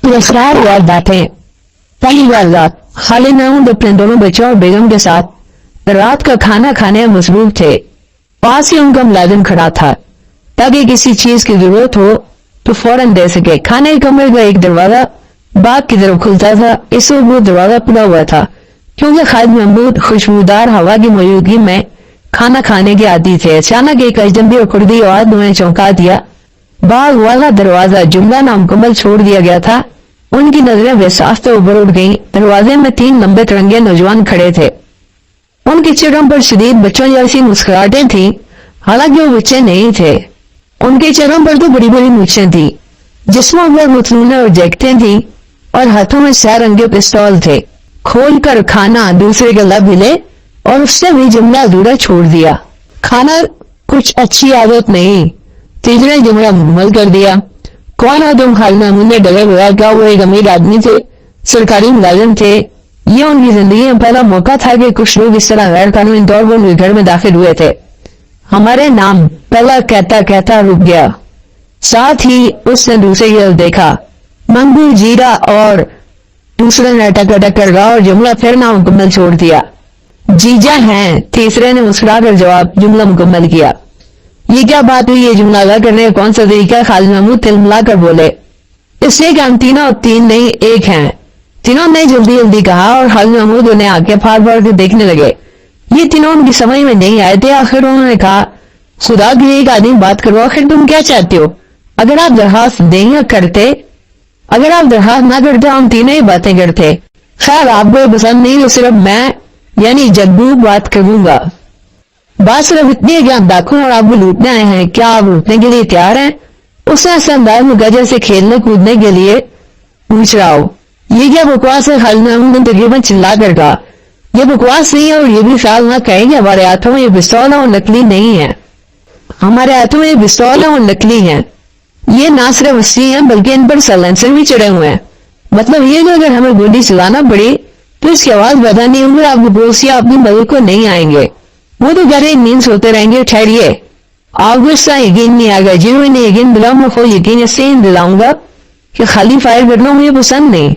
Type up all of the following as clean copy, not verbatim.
पुरस्कार और बातें। पहली वारदात, खालिद महमूद अपने दोनों बच्चों और बेगम के साथ रात का खाना खाने में मसरूफ थे। पास ही उनका मुलाजिम खड़ा था ताकि किसी चीज की जरूरत हो तो फौरन दे सके। खाने के कमरे का एक दरवाजा बाग की तरफ खुलता था। इस वक्त वो दरवाजा खुला हुआ था क्योंकि खालिद महमूद खुशबूदार हवा की मौजूदगी में खाना खाने के आदी थे। अचानक एक अजनबी और खुर्दी आवाज उन्हें चौंका दिया। बाग वाला दरवाजा जुमला नामुकम्मल छोड़ दिया गया था। उनकी नजरें बेसाख्त ऊपर उठ गईं। दरवाजे में 3 लंबे तिरंगे नौजवान खड़े थे। उनके चेहरों पर शदीद बच्चों जैसी मुस्कुराहटें थीं, हालांकि वो बच्चे नहीं थे। उनके चेहरों पर तो बड़ी बड़ी मूछें थी, जिस्मों पर मुतलूने और जैकटें थीं और हाथों में सह रंगे पिस्तौल थे। खोल कर खाना दूसरे के लब हिले और उससे भी जुमला अधूरा छोड़ दिया। खाना कुछ अच्छी आदत नहीं। तीसरे जुमला मुकम्मल कर दिया। कौन हो तुम? खालिद महमूद ने डरे हुआ। क्या वो एक अमीर आदमी थे? सरकारी मुलाजिम थे? ये उनकी जिंदगी में पहला मौका था कि कुछ लोग इस तरह गैर कानूनी तौर पर उनके घर में दाखिल हुए थे। हमारे नाम, पहला कहता कहता रुक गया। साथ ही उसने दूसरे की तरफ देखा। मंगू जीरा और दूसरे ने अटक अटक कर कहा और जुमला फिर नामुकम्मल छोड़ दिया। जीजा हैं, तीसरे ने मुस्कुरा कर जवाब जुमला मुकम्मल किया। ये क्या बात हुई? ये जुमला अदा करने का कौन सा तरीका? खालिद महमूद तिलमिला कर बोले। इसलिए कि हम तीनों 3 नहीं 1 हैं। तीनों ने जल्दी जल्दी कहा और खालिद महमूद उन्हें आंखें फाड़ फाड़ के देखने लगे। ये तीनों उनकी समझ में नहीं आए थे। आखिर उन्होंने कहा, खुदा की एक आदमी बात करो, आखिर तुम क्या चाहते हो? अगर आप दरखास्त देंगे करते, अगर आप दरखास्त ना करते हम तीनों ही बातें करते। खैर आपको पसंद नहीं तो सिर्फ मैं यानी जग्गू बात करूंगा। बात सिर्फ इतनी है कि आप डाकू और आपको लूटने आए हैं। क्या आप लूटने के लिए तैयार हैं? उसने ऐसे अंदाज में गजर से खेलने कूदने के लिए पूछ रहा हो। ये क्या बकवास है? खालिद महमूद ने तकरीबन चिल्ला कर कहा। ये बकवास नहीं है और ये भी ख्याल ना कहें कि हमारे हाथों में ये पिस्तौल है और नकली नहीं है। हमारे हाथों में ये पिस्तौल है और नकली है। ये ना सिर्फ असली है बल्कि इन पर साइलेंसर भी चढ़े हुए हैं। मतलब ये कि अगर हमें गोली चलाना पड़ी तो इसकी आवाज पैदा नहीं होगी। आपके पड़ोसी अपनी मदद को नहीं आएंगे। वो तो घर एक नींद सोते रहेंगे। ठहरिए, आपको इसका यकीन नहीं आएगा। जिन्होंने इन्हें यकीन दिलाओ मैं खुद यकीन इससे दिलाऊंगा कि खाली फायर करना मुझे पसंद नहीं।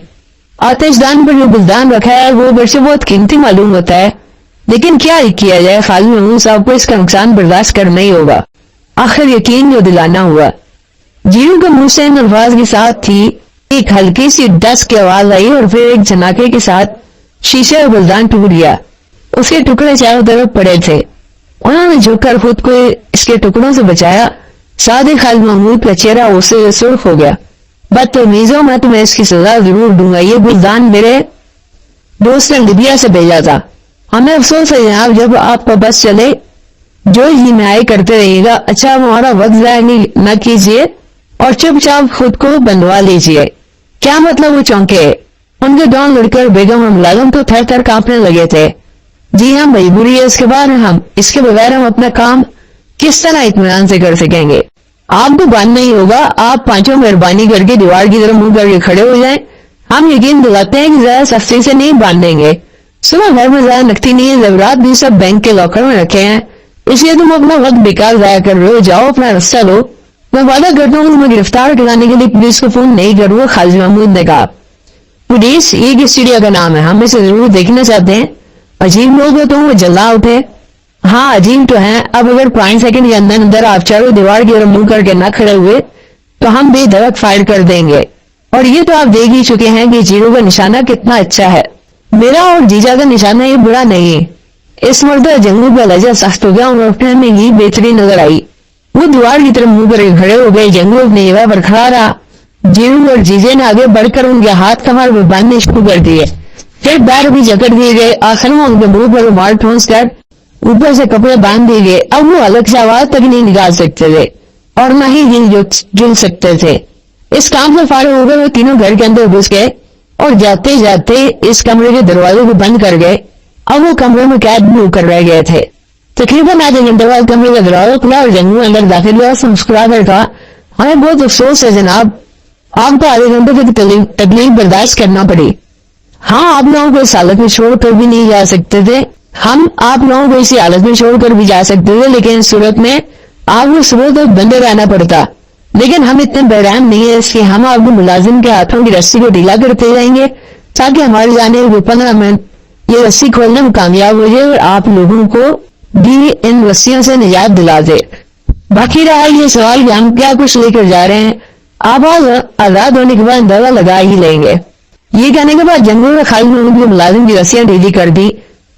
आतिशदान पर जो गुलदान रखा है वो घर से बहुत कीमती मालूम होता है, लेकिन क्या किया जाए? खालिद महमूद साहब को इसका नुकसान बर्दाश्त करना ही होगा। आखिर यकीन जो दिलाना हुआ। जीरू के मुंह से इन अल्फाज के साथ थी एक हल्की सी डस की आवाज आई और फिर एक झनाके के साथ शीशे का गुलदान टूट गया। उसके टुकड़े चारों तरफ पड़े थे। उन्होंने झुककर खुद को इसके टुकड़ों से बचाया। साथ ही खालिद महमूद का चेहरा उससे सुर्ख हो गया। बदतमीजों मैं तुम्हें इसकी सजा जरूर दूंगा। ये गुलदान मेरे दोस्त ने लिबिया से भेजा था। हमें अफसोस है जनाब, जब आपका बस चले जो ही न्याय करते रहिएगा। अच्छा हमारा वक्त जाया न कीजिए और चुपचाप खुद को बंधवा लीजिए। क्या मतलब? वो चौंके। उनके दोनों लड़के और बेगम और मुलाजिम तो थर थर कांपने लगे थे। जी हाँ, मजबूरी है। इसके बगैर हम अपना काम किस तरह इत्मीनान से कर सकेंगे? आपको बांधना ही होगा। आप पांचों मेहरबानी करके दीवार की तरफ मुंह करके खड़े हो जाएं। हम यकीन दिलाते हैं कि ज्यादा सख्ती से नहीं बांधेंगे। सुबह घर में ज्यादा नकदी नहीं है, जेवरात भी सब बैंक के लॉकर में रखे हैं, इसलिए तुम अपना वक्त बेकार जाया कर रहे हो। जाओ अपना रास्ता लो। मैं वादा करता हूँ तुम्हें गिरफ्तार कराने के लिए पुलिस को फोन नहीं करूंगा। खालिद महमूद ने कहा। पुलिस? ये किस चिड़िया का नाम है? हम इसे जरूर देखना चाहते हैं। अजीब लोग हो तुम। वो जल्ला उठे। हाँ अजीब तो है। अब अगर 5 सेकंड के अंदर अंदर आप चारों दीवार की तरफ मुंह करके न खड़े हुए तो हम बेधड़क फायर कर देंगे। और ये तो आप देख ही चुके हैं कि जीरो का निशाना कितना अच्छा है। मेरा और जीजा का निशाना ये बुरा नहीं है। इस मर्द जंगू का लहजा सख्त हो गया और उठने में ही बेहतरी नजर आई। वो दीवार की तरफ मुंह करके खड़े हो गए। जंगू अपनी जगह पर खड़ा रहा। जीरू और जीजे ने आगे बढ़कर उनके हाथ कमर में बांधने शुरू कर दिए। फिर पैर भी जकड़ दिए गए। आखिर में उनके मुंह पर रुमाल ठूंस कर ऊपर से कपड़े बांध दिए गए। अब वो अलग से आवाज तक नहीं निकाल सकते थे और न ही हिल जुल सकते थे। इस काम से फारिग हो गए वो तीनों घर के अंदर घुस गए और जाते जाते इस कमरे के दरवाजे को बंद कर गए। अब वो कमरे में कैद भी होकर रह गए थे। तकरीबन आधे घंटे बाद कमरे का दरवाजा खुला और जंगू अंदर दाखिल हुआ। मुस्कुरा कर कहा, हमें बहुत अफसोस है जनाब, आपको आधे घंटे की तकलीफ बर्दाश्त करना पड़ी। हाँ, आप लोगों को इस हालत में छोड़कर भी नहीं जा सकते थे। हम आप लोगों को इसी हालत में छोड़कर भी जा सकते थे, लेकिन इस सूरत में आपको सुबह तक बंदे रहना पड़ता। لیکن ہم اتنے بحران نہیں ہے اس کے ہم اپنے ملازم کے ہاتھوں کی رسی کو ڈھیلا کرتے جائیں گے تاکہ ہماری جانے 15 منٹ یہ رسی کھولنے میں کامیاب ہو جائے اور آپ لوگوں کو بھی ان رسیوں سے نجات دلا دے. باقی رہا یہ سوال کہ ہم کیا کچھ لے کر جا رہے ہیں. آپ آزاد ہونے کے بعد اندازہ لگا ہی لیں گے. یہ کہنے کے بعد جنگل میں خالد محمود کے ملازم کی رسیاں ڈھیلی کر دی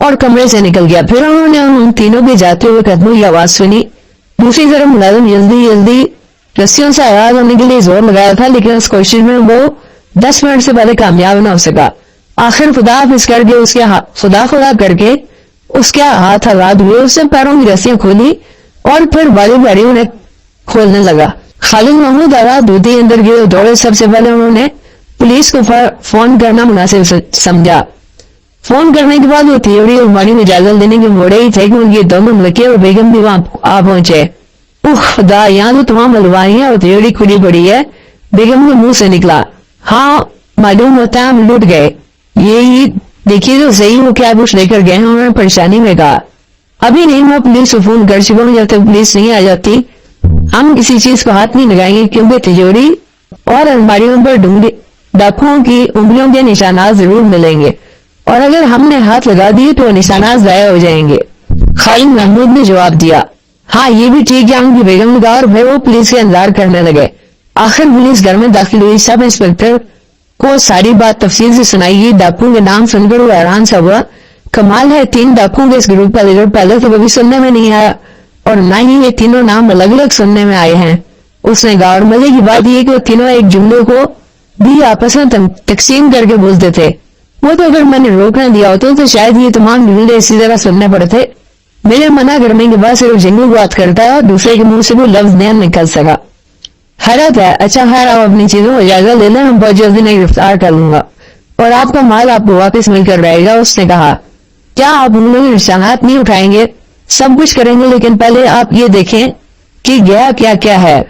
اور کمرے سے نکل گیا. پھر انہوں نے ان تینوں کے جاتے ہوئے قدموں کی آواز سنی. دوسری طرف ملازم جلدی رسیوں سے آزاد ہونے کے لیے زور لگایا تھا لیکن اس کوشش میں وہ 10 منٹ سے پہلے کامیاب نہ ہو سکا. آخر خدا کر کے اس کے ہاتھ آزاد ہوئے. اس نے پیروں کی رسیاں کھولی اور پھر باری انہیں کھولنے لگا. خالد محمود آزاد ہوتے اندر گئے دوڑے. سب سے پہلے انہوں نے پولیس کو فون کرنا مناسب سمجھا. فون کرنے کے بعد وہ تھیوری اور الماری میں اجازت دینے کے موڑے ہی تھے کہ ان کی دونوں لڑکے اور بیگم بھی وہاں آ پہنچے. خدا یہاں تو تمام الواریاں اور تھیوری کھلی پڑی ہے. بیگم کے منہ سے نکلا ہاں معلوم ہوتا ہے ہم لوٹ گئے. یہی دیکھیے تو صحیح ہو کیا کچھ لے کر گئے ہیں. انہوں نے پریشانی میں کہا ابھی نہیں میں پولیس کو فون کر چکا ہوں. جب تک پولیس نہیں آ جاتی ہم کسی چیز کو ہاتھ نہیں لگائیں گے کیونکہ تجوری اور الماریوں پر ڈاکوؤں کی انگلیوں کے نشانات ضرور ملیں گے اور اگر ہم نے ہاتھ لگا دیے تو نشانات ضائع ہو جائیں گے. خالد محمود نے جواب دیا ہاں یہ بھی ٹھیک ہے. ان کی بیگم نے کہا اور پھر وہ پولیس کا انتظار کرنے لگے. آخر پولیس گھر میں داخل ہوئی. سب انسپکٹر کو ساری بات تفصیل سے سنائی گئی. ڈاکوؤں کے نام سن کر وہ حیران سا ہوا. کمال ہے 3 ڈاکوؤں کے اس گروپ کا لیڈر پہلے تو کبھی سننے میں نہیں آیا اور نہ ہی یہ تینوں نام الگ الگ سننے میں آئے ہیں. اس نے کہا اور مزے کی بات یہ کہ وہ تینوں ایک جملے کو بھی آپس میں تقسیم کر کے بولتے تھے. وہ تو اگر میں نے روک نہ دیا ہوتا تو شاید یہ تمام جملے اسی طرح سننے پڑتے. میرے منع کرنے کے بعد صرف جنگل بات کرتا ہے اور دوسرے کے منہ سے وہ لفظ نہیں نکل سکا. حیرت ہے. اچھا خیر آپ اپنی چیزوں کو اجازت لے لیں. ہم بہت جلدی نہیں گرفتار کر لوں گا اور آپ کا مال آپ کو واپس مل کر رہے گا. اس نے کہا کیا آپ ان لوگوں کے نشانات نہیں اٹھائیں گے؟ سب کچھ کریں گے لیکن پہلے آپ یہ دیکھیں کہ گیا کیا کیا ہے.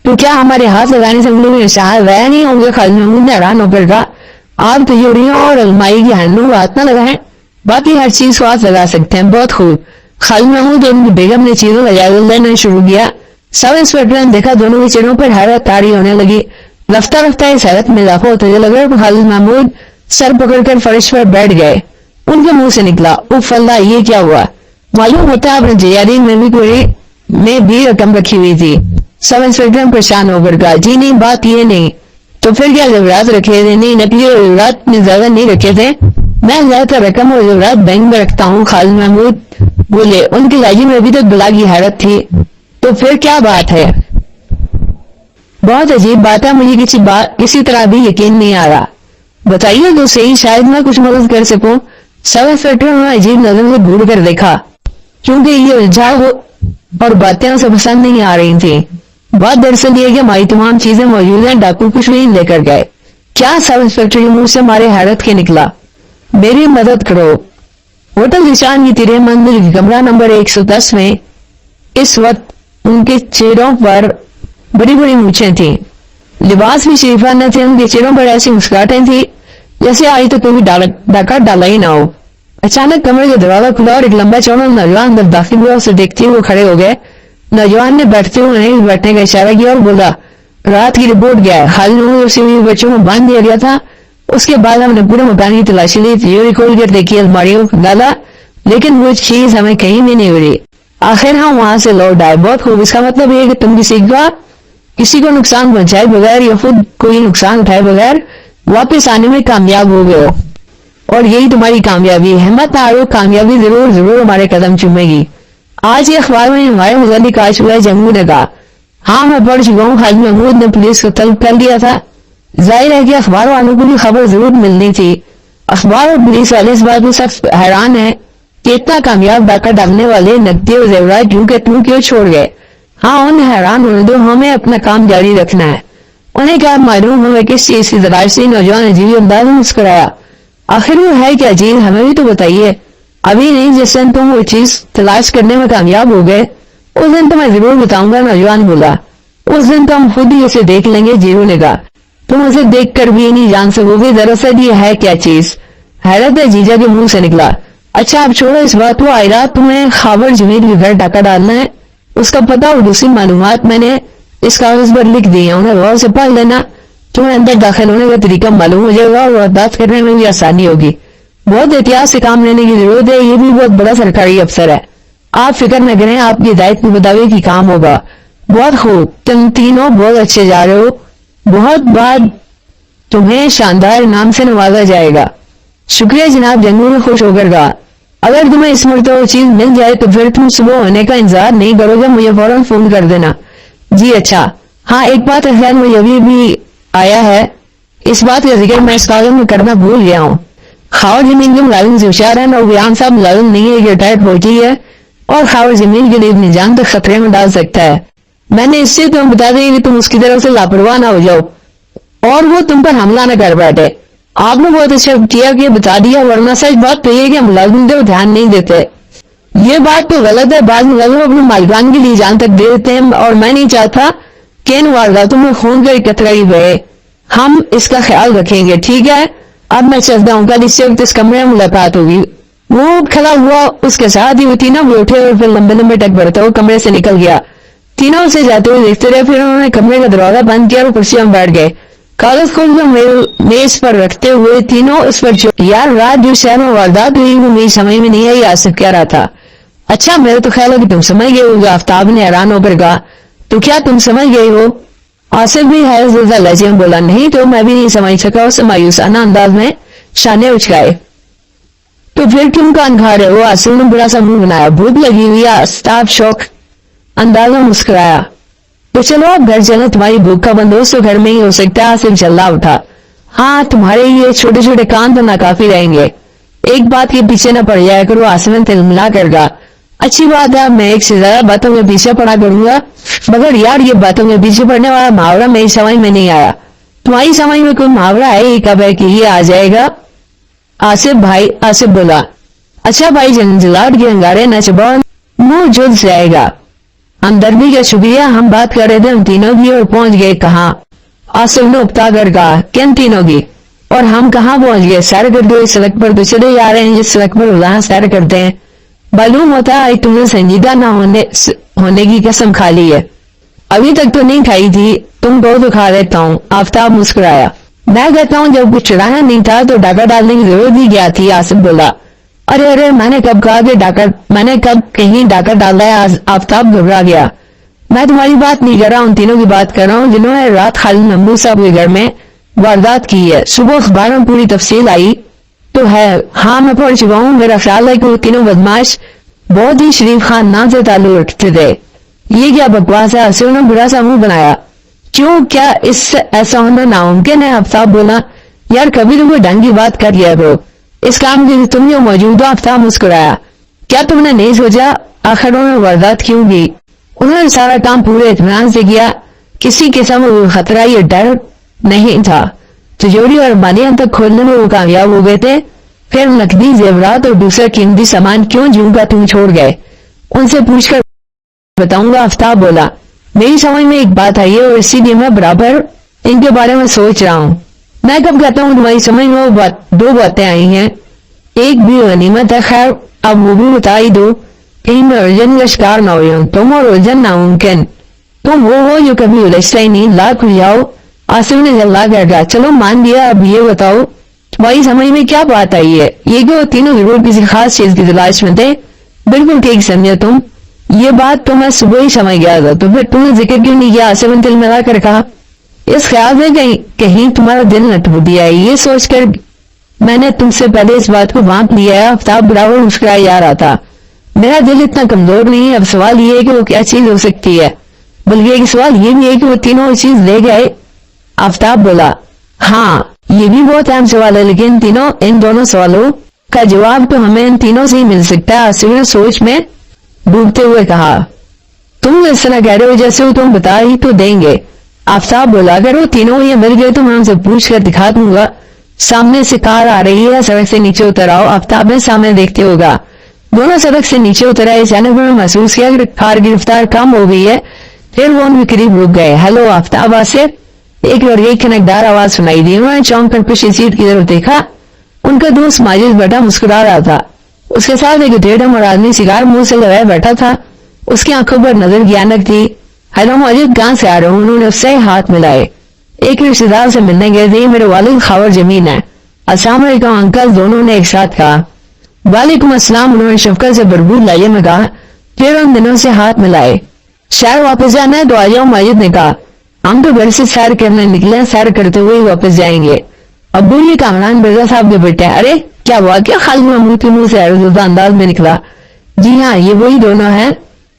تو کیا ہمارے ہاتھ لگانے سے ان لوگوں کے نشانات ضائع نہیں ہوں گے؟ خالد محمود نے حیران ہو کر کہا آپ تجوریوں اور المائی کی ہینڈلوں کو ہاتھ نہ لگائیں باقی ہر چیز کو ہاتھ لگا سکتے ہیں. بہت خوب. خالد محمود اور ان کی بیگم نے چیزوں کا جائزہ لینا شروع کیا. سب انسپکٹر نے دیکھا دونوں کی چہروں پر حیرت طاری ہونے لگی. رفتہ رفتہ اس حیرت میں اضافہ ہوتے لگا. خالد محمود سر پکڑ کر فرش پر بیٹھ گئے. ان کے منہ سے نکلا اف اللہ یہ کیا ہوا؟ معلوم ہوتا ہے اپنے جیاری میں بھی رقم رکھی ہوئی تھی. سب انسپکٹر نے پریشان ہو کر کہا جی نہیں بات یہ نہیں. تو پھر کیا زیورات رکھے تھے؟ نہیں نقلی اور زیورات میں زیادہ نہیں رکھے تھے. میں زیادہ تر رقم اور زیورات بینک میں رکھتا ہوں. خالد محمود بولے. ان کی لہجے میں ابھی تک بلا کی حیرت تھی. تو پھر کیا بات ہے؟ بہت عجیب بات ہے. مجھے کسی طرح بھی یقین نہیں آ رہا. بتائیے تو صحیح شاید میں کچھ مدد کر سکوں. سب انسپکٹر نے عجیب نظر سے گھور کر دیکھا کیونکہ یہ الجھاؤ اور باتیں اسے پسند نہیں آ رہی تھی. بات دراصل یہ کہ ہماری تمام چیزیں موجود ہیں. ڈاکو کچھ نہیں لے کر گئے. کیا؟ سب انسپکٹر کے منہ سے ہمارے حیرت کے نکلا. میری مدد کرو. ہوٹل نشان کی 13 منزل کی کمرہ نمبر 110 میں اس وقت ان کے چہروں پر بڑی بڑی مونچھیں تھیں. لباس بھی شریفہ نہ تھے. ان کے چہروں پر ایسی مسکراہٹیں تھی جیسے آج تو کوئی ڈاکہ ڈالا ہی نہ ہو. اچانک کمرے کا دروازہ کھلا اور ایک لمبا چوڑا نوجوان اندر داخل ہوا. اسے دیکھتے ہوئے کھڑے ہو گئے. نوجوان نے بیٹھتے ہوئے نہیں بیٹھنے کا اشارہ کیا اور بولا رات کی رپورٹ کیا ہے؟ خالد محمود اسی ہوئی بچوں کو باندھ دیا گیا تھا. اس کے بعد ہم نے پورے مکان کی تلاشی لی. تجوری کھول کر دیکھی الماریوں کو ڈالا لیکن وہ چیز ہمیں کہیں بھی نہیں ملی. آخر ہم وہاں سے لوٹ آئے. بہت خوب. اس کا مطلب یہ کہ تم کسی کو نقصان پہنچائے بغیر یا خود کوئی نقصان اٹھائے بغیر واپس آنے میں کامیاب ہو گئے ہو اور یہی تمہاری کامیابی ہے. ہمت ہارو. کامیابی ضرور ضرور ہمارے قدم چومے گی. آج یہ اخبار میں ہمارے متعلق آ چکا ہے. جنگو نے کہا ہاں میں پڑھ چکا ہوں. خالد محمود نے پولیس کو طلب کر لیا تھا. ظاہر ہے کہ اخبار والوں کو بھی خبر ضرور ملنی تھی. اخبار اور پولیس والے اس بات کو سخت حیران ہیں کہ اتنا کامیاب ڈاکہ ڈالنے والے نقدی اور زیورات کیوں چھوڑ گئے. ہاں انہیں حیران ہونے دو. ہمیں اپنا کام جاری رکھنا ہے. انہیں کیا معلوم ہمیں کس چیز کی تلاش سے؟ نوجوان عجیب انداز میں مسکرایا. آخر وہ ہے کیا چیز؟ ہمیں بھی تو بتائیے. ابھی نہیں. جس دن تم وہ چیز تلاش کرنے میں کامیاب ہو گئے اس دن تو میں ضرور بتاؤں گا. نوجوان بولا. اس دن تو ہم خود ہی اسے دیکھ لیں گے. جیرو نے کہا تم اسے دیکھ کر بھی نہیں جان سکو گے. دراصل یہ ہے کیا چیز؟ حیرت ہے جیجا کے منہ سے نکلا. اچھا اب چھوڑو اس بات کو. آئرات تمہیں خاور جمیل کے گھر ڈاکہ ڈالنا ہے. اس کا پتہ اور دوسری معلومات میں نے इस कागज पर लिख दिए, उन्हें गौर से पढ़ लेना। तुम्हें अंदर दाखिल होने का तरीका मालूम हो जाएगा और वारदात करने में भी आसानी होगी। बहुत एहतियात से काम लेने की जरूरत है, ये भी बहुत बड़ा सरकारी अफसर है। आप फिक्र न करें, आपकी हिदायत के मुताबिक ही काम होगा। बहुत खूब, तुम तीनों बहुत अच्छे जा रहे हो। बहुत बाद तुम्हें शानदार इनाम से नवाजा जाएगा। शुक्रिया जनाब, जंगल खुश होकर कहा। अगर तुम्हें इस मरतबा वो चीज मिल जाए तो फिर तुम सुबह होने का इंतजार नहीं करोगे, मुझे फौरन फोन कर देना। जी अच्छा। हाँ, एक बात है, ख्याल मुझे अभी भी आया है, इस बात का जिक्र मैं इस कागज में करना भूल गया हूँ। खावर जमीन के मुलाजिम से होशियार है, नौबयान साहब मुलाजिम नहीं है, रिटायर्ड फौजी है और खावर जमीन के लिए अपनी जान तक खतरे में डाल सकता है। मैंने इससे तुम्हें बता दें कि तुम उसकी तरफ से लापरवाह ना हो जाओ और वो तुम पर हमला न कर बैठे। आपने बहुत अच्छा किया कि बता दिया, वरना सच बात तो ये कि मुलाजिम को ध्यान नहीं देते। ये बात तो गलत है, बाद मुलाजिम अपने मालिकान के लिए जान तक दे देते हैं और मैं नहीं चाहता कि इन वारदातों में खून का कतरा ही बहे। हम इसका ख्याल रखेंगे, ठीक है? अब मैं चलता हूँ, कल इससे वक्त इस कमरे में मुलाकात होगी। वो खड़ा हुआ, उसके साथ ही वो तीनों भी उठे और फिर लंबे लंबे टक बढ़ते हुए कमरे से निकल गया। तीनों उसे जाते हुए देखते रहे, फिर उन्होंने कमरे का दरवाजा बंद किया और कुर्सी में बैठ गए। कागज खोलकर मेज पर रखते हुए तीनों उस पर यार, रात जो शहर में वारदात हुई वो मेरी समझ में नहीं आई, आसिफ कह रहा था। अच्छा, मेरा तो ख्याल है कि तुम समझ गए हो, आफ्ताब ने हैरान होकर कहा। तो क्या तुम समझ गए हो? आसिफ भी हैरत लहजे में बोला। नहीं तो मैं भी नहीं समझ सका, उससे मायूसाना अंदाज में शाने उचकाए। तो फिर क्यों कान खा रहे हो? आसिफ ने बुरा सा मुंह बनाया। भूख लगी हुई है, आफ्ताब शौक अंदाज में मुस्कुराया। तो चलो आप घर चलो, तुम्हारी भूख का बंदोबस्त तो घर में ही हो सकता है। आसिफ चल्ला उठा। हाँ, तुम्हारे ये छोटे छोटे कान तो नाकाफी रहेंगे, एक बात के पीछे न पड़ जाया करो। आसिफ ने तिलमिला कर कहा। अच्छी बात है, मैं एक से ज्यादा बातों के पीछे पड़ा करूंगा, मगर यार ये बातों के पीछे पड़ने वाला मुहावरा मेरी समझ में नहीं आया। तुम्हारी समझ में कोई मुहावरा है? ये कब है कि ये आ जाएगा? आसिफ बोला। अच्छा भाई, जंजलाट के अंगारे न चबाओ, मुंह जुड़ जाएगा। हमदर्दी का शुक्रिया, हम बात कर रहे थे उन तीनों की और पहुंच गए कहाँ? आसिफ ने उकता कर कहा। किन तीनों की? और हम कहाँ पहुंच गए? सैर करते हुए सड़क पर तो चले जा रहे हैं जिस सड़क पर रोजाना सैर करते हैं। मालूम होता है तुमने संजीदा ना होने की कसम खा ली है। अभी तक तो नहीं खाई थी, तुम कहो तो खा देता हूँ। आफ्ताब मुस्कुराया। मैं कहता हूँ जब कुछ चढ़ाना नहीं था तो डाका डालने की जरूरत ही क्या थी? आसिफ बोला। अरे अरे, मैंने कब कहा कि मैंने कब कहीं डाका डाला है? आफ्ताब घबरा गया। मैं तुम्हारी बात नहीं कर रहा, उन तीनों की बात कर रहा हूँ जिन्होंने रात खालिद महमूद साहब के घर में वारदात की है। सुबह अखबार में पूरी तफसील आई तो है। हाँ, मैं पढ़ चुका हूँ। मेरा ख्याल है कि वो तीनों बदमाश बहुत ही शरीफ खानदान से ताल्लुक रखते थे। ये क्या बकवास है? आसिफ ने बुरा सा मुंह बनाया। क्यों, क्या इससे ऐसा होना नामुमकिन है? आफ्ताब बोला। यार कभी तो कोई ढंग की बात कर लिया करो, इस काम के लिए तुम जो मौजूद हो। आफ्ताब मुस्कुराया। क्या तुमने नहीं सोचा आखिर उन्होंने वारदात क्यों की? उन्होंने सारा काम पूरे इत्मीनान से किया, किसी किस्म का खतरा या डर नहीं था। तिजोरी और बानियां तक खोलने में वो कामयाब हो गए थे। फिर नकदी जेवरात और दूसरा कीमती सामान क्यों जूं का तुम छोड़ गए? उनसे पूछकर बताऊंगा। आफ्ताब बोला। मेरी समझ में एक बात आई है और इसीलिए मैं बराबर इनके बारे में सोच रहा हूँ। मैं कब कहता हूँ तुम्हारी समझ में दो बातें आई हैं, एक भी गनीमत है। खैर अब वो भी बता ही दो, कहीं मैं उलझन का शिकार ना हो जाऊं। तुम और उलझन नामुमकिन, तुम वो हो जो कभी उलझता ही नहीं। लाख जाओ। आसिफ ने जल्ला कर कहा। चलो मान लिया, अब ये बताओ तुम्हारी समझ में क्या बात आई है? ये कि वो तीनों जरूर किसी खास चीज की तलाश में थे। बिल्कुल ठीक समझे तुम, ये बात तो मैं सुबह ही समझ गया था, तो फिर तुमने जिक्र क्यों नहीं किया? आसिफ ने दिल मिला कर कहा। इस ख्याल में कहीं तुम्हारा दिल न टूट दिया है, ये सोचकर मैंने तुमसे पहले इस बात को बांट लिया है। आफ्ताब बराबर मुस्कुराया जा रहा था। मेरा दिल इतना कमजोर नहीं है। अब सवाल ये है कि वो क्या चीज हो सकती है, बल्कि एक सवाल ये भी है कि वो तीनों वो चीज ले गए। आफ्ताब बोला। हाँ, ये भी बहुत अहम सवाल है, लेकिन इन दोनों सवालों का जवाब तो हमें इन तीनों से ही मिल सकता है। आसिफ ने सोच में डूबते हुए कहा। तुम इस तरह कह रहे हो जैसे वो तुम बता ही तो देंगे। आफ्ताब बोला। अगर वो तीनों ये मिल गए तो मैं उनसे पूछ कर दिखा दूंगा। सामने से कार आ रही है, सड़क से नीचे उतर आओ। आफ्ताब ने सामने देखते होगा। दोनों सड़क से नीचे उतर आए। अचानक उन्होंने महसूस किया कि कार की रफ्तार कम हो गई है। फिर वो उनके करीब रुक गए। हेलो आफ्ताब, आसिफ, एक लड़के की खनकदार आवाज सुनाई दी। उन्होंने चौंक कर पिछली सीट की तरफ देखा। उनका दोस्त माजिद बेटा मुस्कुरा रहा था। उसके साथ एक टेढ़ा और आदमी सिगार मुंह से लगाए बैठा था। उसकी आंखों पर नजर भयानक थी। हेलो माजिद, कहाँ से आ रहे हो? उन्होंने उससे हाथ मिलाए। एक रिश्तेदार से मिलने गए थे, मेरे वालिद खबर जमीन है। अस्सलाम वालेकुम अंकल, दोनों ने एक साथ कहा। वालेकुम अस्सलाम, उन्होंने शफकत से भरपूर लहजे में कहा। फिर उन दिनों से हाथ मिलाए। शहर वापस जाना है तो आ जाओ, माजिद ने कहा। हम तो घर से सैर करने निकले, सैर करते हुए ही वापस जाएंगे। अब्बू ये कामरान मिर्जा साहब के बेटे। अरे क्या हुआ? क्या खालिद महमूद के मुंह से हैरतज़दा अंदाज में निकला। जी हाँ, ये वही दोनों हैं।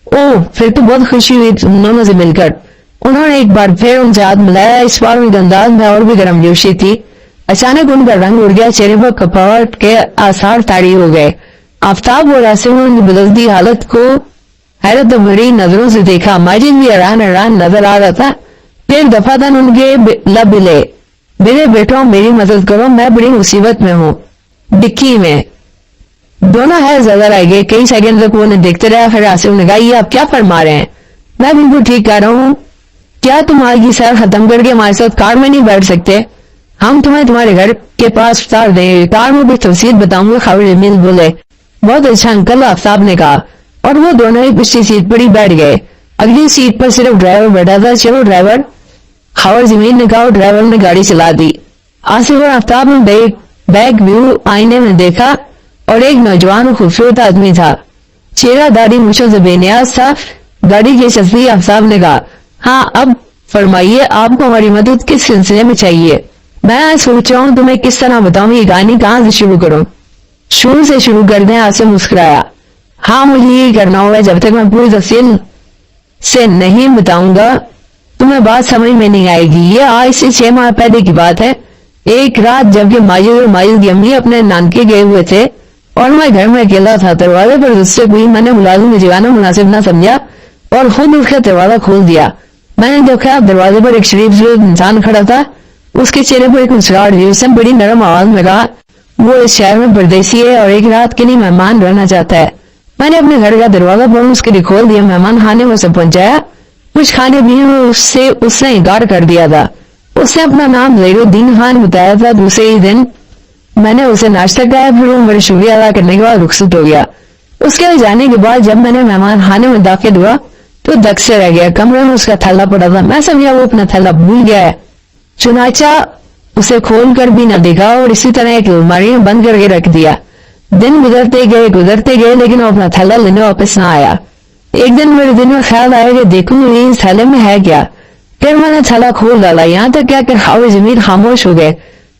ओह, फिर तो बहुत खुशी हुई तुम दोनों से मिलकर। उन्होंने एक बार फिर उनसे हाथ मिलाया। इस बार उनके अंदाज में और भी गर्मजोशी थी। अचानक उनका रंग उड़ गया, चेहरे पर कपाहट के आसार तारी हो गए। आफ्ताब और आसिफ ने उनकी बदलती हालत को हैरत भरी नजरों से देखा। माजिद भी हैरान हैरान नजर आ रहा था। फिर दफातन उनके लब हिले। मेरे बेटों, मेरी मदद करो, मैं बड़ी मुसीबत में हूँ। डिक्की में दोनों है ज्यादा रह गए। कई सेकंड तक वो उन्हें देखते रहा। फिर आसिफ ने कहा, ये आप क्या फरमा रहे हैं? मैं बिल्कुल ठीक कह रहा हूँ। क्या तुम आज की सैर खत्म करके हमारे साथ कार में नहीं बैठ सकते? हम तुम्हें तुम्हारे घर के पास उतार देंगे, कार में भी तफसील बताऊंगा। खबर जमील बोले। बहुत अच्छा अंकल, आफ्ताब ने कहा। और वो दोनों ही पिछली सीट पर ही बैठ गए। अगली सीट पर सिर्फ ड्राइवर बैठा था। चलो ड्राइवर, खबर जमील ने कहा। ड्राइवर ने गाड़ी चला दी। आसिफ और आफ्ताब ने बैक व्यू आईने में देखा और एक नौजवान और खूबसूरत आदमी था। चेहरा दाढ़ी मूछों से बेनियाज था। गाड़ी की सस्ती आफ्ताब ने कहा, हाँ अब फरमाइए, आपको हमारी मदद किस सिलसिले में चाहिए? मैं सोच रहा हूँ तुम्हें किस तरह बताऊं, ये कहानी कहाँ से शुरू करूं? शुरू से शुरू कर दें। आसिफ मुस्कुराया। हाँ, मुझे ये करना होगा। जब तक मैं पूरी तफसील से नहीं बताऊंगा तुम्हें बात समझ में नहीं आएगी। ये आज से 6 माह पहले की बात है। एक रात जबकि माजिद और माजिद की अम्मी अपने नानके गए हुए थे और मैं घर में अकेला था, दरवाजे पर उससे हुई। मैंने मुलाजिम जीवाना मुनासिब न समझा और खुद उसका दरवाजा खोल दिया। मैंने देखा दरवाजे पर एक शरीफ इंसान खड़ा था। उसके चेहरे पर एक मुस्कुराहट थी। उसने बड़ी नरम आवाज में कहा, वो इस शहर में परदेसी है और एक रात के लिए मेहमान रहना चाहता है। मैंने अपने घर का दरवाजा पर उसके लिए खोल दिया। मेहमान खाने में उसे पहुंचाया। कुछ खाने पीने में उसने इनकार कर दिया था। उसने अपना नाम जहीरुद्दीन खान बताया था। दूसरे ही दिन मैंने उसे नाश्ता कराया। फिर वो मेरे शुक्रिया अदा करने के बाद रुखसत हो गया। उसके जाने के बाद जब मैंने मेहमान खाने में दाखिल हुआ तो दक से रह गया। कमरे में उसका थैला पड़ा था। मैं समझा वो अपना थैला भूल गया है। चुनाचा उसे खोल कर भी न देखा और इसी तरह एक अलमारी में बंद करके रख दिया। दिन गुजरते गए लेकिन वो अपना थैला लेने वापस न आया। एक दिन मेरे दिन में ख्याल आया कि देखूं इस थैले में है क्या। फिर मैंने थैला खोल डाला। यहाँ तक क्या कर खबर जमीन खामोश हो गए।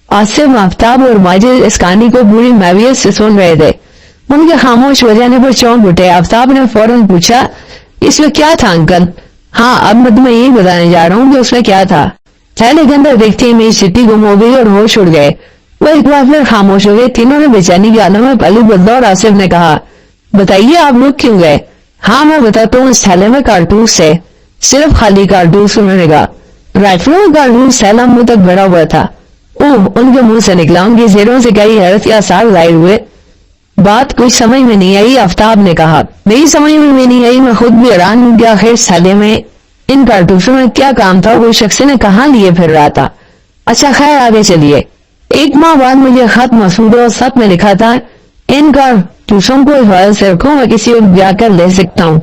आसिफ, आफ्ताब और माजिद इस कहानी को पूरी मैवियत से सुन रहे थे। उनके खामोश हो जाने पर चौंक उठे। आफ्ताब ने फौरन पूछा, इसमें क्या था अंकल? हाँ, अब मैं तुम्हें यही बताने जा रहा हूँ कि उसमें क्या था। थैले के अंदर देखते ही मेरी चिट्ठी गुम हो गई और होश उड़ गए। वो एक बार फिर खामोश हो गए। तीनों ने बेचैनी के आलम में पहलू बदला और आसिफ ने कहा, बताइए आप लोग क्यों गए? हाँ मैं बताता हूँ। इस थैले में कारतूस है, सिर्फ खाली कारतूस। उन्होंने कहा, राइफलों में कारतूस? थैला मुंह तक भरा हुआ था। ओह, उनके मुंह से निकला। उनकी चेहरों से कई हैरत के आसार जाहिर हुए। बात कुछ समझ में नहीं आई। आफ्ताब ने कहा, मेरी समझ में नहीं आई। मैं खुद भी हैरान हूँ कि आखिर इस थैले में इन कारतूसों में क्या काम था? वो शख्स ने कहाँ लिए फिर रहा था? अच्छा खैर, आगे चलिए। 1 माह बाद मुझे खत मसूद और खत में लिखा था, इन कारतूसों को हिफाजत से रखो, मैं किसी को जाकर ले सकता हूँ।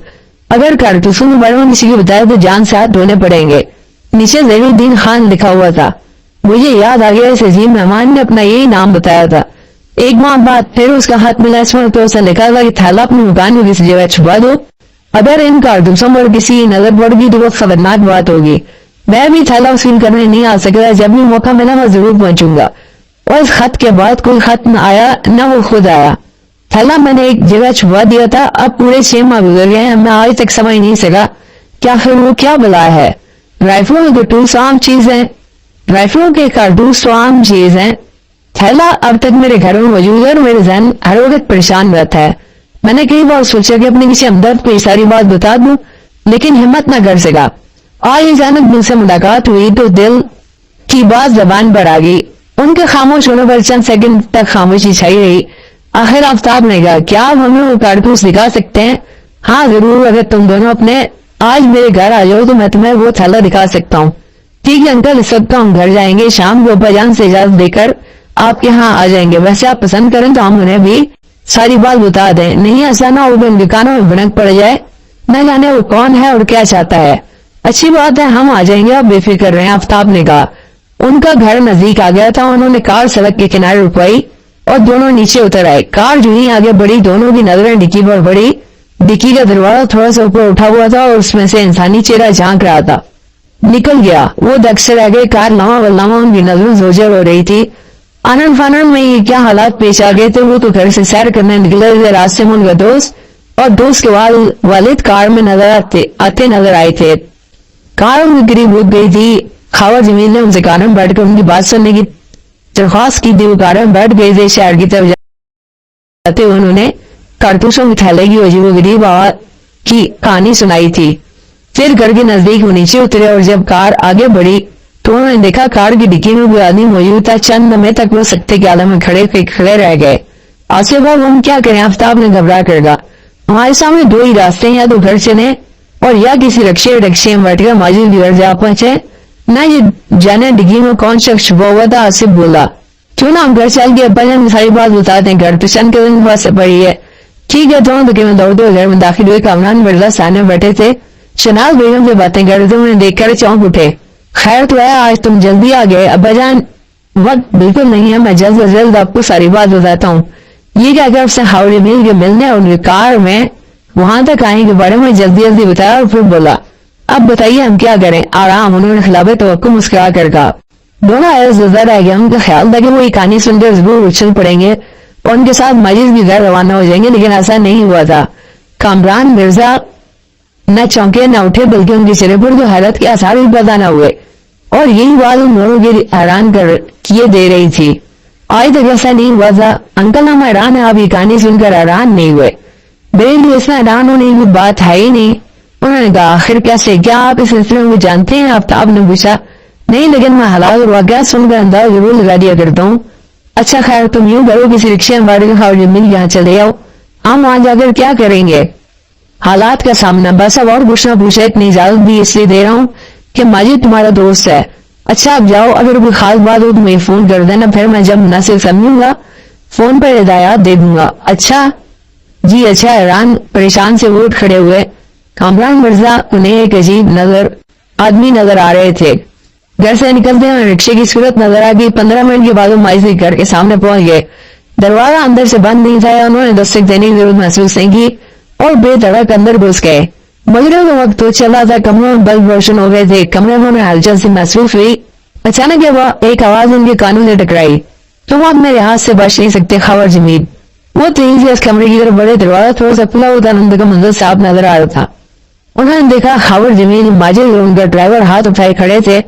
अगर कारतूसों के बारे में किसी को बताया तो जान से हाथ धोने पड़ेंगे। नीचे जहीरुद्दीन खान लिखा हुआ था। मुझे याद आ गया, इस अजीब मेहमान ने अपना यही नाम बताया था। 1 माह बाद फिर उसका हाथ मिला। इसमें तो उसने लिखा था कि थैला अपने मकान में किसी जगह छुपा दो। अगर इन कारतूसों पर किसी नजर पड़गी तो वो खतरनाक बात होगी। मैं भी थैला वसूल करने नहीं आ सकता। जब भी मौका मिला मैं जरूर पहुंचूंगा। और इस खत के बाद कोई खत न आया, न वो खुद आया। थैला मैंने एक जगह छुपा दिया था। अब पूरे 6 माह गुजर गए हैं। मैं आज तक समझ नहीं सका क्या फिर वो क्या बला है। राइफलों के कारतूस आम चीज है। राइफलों के कारतूस तो आम चीज है। थैला अब तक मेरे घर में मौजूद है और मेरे जहन हर वक्त परेशान रहता है। मैंने कई बार सोचा कि अपने किसी हमदर्द को ये सारी बात बता दूं, लेकिन हिम्मत न कर सका। आज अचानक मुझसे मुलाकात हुई तो दिल की बात जबान पर आ गई। उनके खामोश होने पर चंद सेकंड तक खामोशी छाई रही। आखिर आफ्ताब ने कहा, क्या आप हमें वो कारतूस दिखा सकते हैं? हाँ जरूर, अगर तुम दोनों अपने आज मेरे घर आ जाओ तो मैं तुम्हें वो थैला दिखा सकता हूँ। ठीक है अंकल, इस वक्त हम घर जाएंगे। शाम को अब्बाजान से इजाजत देकर आपके यहाँ आ जाएंगे। वैसे आप पसंद करें तो हम उन्हें भी सारी बात बता दें। नहीं ऐसा ना हो उनके कानों में भनक पड़ जाए। न जाने वो कौन है और क्या चाहता है। अच्छी बात है, हम आ जाएंगे, आप बेफिक्र रहें, आफ्ताब ने कहा। उनका घर नजदीक आ गया था। उन्होंने कार सड़क के किनारे रुकवाई और दोनों नीचे उतर आए। कार जो ही आगे बढ़ी, दोनों की नजरें डिक्की पर पड़ी। डिक्की का दरवाजा थोड़ा सा ऊपर उठा हुआ था और उसमें से इंसानी चेहरा झांक रहा था। निकल गया, वो दक से रह गए। कार लम्हा बल्लामा उनकी नजरों से ओझल हो रही थी। आनंद फानंद में ये क्या हालात पेश आ गए थे। वो तो घर से सैर करने निकले थे, रास्ते में उनका दोस्त और दोस्त के वालिद कार में आते नजर आए थे। कार उनके करीब रुक गई थी। खावर जमील ने उनसे कार में बैठकर उनकी बात सुनने की दरख्वास्त की थी। वो कार में बैठ गए थे। शहर की तरफ जाते हुए उन्होंने कारतूसों की थैले की अजीबो गरीब आवाज की कहानी सुनाई थी। फिर घर के नजदीक वो नीचे उतरे और जब कार आगे बढ़ी तो उन्होंने देखा कार की डिक्की में कोई आदमी मौजूद था। चंद लम्हे तक वो सख्ते के आलम में खड़े रह गए। आसिफ भाई हम क्या करें, आफ्ताब ने घबरा कर कहा। हमारे सामने दो ही रास्ते हैं, या तो घर चले और या किसी रक्शे में बैठकर माजिद की घर जा पहुंचे। ना ये जाने डिग्गी में कौन शख्स छुपा हुआ था। आसिफ बोला क्यों ना हम घर चल के अब्बा जान सारी बात बताते हैं। घर तो चंद के दिन से पड़ी है। ठीक है, दोनों दुखे में दौड़ते हुए घर में दाखिल हुए। कामरान मिर्जा सामने बैठे थे, शनाज बेगम से बातें कर रहे थे। उन्हें देखकर चौंक उठे। खैर तो है, आज तुम जल्दी आ गए। अब्बा जान वक्त बिल्कुल नहीं है, मैं जल्द से जल्द आपको सारी बात बताता हूँ। ये कहकर उसने हावड़े मिल के मिलने और उनकी कार में वहां तक आने के बारे में जल्दी जल्दी बताया और फिर बोला अब बताइए हम क्या करें। आराम, उन्होंने खिलाफे तवक्कुल मुस्कुरा कर कहा। दोनों ऐसा रह गया। उनका ख्याल था कि वो ये कहानी सुनकर जरूर उछल पड़ेंगे और उनके साथ माजिद की घर रवाना हो जाएंगे, लेकिन ऐसा नहीं हुआ था। कामरान मिर्जा न चौंके न उठे, बल्कि उनके चेहरे पर जो हैरत के आसार भी पैदा न हुए और यही बात उन दोनों के हैरान किए दे रही थी। आज तक ऐसा नहीं हुआ था। अंकल हम हैरान है, आप ये कहानी सुनकर हैरान नहीं हुए? मेरे लिए इसमें हैरान होने की बात है ही नहीं। उन्होंने कहा आखिर कैसे, क्या आप इस सिलसिले में जानते हैं? आफ्ताब ने पूछा। नहीं, लेकिन मैं हालात और वाकयात सुनकर अंदाज जरूर लगा दिया करता हूँ। अच्छा खैर तुम यूं करो, किसी रिक्शे में बैठकर मिल यहाँ चले आओ। हम वहां जाकर क्या करेंगे? हालात का सामना। बस अब और कुछ ना पूछे, इतनी इजाजत भी इसलिए दे रहा हूँ कि माजिद तुम्हारा दोस्त है। अच्छा अब जाओ, अगर कोई खास बात हो तो मुझे फोन कर देना, फिर मैं जब मुनासिब समझूंगा फोन पर हिदायत दे दूंगा। अच्छा जी अच्छा। हैरान परेशान से वो उठ खड़े हुए। कामरान मिर्जा उन्हें एक अजीब आदमी नजर आ रहे थे। घर से निकलते हैं रिक्शे की सूरत नजर आ गई। 15 मिनट के बाद वो माइसी घर के सामने पहुंच गए। दरवाजा अंदर से बंद नहीं था, उन्होंने दस्तक देने की जरूरत महसूस नहीं की और बेधड़क अंदर घुस गए। मगरिब का वक्त तो चला था, कमरों में बल्ब रोशन हो गए थे। कमरे में उन्हें हलचल सी महसूस हुई। अचानक एक आवाज उनके कानों से टकराई। तुम अब मेरे हाथ से बच नहीं सकते खबर जमील। वो तेजी से इस कमरे की तरफ बढ़े। दरवाजा थोड़ा सा खुला हुआ था, अंदर का मंजर साफ नजर आ रहा था। उन्होंने देखा खबर जमील, माजिद और उनका ड्राइवर हाथ उठाए खड़े थे।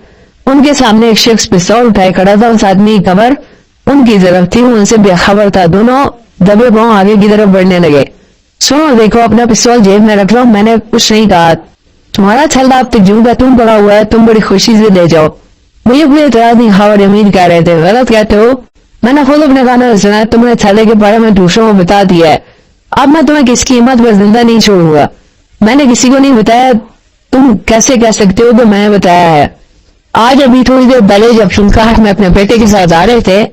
उनके सामने एक शख्स पिस्तौल उठाए खड़ा था। उस आदमी की कमर उनकी तरफ थी, उनसे बेखबर था। दोनों दबे पांव आगे की तरफ बढ़ने लगे। सुनो देखो, अपना पिस्तौल जेब में रख लो, मैंने कुछ नहीं कहा। तुम्हारा छल्ला अब तक जूं का तुम पड़ा हुआ है, तुम बड़ी खुशी से ले जाओ। मुझे कोई एतराज नहीं, खबर जमील कह रहे थे। गलत कहते हो, मैंने खुद अपने कानों में सुना है। तुमने छल्ले के बारे में दूसरों को बता दिया है। अब मैं तुम्हें किसकी हिम्मत पर जिंदा नहीं छोड़ूंगा। मैंने किसी को नहीं बताया। तुम कैसे कह सकते हो कि मैंने बताया है? आज अभी थोड़ी देर पहले जब शुनकाहट में अपने बेटे के साथ आ रहे थे,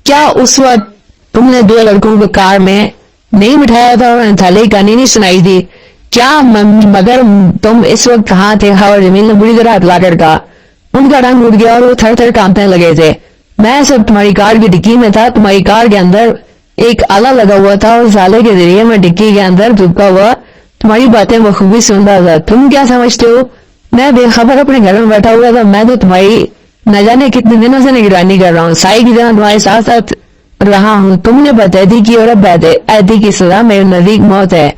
क्या उस वक्त तुमने 2 लड़कों को कार में नहीं बिठाया था और थैले की कहानी नहीं सुनाई थी? क्या मगर तुम इस वक्त कहाँ थे? खबर जमील ने बुरी तरह हटला कर कहा। उनका रंग उड़ गया और वो थर थर कांपने लगे थे। मैं सब तुम्हारी कार की डिक्की में था। तुम्हारी कार के अंदर एक आला लगा हुआ था और उस आले के जरिए मैं डिक्की के अंदर दुबका हुआ तुम्हारी बातें बखूबी सुन रहा था। तुम क्या समझते हो मैं बेखबर अपने घर में बैठा हुआ था? मैं तो तुम्हारी न जाने कितने दिनों से निगरानी कर रहा हूँ। साई की तरह तुम्हारे साथ साथ रहा हूँ। तुमने बतैदी की और अब ऐदी की सजा मेरे नजदीक मौत है।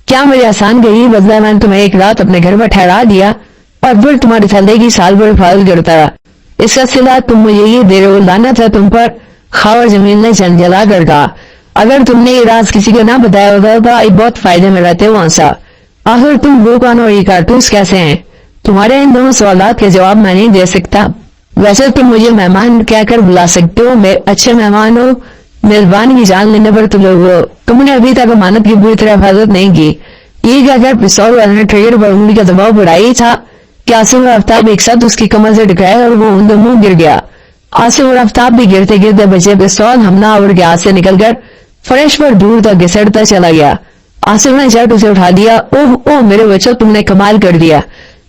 क्या मेरे आसान का यही बदला? मैंने तुम्हें एक रात अपने घर में ठहरा दिया और फिर तुम्हारे थल्ले की साल भर हिफाजत करता रहा। इसका सिला तुम मुझे ये दे रहे हो। लानत है तुम पर, खबर जमील ने झंझला कर कहा। अगर तुमने ये राज किसी को ना बताया होता तो आई बहुत फायदे में रहते हो। आंसा आखिर तुम वो कौन और ये कारतूस कैसे हैं? तुम्हारे इन दोनों सवालात के जवाब मैं नहीं दे सकता। वैसे तुम मुझे मेहमान कहकर बुला सकते हो, मेरे अच्छे मेहमान हो। मेजबान की जान लेने पर तुम लोग हो। तुमने अभी तक अमानत की पूरी तरह हिफाजत नहीं की। ये कहकर पिस्तौल वाले ने ट्रिगर पर उंगली का दबाव बढ़ाई था कि आसिफ और आफ्ताब एक साथ उसकी कमर से टकराए और वो उनके मुंह गिर गया। आसिफ और आफ्ताब भी गिरते गिरते बचे। पिस्तौल हमलावर के हाथ से निकलकर फर्श पर दूर तक घिसटता चला गया। आसिफ ने झट उसे उठा दिया। ओह ओह मेरे बच्चों, तुमने कमाल कर दिया।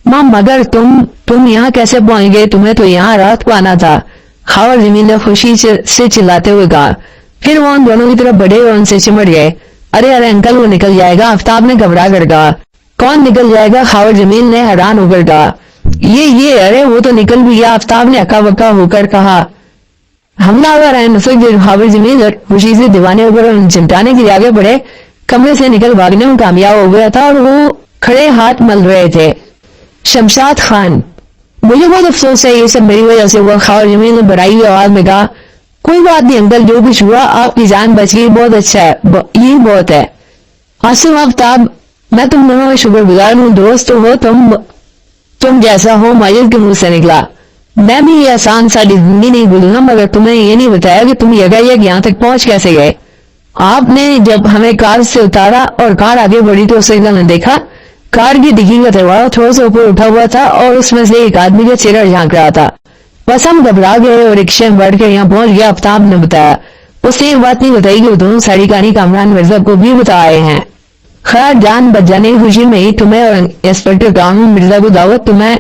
माँ मगर तुम यहाँ कैसे पहुंच गए? तुम्हें तो यहाँ रात को आना था, खावर जमीन ने खुशी से चिल्लाते हुए कहा। फिर वो उन दोनों की तरफ बढ़े और उनसे चिमट गए। अरे अरे अंकल, वो निकल जाएगा, आफ्ताब ने घबरा कर कहा। कौन निकल जाएगा? खावर जमीन ने हैरान होकर कहा। ये अरे वो तो निकल भी गया, आफ्ताब ने अक्का बक्का होकर कहा। हमलावर है नुसरत खावर जमीन और खुशी से दीवाने होकर चिमटाने के लिए आगे बढ़े। कमरे से निकल भागने में कामयाब हो गया था और वो खड़े हाथ मल रहे थे। शमशाद खान, मुझे बहुत अफसोस है, ये सब मेरी वजह से हुआ। खावर जमीन ने बड़ाई हुई आवाज में कहा। कोई बात नहीं अंकल, जो कुछ हुआ आपकी जान बच गई, बहुत अच्छा है, यही बहुत है। आसिम आफ्ताब, मैं तुम दोनों का शुक्रगुजार हूँ, दोस्त हो तुम जैसा हो, माजिद के मुंह से निकला। मैं भी ये आसान सा जिंदगी नहीं भूलूंगा, मगर तुम्हें ये नहीं बताया कि तुम यकायक यहाँ तक पहुंच कैसे गए। आपने जब हमें कार से उतारा और कार आगे बढ़ी तो उसे ने देखा कार की डिग्गी का दरवाजा थोड़ा सा ऊपर उठा हुआ था और उसमें से एक आदमी का चेहरा झांक रहा था। बस हम घबरा गए और रिक्शे में बैठ कर यहाँ पहुंच गया। आफ्ताब ने बताया। उसने एक बात नहीं बताई कि वो दोनों सारी कहानी कामरान मिर्जा को भी बता आए हैं। खैर, जान बच जाने की खुशी में ही तुम्हें और इंस्पेक्टर कामरान मिर्जा को दावत तुम्हें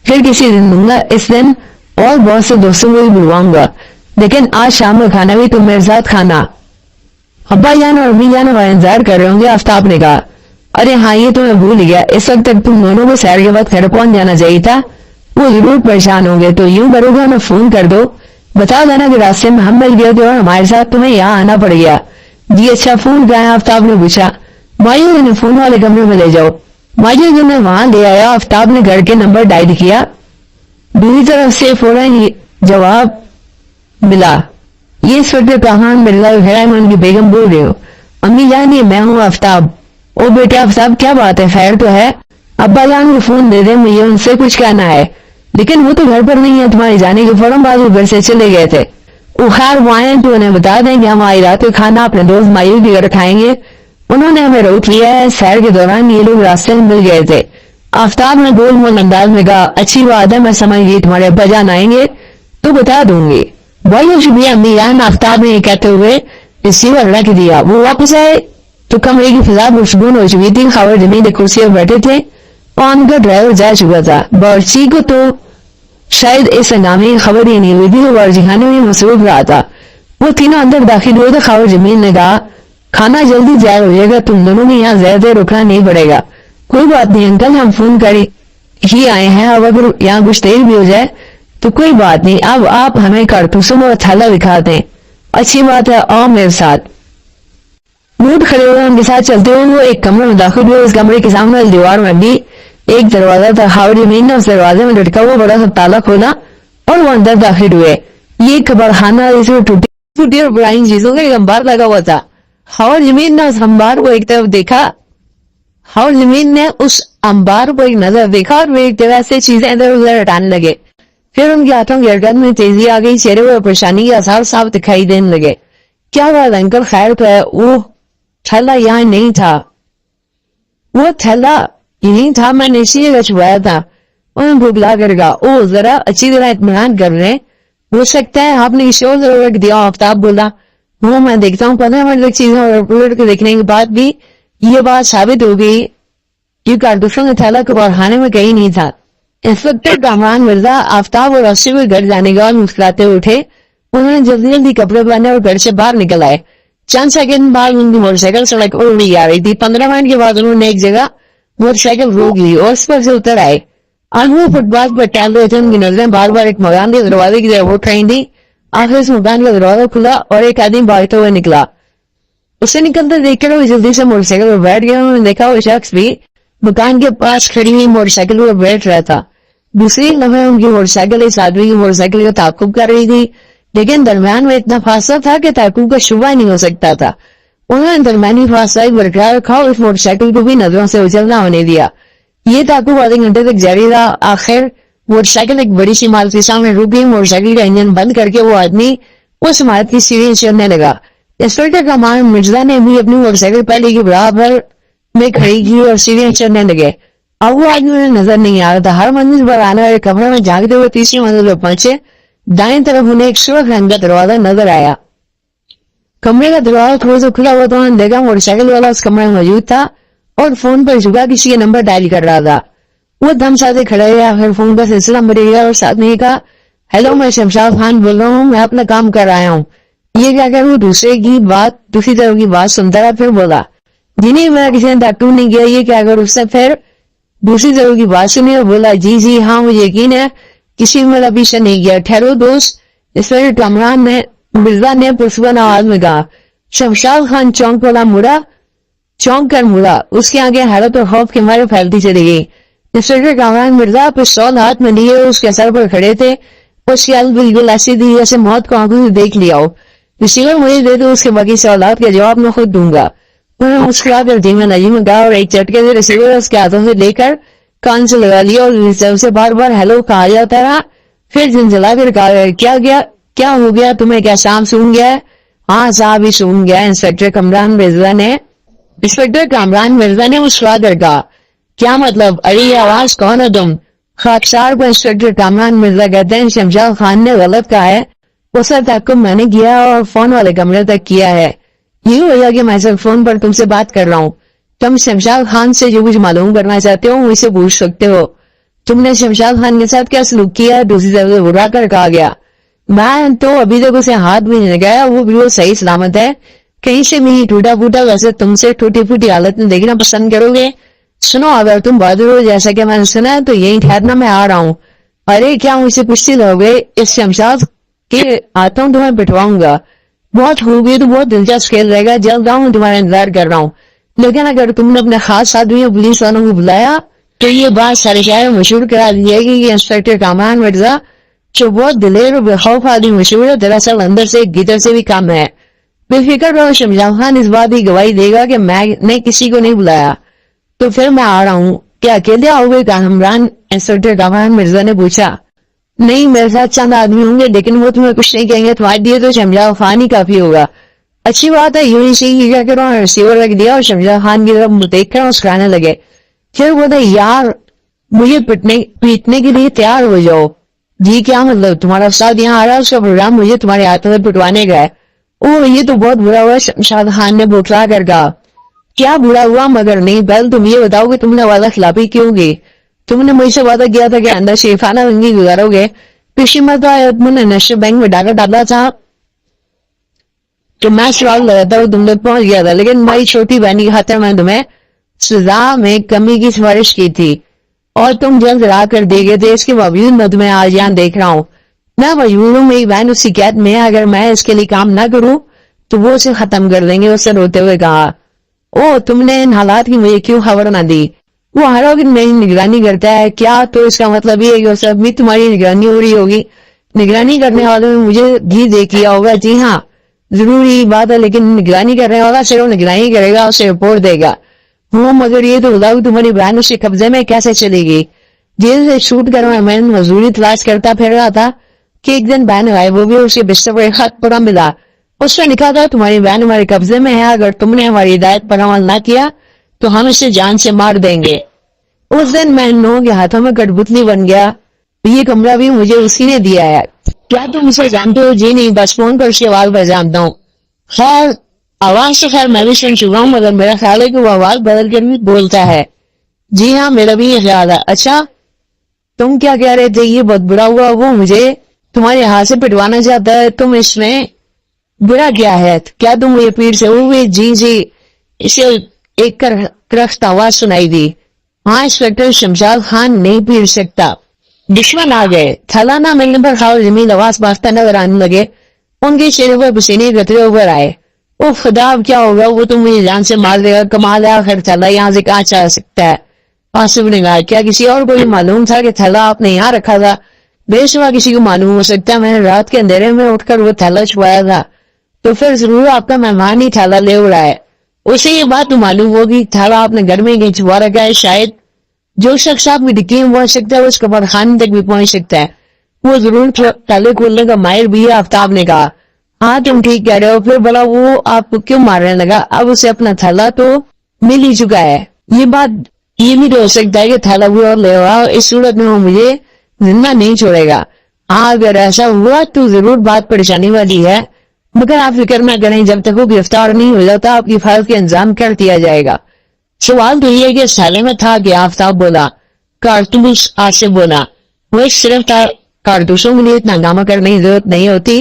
फिर किसी दिन दूंगा। इस दिन और बहुत से दोस्तों को भी बुलवाऊंगा, लेकिन आज शाम का खाना भी तुम मेरे साथ खाना। अब्बा जान और अम्मी जान हमारा इंतजार कर रहे होंगे, आफ्ताब ने कहा। अरे हाँ, ये तो मैं भूल गया, इस वक्त तक तुम दोनों को सैर के बाद घर पहुंच जाना चाहिए था। वो जरूर परेशान होंगे, तो यूं करोगे उन्हें फोन कर दो, बता देना कि रास्ते में हम मिल गए थे और हमारे साथ तुम्हें यहाँ आना पड़ गया। जी अच्छा, फोन कहाँ है? आफ्ताब ने पूछा। मायूद ने फोन वाले कमरे में ले जाओ। मायूद ने वहां ले आया। आफ्ताब ने घर के नंबर डायल किया। दूसरी तरफ से फौरन जवाब मिला। ये इंस्पेक्टर कामरान मिर्जा की बेगम बोल रहे हो? अम्मी जान, ये मैं हूँ आफ्ताब। ओ बेटे आफ्ताब, क्या बात है, खैर तो है? अब्बा जान को फोन दे दे, मुझे उनसे कुछ कहना है। लेकिन वो तो घर पर नहीं है, तुम्हारे जाने के फौरन बाद वो घर से चले गए थे। वो खैर वो आए तो उन्हें बता दें कि हम आज रात को खाना अपने दोस्त मायूद के घर खाएंगे। उन्होंने हमें रोक लिया है। सैर के दौरान ये लोग रास्ते में मिल गए थे। आफ्ताब ने गोल मोल अंदाज में कहा। अच्छी बात है, मैं समझ गई तुम्हारे अब्बा जान आएंगे तो बता दूंगी। बहुत शुक्रिया अम्मी जान, आफ्ताब ने कहते हुए रिसीवर रख दिया। वो वापस आए तो कमरे की फिजा पुरसुकून हो चुकी थी। खावर जमीन कुर्सी पर बैठे थे और उनका ड्राइवर जा चुका था। बावर्ची को तो शायद इस हंगामे की खबर ही नहीं हुई थी, वो बावर्ची खाने में मसरूफ रहा था। वो तीनों अंदर दाखिल हुए तो खावर जमीन ने कहा, खाना जल्दी तैयार हो जाएगा, तुम दोनों को यहाँ ज्यादा देर रुकना नहीं पड़ेगा। कोई बात नहीं अंकल, हम फोन कर ही आए हैं, अब अगर यहाँ कुछ देर भी हो जाए तो कोई बात नहीं। अब आप हमें कारतूसों और थैला दिखाते हैं। अच्छी बात है, आओ मेरे साथ। मूड खड़े हुए उनके साथ चलते हुए वो एक कमरे में दाखिल हुए। उस कमरे के सामने दीवार में भी एक दरवाजा था। खावर जमीन ने उस दरवाजे में लटका हुआ बड़ा सा ताला खोला और वो अंदर दाखिल हुए। ये कब्रखाना जिसमें टूटी और पुरानी चीजों का एक अंबार लगा हुआ था। खावर जमीन ने उस अंबार को एक तरफ देखा। खावर जमीन ने उस अंबार को एक नजर देखा और वे एक तरह से चीजें इधर उधर हटाने लगे। फिर उनके हाथों की हरकत में तेजी आ गई। चेहरे पर परेशानी के आसार साफ दिखाई देने लगे। क्या बात अंकल, खैर तो है? वो थैला यहाँ नहीं था। वो थैला यही था, मैंने इसी जगह छुपाया था। उन्हें भुगला कर कहा। ओ जरा अच्छी तरह इत्मीनान कर रहे हैं, हो सकता है आपने किसी और जरूर रख दिया। आफ्ताब बोला। वो मैं देखता हूँ 15 मिनट तक चीजें उलट के देखने के बाद भी ये बात साबित हो गई कि कारतूसों का थैला कब्रखाने में कहीं नहीं था। इंस्पेक्टर कामरान मिर्जा आफ्ताब और अस्सी को घर जाने के बाद मुस्कुराते उठे। उन्होंने जल्दी जल्दी कपड़े पहने और घर से बाहर निकल आए। चंद सेकंड बाद उनकी मोटरसाइकिल सड़क पर उड़ी आ रही थी। 15 मिनट के बाद उन्होंने एक जगह मोटरसाइकिल रोक ली और उस पर से उतर आए। आज वो फुटपाथ पर टहल रहे थे। उनकी नजरें बार बार एक मकान के दरवाजे की तरफ उठ रही थी। आखिर उस मकान का दरवाजा खुला और एक आदमी भागते हुए निकला। उसे निकलते देखकर वो जल्दी से मोटरसाइकिल पर बैठ गया। उन्होंने देखा वो शख्स भी मकान के पास खड़ी हुई मोटरसाइकिल पर बैठ रहा था। दूसरी लम्हे उनकी मोटरसाइकिल इस आदमी की मोटरसाइकिल का ताकुब कर रही थी, लेकिन दरमियान में इतना फासला था कि ताकुब का शुबा नहीं हो सकता था। उन्होंने दरमियानी फासला बरकरार रखा और उस मोटरसाइकिल को भी नजरों से उछल न होने दिया। ये ताकुब आधे घंटे तक जारी रहा। आखिर मोटरसाइकिल एक बड़ी सी इमारत के सामने रुक गई। मोटरसाइकिल का इंजन बंद करके वो आदमी उस इमारत की सीढ़ी चढ़ने लगा। इंस्पेक्टर कामरान मिर्जा ने भी अपनी मोटरसाइकिल पहले के बराबर में खड़ी की और सीढ़ियां चढ़ने लगे। अब वो आदमी उन्हें नजर नहीं आ रहा था। हर मंजिल पर आने वाले कमरे में झांकते हुए तीसरी मंजिल पर पहुंचे। दाएं तरफ उन्हें एक सुर्ख रंग का दरवाजा नजर आया। कमरे का दरवाजा थोड़ा सा खुला हुआ तो उन्होंने देखा मोटरसाइकिल वाला उस कमरे में मौजूद था और फोन पर झुका किसी के नंबर डायल कर रहा था। وہ دم ساتھ کھڑا گیا، پھر فون کا سلسلہ بڑھ گیا اور ساتھ میں کہا ہیلو میں شمشاد خان بول رہا ہوں، میں اپنا کام کر رہا ہوں. یہ کیا کہ وہ دوسری طرف کی بات سنتا رہا، پھر بولا جی نہیں میرا کسی نے ڈاکٹر نہیں کیا. یہ کیا کر اس نے پھر دوسری طرف کی بات سنی اور بولا جی ہاں مجھے یقین ہے کسی میں میرا پیچھا نہیں کیا. ٹھہرو دوست. انسپکٹر کامران نے مرزا نے پرسکون آواز میں کہا. شمشاد خان چونک کر مڑا. اس کے آگے حیرت اور خوف کے مارے پھیلتی چلی گئی. انسپکٹر کامران مرزا پستول ہاتھ میں لیے اس کے سر پر کھڑے تھے. اس کی حالت بالکل ایسی تھی جیسے موت کو آنکھوں سے دیکھ لیا ہو. ریسیور مجھے دے دو، اس کے باقی سوالات کا جواب میں خود دوں گا. انہوں نے مسکرا کر دھیمے لہجے میں کہا اور ایک جھٹکے سے ریسیور اس کے ہاتھوں سے لے کر کان سے لگا لیا اور ریسیور سے بار بار ہیلو کہا جاتا رہا. پھر جھنجھلا کر کہا کیا ہو گیا تمہیں؟ کیا شام سون گیا ہے؟ ہاں صاحب ہی سون گیا. انسپکٹر کامران مرزا نے مسکرا کر کہا کیا مطلب؟ ارے یہ آواز کون ہے تم؟ خاکسار کو انسپکٹر کامران مرزا کہتے ہیں. شمشاد خان نے غلط کہا ہے. اس کا تعاقب میں نے کیا اور فون والے کمرے تک کیا ہے. یہ وجہ کہ میں صرف فون پر تم سے بات کر رہا ہوں. تم شمشاد خان سے جو کچھ معلوم کرنا چاہتے ہو مجھ سے پوچھ سکتے ہو. تم نے شمشاد خان کے ساتھ کیا سلوک کیا؟ دوسری طرف سے اڑا کر کہا گیا. میں تو ابھی تک اسے ہاتھ بھی نہیں لگایا، وہ بالکل صحیح سلامت ہے. کہیں سے بھی ٹوٹا پھوٹا. ویسے تم سے ٹوٹی پھوٹی حالت میں دیکھنا پسند کرو گے؟ سنو اگر تم بہادر ہو جیسا کہ میں نے سنا ہے تو یہی ٹھہرنا، میں آ رہا ہوں. ارے کیا مجھ سے پوچھتی رہو گے؟ اس شمشاد کے ہاتھوں تمہیں پٹواؤں گا. بہت خوب، یہ تو بہت دلچسپ کھیل رہے گا. جلد آؤں، تمہارا انتظار کر رہا ہوں. لیکن اگر تم نے اپنے خاص آدمیوں پولیس والوں کو بلایا تو یہ بات سارے شہر میں مشہور کرا دی جائے گی کہ انسپکٹر کامران مرزا جو بہت دلیر اور بے خوف آدمی مشہور ہے دراصل اندر سے ایک گیدڑ سے بھی کم ہے. بے فکر رہو، شمشاد خان اس بات کی گواہی دے گا کہ میں نے کسی کو نہیں بلایا. تو پھر میں آ رہا ہوں. کیا اکیلے آؤ گے کامران؟ انسپکٹر کامران مرزا نے پوچھا. نہیں میرے ساتھ چند آدمی ہوں گے لیکن وہ تمہیں کچھ نہیں کہیں گے. تمہارے لیے تو شمشاد خان ہی کافی ہوگا. اچھی بات ہے. یوں ہی صحیح کیا کرو. ریسیور رکھ دیا اور شمشاد خان کی طرف دیکھ کر مسکرانے لگے. پھر بولے یار مجھے پیٹنے کے لیے تیار ہو جاؤ. جی کیا مطلب؟ تمہارا استاد یہاں آ رہا ہے، اس کا پروگرام مجھے تمہارے ہاتھوں سے پٹوانے کا ہے. اوہ یہ تو بہت برا ہوا. شمشاد خان نے بوکھلا کر کہا. کیا برا ہوا؟ مگر نہیں. پہلے تم یہ بتاؤ کہ تم نے وعدہ خلافی کیوں کی؟ تم نے مجھ سے وعدہ کیا تھا کہ اندر شریفانہ زندگی گزارو گے. پچھلی مرتبہ تم نے نیشنل بینک میں ڈاکہ ڈالا تھا تو میں سوال لگاتا ہوں تم تک پہنچ گیا تھا، لیکن ہماری چھوٹی بہنی کی خاطر میں تمہیں سزا میں کمی کی سفارش کی تھی اور تم جلد راہ کر دے گئے تھے. اس کے باوجود میں تمہیں آج یہاں دیکھ رہا ہوں. میں مجبور ہوں، میری بہن اسی قید میں ہے. اگر میں اس کے لیے کام نہ کروں تو وہ اسے ختم کر دیں گے. اس سے روتے ہوئے کہا. او تم نے ان حالات کی مجھے کیوں خبر نہ دی؟ وہ ہر وقت میری نگرانی کرتا ہے. کیا تو اس کا مطلب یہ ہے کہ اس وقت بھی تمہاری نگرانی ہو رہی ہوگی؟ نگرانی کرنے والوں نے مجھے بھی دیکھ لیا ہوگا. جی ہاں ضروری بات ہے، لیکن نگرانی کرنے والا صرف نگرانی کرے گا، اسے رپورٹ دے گا. وہ مگر یہ تو بتاؤ تمہاری بہن اس کے قبضے میں کیسے چلے گی؟ جیل سے چھوٹ کر میں مزدوری تلاش کرتا پھر رہا تھا کہ ایک دن بہن غائب ہو گئی. اس کے بستر پر ایک خط پڑا ملا. اس میں لکھا تھا تمہاری بہن ہمارے قبضے میں ہے. اگر تم نے ہماری ہدایت پر عمل نہ کیا تو ہم اسے جان سے مار دیں گے. اس دن میں ان لوگوں کے ہاتھوں میں کٹپتلی بن گیا. یہ کمرہ بھی مجھے اسی نے دیا ہے. کیا تم اسے جانتے ہو؟ جی نہیں، بس فون پر اس کی آواز پر جانتا ہوں. خیر آواز تو خیر میں بھی سن چکا ہوں، مگر میرا خیال ہے کہ وہ آواز بدل کر بھی بولتا ہے. جی ہاں میرا بھی یہ خیال ہے. اچھا تم کیا کہہ رہے تھے؟ یہ بہت برا ہوا. وہ مجھے تمہارے ہاتھ سے پٹوانا چاہتا ہے. تم اس میں برا کیا ہے؟ کیا تم یہ پیڑ سے ہوئے؟ جی اسے ایک کرخت آواز سنائی دی. ہاں انسپکٹر شمشاد خان نہیں پیڑ سکتا. دشمن آ گئے. تھیلا نہ ملنے پر خاور زمین آواز باختہ نظر آنے لگے. ان کے چہرے پر پسینے قطرے ابھر آئے. او خدا اب کیا ہوگا؟ وہ تو مجھے جان سے مار دے گا. کمال ہے، آخر تھیلا یہاں سے کہاں چلا سکتا ہے؟ آصف نے کہا. کیا کسی اور کو بھی معلوم تھا کہ تھیلا آپ نے یہاں رکھا تھا؟ بے شبہ کسی کو معلوم ہو سکتا ہے. میں نے رات کے اندھیرے میں اٹھ کر وہ تھیلا چھپایا تھا. تو پھر ضرور آپ کا مہمان ہی تھیلا لے اڑا ہے. اسے یہ بات تو معلوم ہوگی تھیلا آپ نے گھر میں کہیں چھپا رکھا ہے. شاید جو شخص آپ کی ڈکی میں پہنچ سکتا ہے اس کپڑ خانے تک بھی پہنچ سکتا ہے. وہ ضرور تھیلے کھولنے کا ماہر بھی ہے. آفتاب نے کہا. ہاں تم ٹھیک کہہ رہے ہو. پھر بلا وہ آپ کو کیوں مارنے لگا؟ اب اسے اپنا تھیلا تو مل ہی چکا ہے. یہ بات یہ بھی تو ہو سکتا ہے کہ تھیلا بھی اور لے ہوا. اس صورت میں وہ مجھے زندہ نہیں چھوڑے گا. ہاں اگر ایسا ہوا تو ضرور بات پریشانی والی ہے، مگر آپ فکر نہ کریں. جب تک وہ گرفتار نہیں ہو جاتا آپ کی فائل کے انتظام کر دیا جائے گا. سوال تو یہ ہے کہ اس تھیلے میں تھا کہ؟ آفتاب بولا. कारतूस आज से बोला। वो सिर्फ कारतूसों के लिए इतना हंगामा करने की जरूरत नहीं होती,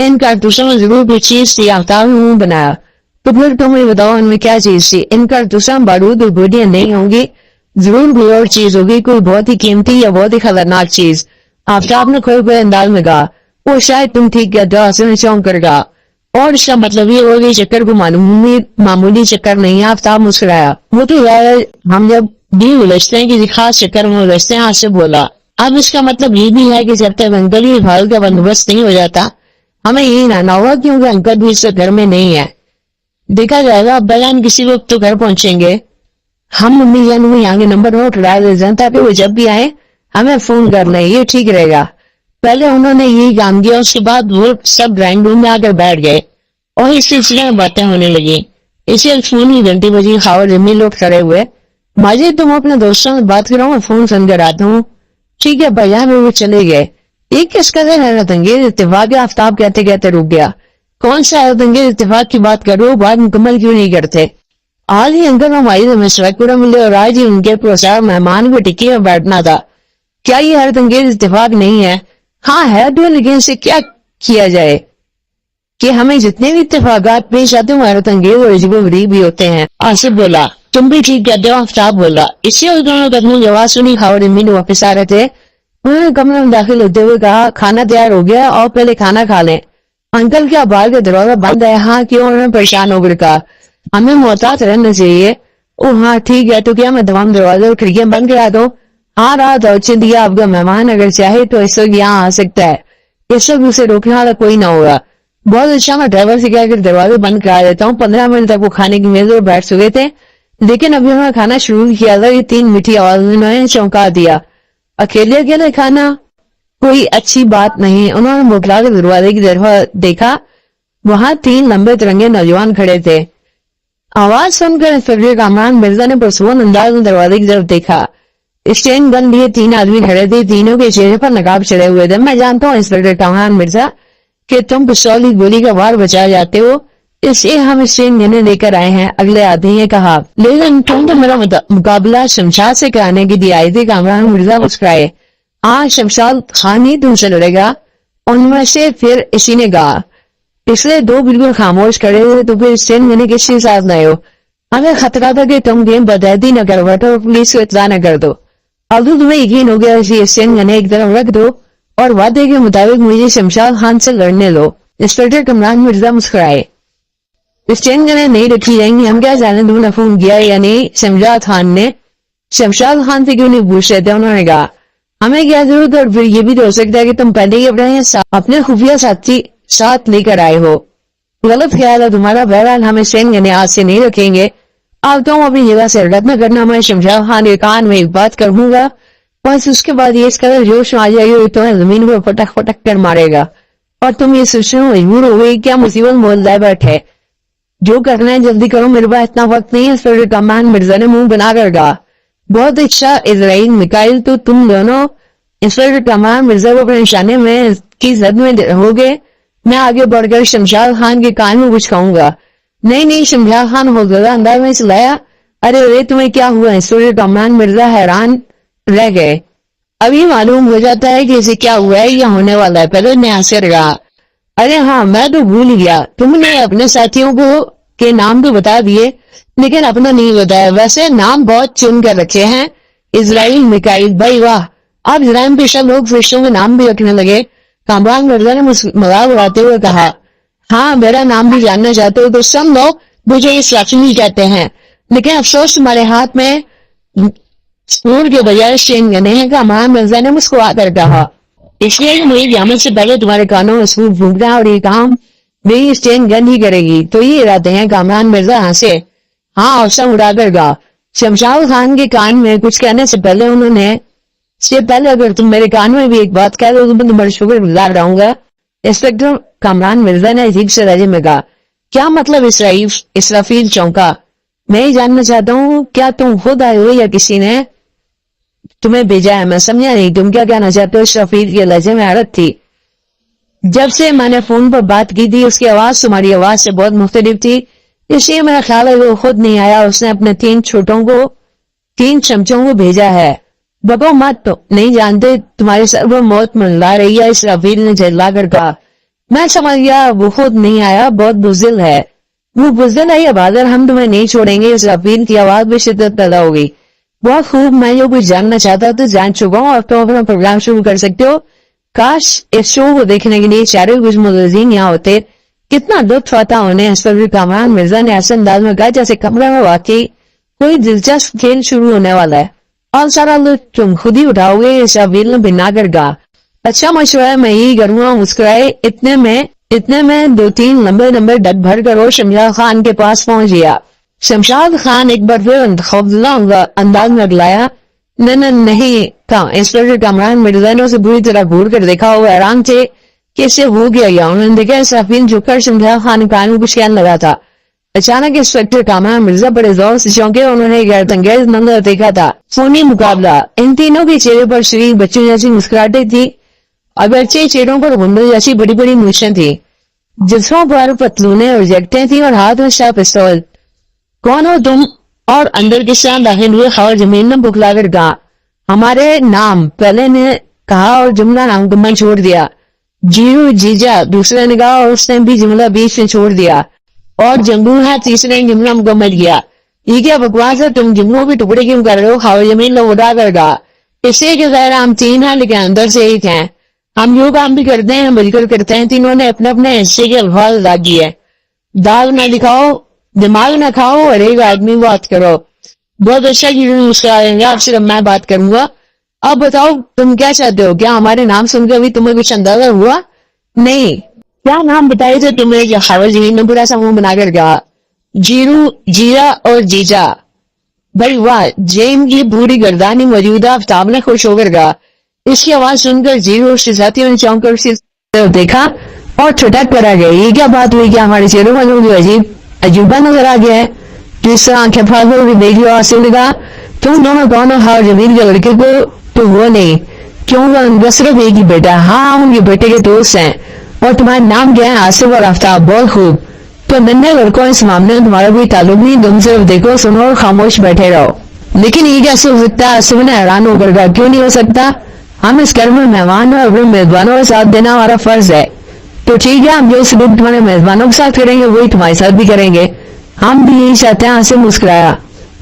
इन कारतूसों में जरूर कोई चीज थी, आफ्ताब ने मुंह बनाया। तो फिर तुम मुझे बताओ इनमें क्या चीज थी? इन कारतूसों में बारूद और गोलियां नहीं होंगी, जरूर कोई और चीज होगी, कोई बहुत ही कीमती या बहुत ही खतरनाक चीज। आफ्ताब ने खोए हुए अंदाज में कहा, वो शायद तुम ठीक कहते चौंक कर कहा, और इसका मतलब ये होगा चक्कर को मामूली चक्कर नहीं है। आफ्ताब मुस्कुराया। वो तो यार हम जब भी उलझते हैं किसी खास चक्कर में उलझते हैं, आज से बोला। अब इसका मतलब ये भी है कि जब तक अंकल की हिफाजत का बंदोबस्त नहीं हो जाता हमें यही रहना होगा, क्योंकि अंकल भी इस घर में नहीं है। देखा जाएगा, अब्बा जान किसी वक्त तो घर पहुंचेंगे। हम मम्मी जान को यहाँ के नंबर नोट उड़ा देते हैं ताकि वो जब भी आए हमें फोन कर लें, ये ठीक रहेगा। पहले उन्होंने यही काम किया, उसके बाद वो सब ड्राइंग रूम में आकर बैठ गए और इस सिलसिले में बातें होने लगी। इसी फोन की घंटी बजी, खावर जमी लोग खड़े हुए। माजिद तुम अपने दोस्तों से बात करो, मैं फोन सुनकर आता हूँ। ठीक है भैया, में वो चले गए। एक किस कदर हैरत अंगेज इत्तेफाक, आफ्ताब कहते कहते रुक गया। कौन सा हैरत अंगेज इत्तेफाक की बात करो, बात मुकम्मल क्यों नहीं करते? आज ही अंकल हमारी मशवरा मिले और आज ही उनके पुरस्कार मेहमान को टिक्की में बैठना था। क्या ये हैरत अंगेज इत्तेफाक नहीं है? हाँ है तो, लेकिन इसे क्या किया जाए कि हमें जितने भी इत्तेफाकात पेश आते हैं हैरत अंगेज और अजीबोगरीब भी होते हैं। आसिफ बोला। तुम भी ठीक कहते हो, आफ्ताब बोला। इससे उस दोनों कदमों की आवाज सुनी। खावर अम्मी वापस आ रहे थे। उन्होंने कमरे में दाखिल होते हुए कहा, खाना तैयार हो गया और पहले खाना खा लें। अंकल क्या बाहर का दरवाजा बंद है? हाँ क्यों? उन्होंने परेशान होकर कहा, हमें मोहतात रहना चाहिए। ओह हाँ ठीक है, तो क्या मैं तमाम दरवाजे और खिड़कियां बंद करा दूं? हाँ रात और दिया, आपका मेहमान अगर चाहे तो इस वक्त यहाँ आ सकता है, इस वक्त उसे रोकने वाला कोई ना होगा। बहुत अच्छा, मैं ड्राइवर से कहकर दरवाजे बंद करा देता हूँ। 15 मिनट तक वो खाने की मेज पर बैठ चुके थे, लेकिन अभी उन्होंने खाना शुरू किया था, ये 3 मीठी आवाज में चौंका दिया। अकेले अकेले खाना कोई अच्छी बात नहीं। उन्होंने मुखला के दरवाजे की तरफ देखा, वहां 3 लंबे तिरंगे नौजवान खड़े थे। आवाज सुनकर इंस्पेक्टर कामरान मिर्जा ने पुरसुकून अंदाज में दरवाजे की तरफ देखा। स्टेन गन लिए 3 आदमी खड़े थे, तीनों के चेहरे पर नकाब चढ़े हुए थे। मैं जानता हूँ इंस्पेक्टर कामरान मिर्जा कि तुम पिस्तौल की गोली का वार बचा जाते हो, इसलिए हम स्टेन गने लेकर आए हैं, अगले आदमी ने कहा। लेकिन तुम तो मेरा मुकाबला शमशाद से कराने के लिए आए थे। कामरान मिर्जा मुस्कुराए। आज शमशाद खान ही तुमसे लड़ेगा। उनमें से फिर इसी ने कहा। पिछले 2 बिल्कुल खामोश खड़े थे, तो फिर स्टेन गने किसके साथ लाए हो? हमें खतरा था कि तुम गेम बदैती न कर बैठो और पुलिस को इत्तला न कर दो। अब तो तुम्हें यकीन हो गया, इसलिए स्टेन गने एक तरफ रख दो और वादे के मुताबिक मुझे शमशाद खान से लड़ने दो। इंस्पेक्टर कामरान मिर्जा मुस्कुराए। स्टेन गने नहीं रखी जाएंगी, हम क्या जाने तुमने फोन किया या नहीं। शमशाद खान ने शमशाद खान से क्यों नहीं पूछ रहे थे? उन्होंने कहा, हमें क्या जरूरत है, और फिर ये भी तो हो सकता है कि तुम पहले ही अपने खुफिया साथी साथ लेकर आए हो। गलत ख्याल है तुम्हारा। बहरहाल हमें स्टेन गने आज से नहीं रखेंगे। अब तुम अपनी जगह से हरकत न करना, मैं शमशाद खान के कान में एक बात करूंगा, बस उसके बाद ये इस कदर जोश में आ जाएगी तुम्हें जमीन पर फटक फटक कर मारेगा और तुम ये सोचने में मजबूर हो गई क्या मुसीबत मोल बैठे। जो करना है जल्दी करो, मेरे पास इतना वक्त नहीं है। इंस्पेक्टर कामरान मिर्जा ने मुंह बनाकर कहा। बहुत अच्छा इजराइल मिकाइल, तो तुम दोनों इंस्पेक्टर कामरान मिर्जा को अपने निशाने में की जद में रहोगे। मैं आगे बढ़कर शमशाद खान के कान में कुछ कहूंगा। नहीं, शमशाद खान हो गया अंदाज में चिल्लाया। अरे तुम्हें क्या हुआ? इंस्पेक्टर कामरान मिर्जा हैरान रह गए। अभी मालूम हो जाता है कि इसे क्या हुआ है या होने वाला है। पहले ने से रहा। अरे हाँ, मैं तो भूल गया, तुमने अपने साथियों को के नाम तो बता दिए लेकिन अपना नहीं बताया। वैसे नाम बहुत चुन कर रखे हैं, इजराइल मिकाइल। भाई वाह, अब इजराइल पेशा लोग फरिश्तों के नाम भी रखने लगे। कामरान मिर्जा ने मजाक उड़ाते हुए कहा, हाँ मेरा नाम भी जानना चाहते हो तो सब लोग मुझे इसराफिल कहते हैं, लेकिन अफसोस तुम्हारे हाथ में सूर के बजाय स्टेन गने हैं। कामरान मिर्जा ने मुस्कुरा कर कहा, इसलिए मुझे जामत से पहले तुम्हारे कानों में सूर फूंकना और ये काम मेरी स्टेन गन ही करेगी। तो ये इरादे हैं? कामरान मिर्जा हंसे। हाँ, औसम उड़ाकर कहा। शमशाद खान के कान में कुछ कहने से पहले अगर तुम मेरे कान में भी एक बात कह दो तो मैं तुम्हारा शुक्र गुजार रहूंगा। इंस्पेक्टर कामरान मिर्जा ने अजीब से लहजे में कहा, क्या मतलब? इसराफील चौंका। मैं ही जानना चाहता हूँ, क्या तुम खुद आए हो या किसी ने तुम्हें भेजा है? मैं समझा नहीं, तुम क्या कहना चाहते हो? इसराफील के लहजे में हैरत थी। जब से मैंने फोन पर बात की थी उसकी आवाज तुम्हारी आवाज से बहुत मुख्तलिफ थी, इसलिए मेरा ख्याल है वो खुद नहीं आया, उसने अपने 3 चमचों को भेजा है। भगो मत, तो नहीं जानते तुम्हारे सर पर मौत मंडरा रही है, इसराफील ने चिल्ला कर कहा। मैं समझ गया वो खुद नहीं आया, बहुत बुज़दिल है। वो बुज़दिल है या बहादुर, हम तुम्हें नहीं छोड़ेंगे। इसराफील की आवाज में शिद्दत पैदा हो गई। बहुत खूब, मैं जो कुछ जानना चाहता तो जान चुका हूँ, अब तो अपना प्रोग्राम शुरू कर सकते हो। काश इस शो को देखने के लिए चारों कुछ मुदर्रिसीन यहाँ होते, कितना लुत्फ आता उन्हें। इस पर कामरान मिर्जा ने ऐसे अंदाज में कहा जैसे कमरे में वाकई कोई दिलचस्प खेल शुरू होने वाला है। और सारा लुत्फ तुम खुद ही उठाओगे, इसराफील ने भिना कर कहा। अच्छा मशवरा है, मैं यही करूंगा। मुस्कुराए। इतने में 2-3 लंबे लंबे डट भर कर वो शमशाद खान के पास पहुंच गया। शमशाद खान एक बार फिर खौफजदा अंदाज में अगलाया, नहीं कहा। इंस्पेक्टर कामरान मिर्जा ने उसे बुरी तरह घूर कर देखा। वो हैरान थे कि इससे हो गया। उन्होंने देखा इसराफील झुककर शमशाद खान के कान में कुछ कहने लगा था। अचानक इंस्पेक्टर कामरान मिर्जा बड़े जोर से चौंके। उन्होंने गैरतंगेज मंजर देखा था। खूनी मुकाबला। इन तीनों के चेहरे पर शरीफ बच्चों जैसी मुस्कुराहटें थी। अगरचे चेहरों पर गुंडों जैसी बड़ी बड़ी मूछें थी, जिस्मों पर पतलूने और जैकटें थी और हाथ में शार्प पिस्तौल। कौन हो तुम? और अंदर किस तरह दाखिल हुए? खबर जमीन में बुखलाकर कहा। हमारे नाम, पहले ने कहा और जुमला नामुकम्मल छोड़ दिया। जीरू जीजा, दूसरे ने कहा और उसने भी जुमला बीच में छोड़ दिया। और जंगू है, तीसरे ने जुमला मुकम्मल किया। ये क्या बकवास है, तुम जुमलों के टुकड़े क्यों कर रहे हो? खबर जमीन लोग उड़ा कर कहा। इससे के ज़ाहिर हम 3 हैं, लेकिन अंदर से एक हैं। हम जो काम भी करते हैं मिलकर करते हैं। तीनों ने अपने अपने हिस्से के अल्फाज अदा किए। दाग न दिखाओ, दिमाग न खाओ और एक आदमी बात करो। बहुत अच्छा कि मुस्कुराएंगे, अब सिर्फ मैं बात करूंगा। अब बताओ तुम क्या चाहते हो? क्या हमारे नाम सुनकर भी तुम्हें कुछ अंदाजा हुआ? नहीं। क्या नाम बताए थे तुम्हें? जो खबर जमीन ने पूरा समूह बनाकर कहा। जीरू, जीरा और जीजा। भाई वाह, जेम की पूरी गर्दानी मौजूदा आफ्ताब ने खुश होकर कहा। इसकी आवाज सुनकर जीरो और उसके साथियों ने चौंक कर उसी तरफ देखा और छटक कर आ गए। ये क्या बात हुई? क्या हमारे चेहरों में जो अजीब अजूबा नजर आ गया है? जिस तरह आंखें फाड़ कर देख लिया। आसिफ ने कहा, तुम दोनों कौन हो? हाँ, जमीन के लड़के को तो वो नहीं। क्यों? सिर्फ एक ही बेटा। हाँ, उनके बेटे के दोस्त हैं। और तुम्हारा नाम क्या है? आसिफ और आफ्ताब। बहुत खूब। तो नन्हे लड़कों, इस मामले में तुम्हारा कोई ताल्लुक नहीं। तुम सिर्फ देखो, सुनो और खामोश बैठे रहो। लेकिन ये कैसे हो सकता है? आसिफ ने हैरान होकर कहा। क्यों नहीं हो सकता? हम इस घर में मेहमान हैं और अपने मेजबानों का साथ देना हमारा फर्ज है। तो ठीक है, हम जो सलूक तुम्हारे मेजबानों के साथ करेंगे वही तुम्हारे साथ भी करेंगे। हम भी यही चाहते हैं। आसिफ मुस्कुराया।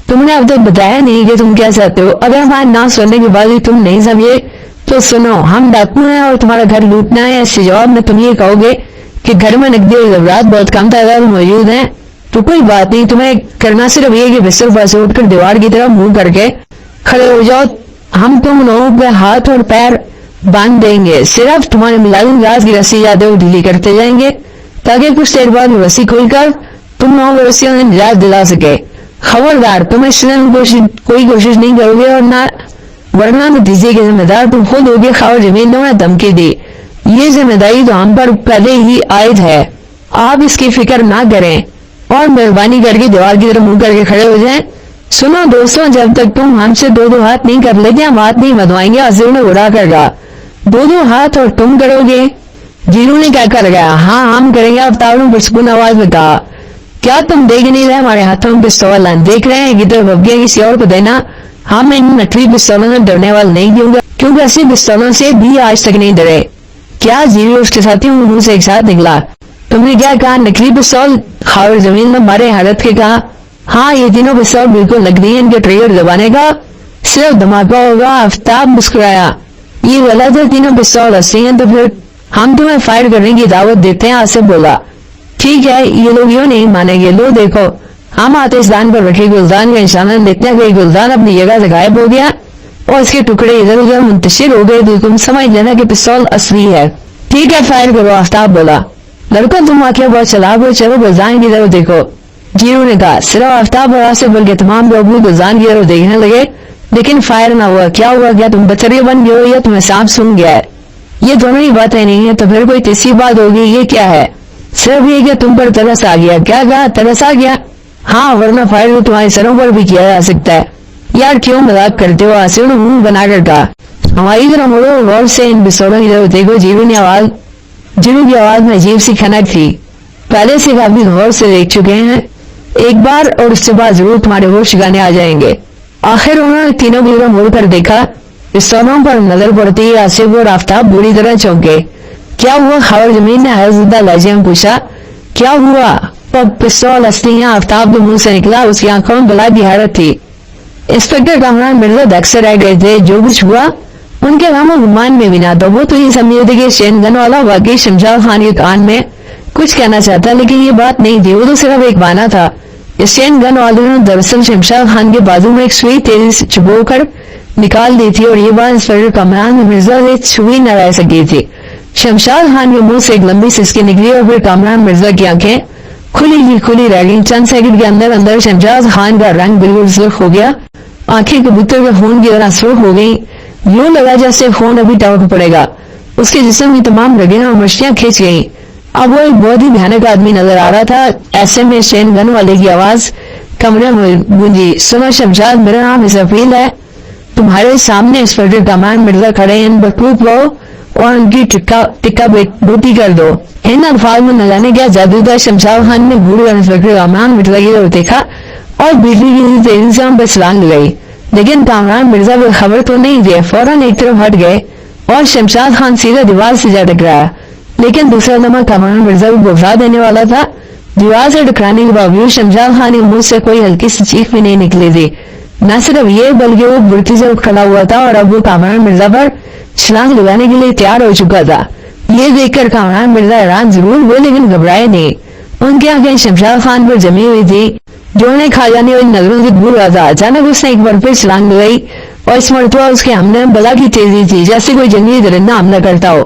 तुमने अब तक बताया नहीं कि तुम क्या चाहते हो। अगर हमारे ना सुनने के बाद भी तुम नहीं समझे तो सुनो, हम डाकू हैं और तुम्हारा घर लूटना है। इससे जवाब में तुम ये कहोगे कि घर में नकदी और ज़ेवरात बहुत कम तादाद में मौजूद हैं, तो कोई बात नहीं। तुम्हें करना सिर्फ ये कि बिस्तर पर से उठकर दीवार की तरफ मुंह करके खड़े हो जाओ। हम तुम लोगों के हाथ और पैर बांध देंगे। सिर्फ तुम्हारे मुलाजिम राज की रस्सी जाते हुए ढीली करते जाएंगे ताकि कुछ देर बाद रस्सी खोलकर तुम लोगों को रस्सियों ने निजात दिला सके। खबरदार, तुम इस कोई कोशिश नहीं करोगे और ना, वरना नतीजे के जिम्मेदार तुम खुद होगे। खबर जमीन ने धमकी दी। ये जिम्मेदारी तो हम पर पहले ही आयद है, आप इसकी फिक्र ना करें और मेहरबानी करके दीवार की तरफ मुंह करके खड़े हो जाएं। सुनो दोस्तों, जब तक तुम हमसे दो हाथ नहीं कर लेते हम हाथ नहीं बंधवाएंगे। आसिफ ने उड़ा कर कहा। दो हाथ और तुम करोगे? जीरू ने क्या कर गया। हाँ, हम करेंगे। आफ्ताब ने पुरसकून आवाज में कहा। क्या तुम देख नहीं रहे हमारे हाथों में पिस्तौल हैं? देख रहे हैं कि तो बब्बियां किसी और को देना। हम इन नकली पिस्तौलों से डरने वाले नहीं, क्योंकि ऐसी पिस्तौलों से भी आज तक नहीं डरे। क्या? जीरू उसके साथियों के मुंह से एक साथ निकला। तुमने क्या कहा? नकली पिस्तौल? खबर जमीन में मारे हालत के कहा। हाँ, ये तीनों पिस्तौल बिल्कुल नकली हैं। इनके ट्रिगर दबाने का सिर्फ धमाका होगा। आफ्ताब मुस्कुराया। ये गलत है, तीनों पिस्तौल असली हैं। तो फिर हम तुम्हें फायर करने की दावत देते हैं। आसिफ बोला। ठीक है, ये लोग यूं नहीं मानेंगे। लो देखो, हम आतिशदान पर रखे गुलदान का निशाना लेते हैं कि गुलदान अपनी जगह से गायब हो गया और इसके टुकड़े इधर उधर मुंतशिर हो गए, तो तुम समझ लेना कि पिस्तौल असली है। ठीक है, फायर करो। आफ्ताब बोला। लड़का, तुम आंखें बहुत चलाक हो, चलो गुलदान की तरफ देखो। जीरू ने कहा। सिर्फ आफ्ताब और आसिफ बल्कि तमाम लोग गुलदान की तरफ देखने लगे, लेकिन फायर ना हुआ। क्या हुआ? क्या तुम बचरिया बन गए हो या तुम्हें सांप सुन गया है? ये दोनों ही बातें नहीं है, तो फिर कोई तीसरी बात होगी। ये क्या है? सिर्फ ये कि तुम पर तरस आ गया। क्या कहा? तरस आ गया? हाँ, वरना फायर तो तुम्हारे सरों पर भी किया जा सकता है। यार क्यों मजाक करते हो? आसिफ ने मुंह बनाकर कहा। हमारी तरफ मुड़ो, गौर से इन पिस्तौलों की तरफ देखो। जीरू की आवाज में अजीब सी खनक थी। पहले से काफी गौर से देख चुके हैं एक बार, और उसके बाद जरूर तुम्हारे होश ठिकाने आ जाएंगे। आखिर उन्होंने तीनों की तरफ मुड़ कर देखा पिस्तौलों पर नजर पड़ती ही आसिफ और आफ्ताब बुरी तरह चौंक गए। क्या हुआ? खबर जमीन ने हजदा लहजे में पूछा। क्या हुआ? पब पिस्तौल असलियां आफ्ताब के मुंह से निकला। उसकी आंखों में बला की हैरत थी। इंस्पेक्टर कामरान मिर्जा दक से रह गए थे। जो कुछ हुआ उनके गम और गुमान में भी ना तो वो तो ये समझे थे कि चेन गन वाला वाकई शमशाद खान के कान में कुछ कहना चाहता, लेकिन ये बात नहीं थी। वो तो सिर्फ एक बहाना था। इस चेन गन वाले ने दरअसल शमशाद खान के बाजू में एक सुई तेजी से चुभो कर निकाल दी थी और ये बात इंस्पेक्टर कामरान मिर्जा से छुई न रह सकी थी। शमशाद खान के मुंह से एक लंबी सिसकी निकली और फिर कामरान मिर्जा की आंखें खुली रह गई। चंद सेकंड के अंदर अंदर शमशाद खान का रंग बिल्कुल सुर्ख हो गया। आंखें कबूतर के खून की तरह सुर्ख हो गई। यूं लगा जैसे खून अभी टपक पड़ेगा। उसके जिस्म की तमाम रगें और मछलियां खींच गईं। अब वो एक बहुत ही भयानक आदमी नजर आ रहा था। ऐसे में चेन गन वाले की आवाज कमरे में गूंजी। सुनो शमशाद, मेरा नाम इसराफील है। तुम्हारे सामने इंस्पेक्टर कामरान मिर्जा खड़े हैं। इन बकरूप लो और उनकी टिक्का बूटी कर दो। इन अल्फाज में न जाने क्या जादू था। शमशाद खान ने घूर कर इंस्पेक्टर कामरान मिर्जा की तरफ देखा और बिजली की तेजी से उन पर छलांग लगाई, लेकिन कामरान मिर्जा को खबर तो नहीं दी। फौरन एक तरफ हट गए और शमशाद खान सीधा दीवार से जा टकराया, लेकिन दूसरा लम्हा कामरान मिर्जा को घबरा देने वाला था। दीवार से टकराने के बावजूद शमशाद खान के मुंह से कोई हल्की सी चीख भी नहीं निकली थी। न सिर्फ ये बल्कि वो बुढ़ती से उठ खड़ा हुआ था और अब वो कामरान मिर्जा पर छलांग लगाने के लिए तैयार हो चुका था। ये देखकर कामरान मिर्जा हैरान जरूर हुए लेकिन घबराए नहीं। उनकी आंखें शमशाद खान पर जमी हुई थी जो उन्हें खा जाने वाली नजरों से दूर रहा था। अचानक उसने एक बार फिर छलांग लगाई और इस मरतबा उसके हमले में बला की तेजी थी जैसे कोई जंगली दरिंदा हमला करता हो।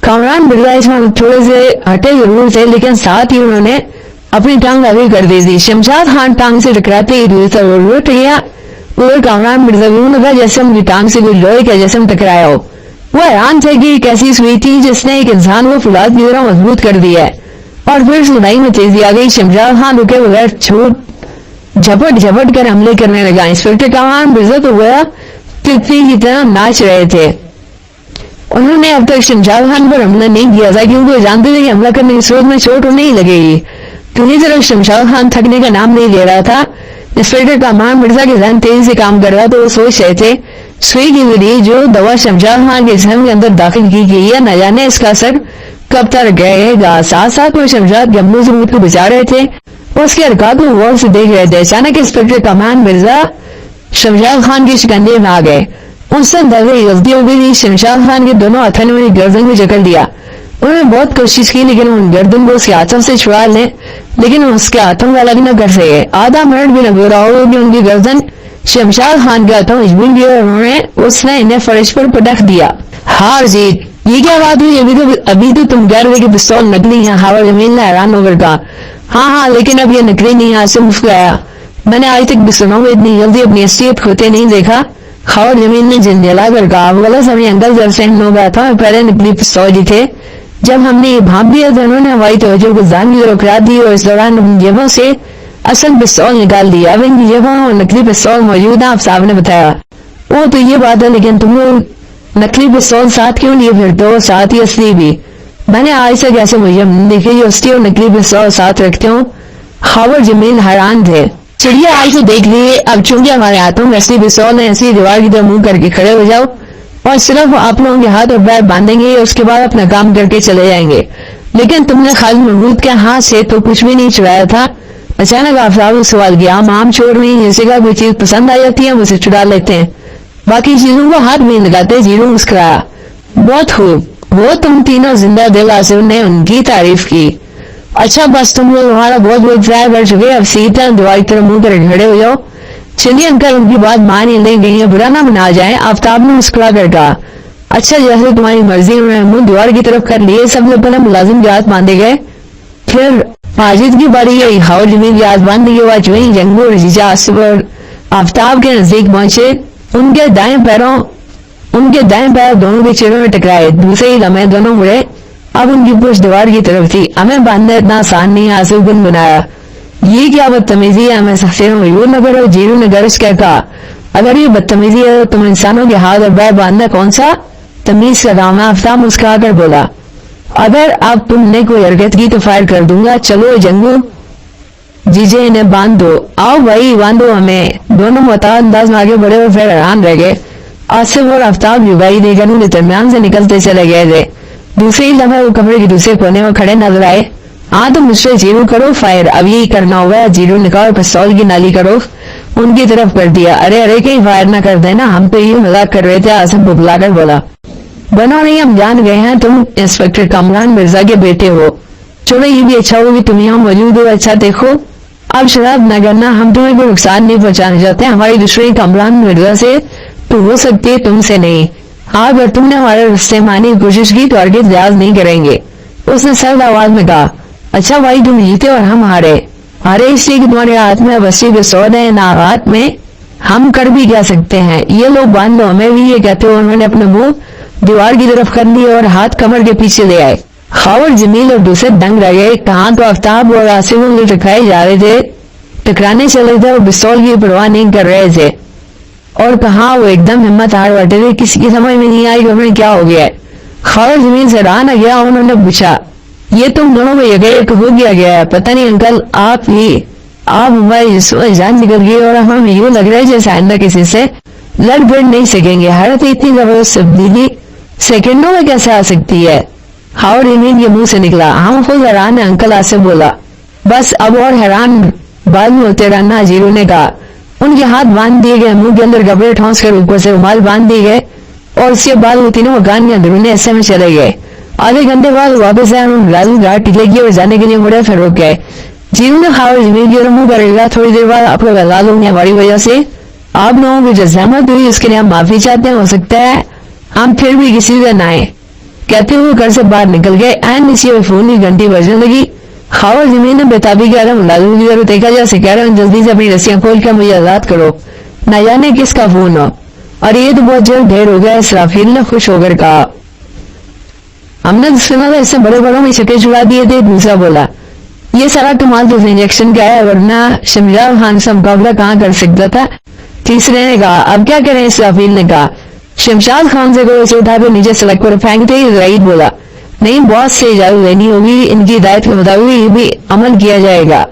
कामरान मिर्जा इसमें थोड़े से हटे जरूर थे, लेकिन साथ ही उन्होंने अपनी टांग आगे कर दी थी। शमशाद खान टांग से टकराते ही दूर से उठ गया और कामरान मिर्जा यूं लगा जैसे उनकी टांग से कोई लोहे का जिस्म टकराया हो। वो हैरान थे कि कैसी सुई थी जिसने एक इंसान को फुलाद की तरह मजबूत कर दिया है। और फिर सुनाई में तेजी आ गई। शमशाद खान रुके बगैर झपट कर हमले करने लगा। इंस्पेक्टर कामरान मिर्जा तो गया तितली की तरह नाच रहे थे। उन्होंने अब तक शमशाद खान पर हमला नहीं किया था क्योंकि वो जानते थे कि हमला करने की सूरत में चोट नहीं लगेगी। दूसरी तरफ शमशाद खान थकने का नाम नहीं ले रहा था। इंस्पेक्टर कामरान मिर्जा के जहन तेजी से काम कर रहा तो वो सोच रहे थे सुई की जरिए जो दवा शमशाद खान के जिस्म के अंदर दाखिल की गई है, न जाने इसका असर कब तक रहेगा। साथ साथ वो शमशाद के हमलों से मुझ को बचा रहे थे और उसके हरकत को गौर से देख रहे थे। अचानक इंस्पेक्टर कामरान मिर्जा शमशाद खान के शिकंजे में आ गए। उनसे गलती हो गई। शमशाद खान के दोनों हाथों ने उन्हें गर्दन में जकड़ लिया। उन्होंने बहुत कोशिश की लेकिन उन गर्दन को उसके हाथों से छुड़ा ले, लेकिन उसके हाथों को अलग न कर सके। आधा मिनट भी न गुजरा हो कि उनकी गर्दन शमशाद खान के हाथों में मजबूर गई। उसने इन्हें फर्श पर पटक दिया। हार जीत, ये क्या बात हुई? अभी तो तुम कह रहे कि पिस्तौल नकली है। हावर जमीन ने हैरान होकर कहा। हाँ, लेकिन अब ये नकली नहीं है। आसिफ मुस्कुराया। मैंने आज तक पिस्तौलों में इतनी जल्दी अपनी असलियत खोते नहीं देखा। खबर जमीन ने झंझला कर कहा। गलत समय अंकल जब से हो गया था पहले नकली पिस्तौल ही थे। जब हमने ये भाप दिया तो उन्होंने हमारी तवज्जो को जान की तरफ करा दी और इस दौरान अपनी जेबों से असल पिस्तौल निकाल दिया। अब इनकी जेबों में नकली पिस्तौल मौजूद है। आप साहब ने बताया। वो तो ये बात है, लेकिन तुम लोग नकली पिस्तौल साथ क्यों लिए फिरते हो? साथ ही असली भी। मैंने आज तक ऐसे मुझे देखी जो असली और नकली पिस्तौल साथ रखते हो। खबर जमीन हैरान थे। चिड़िया आज तो देख लिए। अब चूंकि हमारे हाथों में असली पिस्तौल है, ऐसी दीवार की तरफ मुंह करके खड़े हो जाओ और सिर्फ आप लोगों के हाथ और पैर बांधेंगे और उसके बाद अपना काम करके चले जाएंगे। लेकिन तुमने खालिद महमूद के हाथ से तो कुछ भी नहीं चुराया था। अचानक आफ्ताब ने सवाल किया। हम आम चोर नहीं, जैसे का कोई चीज पसंद आ जाती है हम उसे चुरा लेते हैं, बाकी चीजों को हाथ नहीं लगाते। जीरो मुस्कुराया। बहुत खूब, वो तुम तीनों जिंदा दिल। आसिफ ने उनकी तारीफ की। अच्छा, बस तुम लोग हमारा बहुत बहुत ज़ाया कर चुके। अब सीधा दीवार की तरफ मुंह कर खड़े हो जाओ। चलिए अंकल, उनकी बात मान ही ले गई है, बुरा ना मना जाए। आफ्ताब ने मुस्कुरा कर कहा। अच्छा, जैसे तुम्हारी मर्जी। उन्होंने मुंह दीवार की तरफ कर लिए। सब लोग पहले मुलाजिम के हाथ बांधे गए, फिर माजिद की बारी आई। हावर जमीन के हाथ बांधने के बाद वही जंगू और जीजा आसिफ और आफ्ताब के नजदीक पहुंचे। उनके दाएं पैर दोनों के चेहरों में टकराए। दूसरे ही लम्हे दोनों मुड़े। अब उनकी पुश दीवार की तरफ थी। हमें बांधना इतना आसान नहीं। आसिफ गुन बनाया। ये क्या बदतमीजी है? हमें सख्ती में मजबूर न करो। जीरू ने गर्ज कर कहा। अगर ये बदतमीजी है तो तुम इंसानों के हाथ और पैर बांधना कौन सा तमीज का काम है? आफ्ताब मुस्कुरा कर बोला। अगर अब तुमने कोई हरकत की तो फायर कर दूंगा। चलो जंगू जीजे, इन्हें बांध दो। आओ भाई बांधो हमें। दोनों मुताबिक अंदाज में आगे बढ़े और फिर हैरान रह गए। आसिफ और आफ्ताब जुबाई बेगम के दरमियान से निकलते चले गए थे। दूसरे ही लम्हे वो कमरे के दूसरे कोने में खड़े नजर आए। हाँ तो मिस्टर जीरो करो फायर, अब यही करना होगा। जीरो ने कहा और पिस्तौल की नाली का रुख उनकी तरफ कर दिया। अरे अरे कहीं फायर ना कर देना, हम तो ये मजाक कर रहे थे। आसिफ बुबलाकर बोला, बनो नहीं, हम जान गए हैं तुम इंस्पेक्टर कामरान मिर्जा के बेटे हो। चलो ये भी अच्छा हो कि तुम यहाँ मौजूद हो। अच्छा देखो, अब शराब न करना, हम तुम्हें कोई नुकसान नहीं पहुंचाना चाहते। हमारी दुश्मनी कामरान मिर्जा से तो हो सकती है, तुमसे नहीं। हाँ अगर तुमने हमारे रिश्ते मानने की कोशिश की तो आगे लिहाज नहीं करेंगे। उसने सर्द आवाज में कहा, अच्छा भाई तुम जीते और हम हारे। हारे इसलिए कि तुम्हारे हाथ में बस्ती के सौद है, ना हाथ में। हम कर भी क्या सकते हैं, ये लोग बांध लो हमें भी। ये कहते हुए उन्होंने अपने मुंह दीवार की तरफ कर लिए और हाथ कमर के पीछे ले आए। खावर जमील और दूसरे दंग रह गए। कहाँ तो आफ्ताब और आसिफ उंगली टकराए जा रहे थे, टकराने चले थे और पिस्तौल की परवाह नहीं कर रहे थे। और कहाँ वो एकदम हिम्मत हार बैठे थे। किसी की समझ में नहीं आई कि उन्हें क्या हो गया है। खावर जमीन से रहा न गया। उन्होंने पूछा, ये तुम दोनों को एक हो गया है? पता नहीं अंकल, आप हमारी जान निकल गई और हम यूं लग रहे जैसे आइंदा किसी से लड़ भिड़ नहीं सकेंगे। हालत इतनी जबरदस्त तब्दीली सेकंडों में कैसे आ सकती है? हावर जमीन के मुंह से निकला। हम खुद हैरान है अंकल, आसिफ बोला। बस अब और हैरान बाद में होते रहना, जीरो ने कहा। उनके हाथ बांध दिए गए, मुंह के अंदर कपड़े ठोंस कर ऊपर से रुमाल बांध दिए गए और उसके बाद वो तीनों मकान के अंदरूनी हिस्से में चले गए। आधे घंटे बाद वापस आए, उन्होंने लालू घाट टिकले किए और जाने के लिए मुड़े, फिर रुक गए। जीरो ने खावर जमीन की मुंह करेगा। थोड़ी देर बाद आप लोग आजाद होंगे हमारी वजह से। आप लोगों की जो जहमत हुई उसके लिए हम माफी चाहते हैं। हो सकता है हम फिर भी किसी दिन आए। कहते हुए घर से बाहर निकल गए। एंड इसी में फोन की घंटी बजने लगी। खावर जमीन ने बेताबी कह रहा, मुलाजिम की तरफ देखा जैसे कह रहे हैं जल्दी से अपनी रस्सियां खोल कर मुझे आजाद करो, न जाने किसका फोन हो। और ये तो बहुत जल्द ढेर हो गया। इसराफील ने खुश होकर कहा, हमने तो सुना था इससे बड़े बड़ों में छक्के छुड़ा दिए थे। दूसरा बोला, ये सारा कमाल तो इंजेक्शन का है, वरना शमशाद खान से मुकाबला कहाँ कर सकता था। तीसरे ने कहा, अब क्या करें? इसराफील ने कहा, शमशाद खान से कोई उसे उठा कर नीचे सड़क पर फेंकते। इजराइल बोला, नहीं बॉस से इजाजत लेनी होगी, इनकी हिदायत के मुताबिक ये भी अमल किया जाएगा।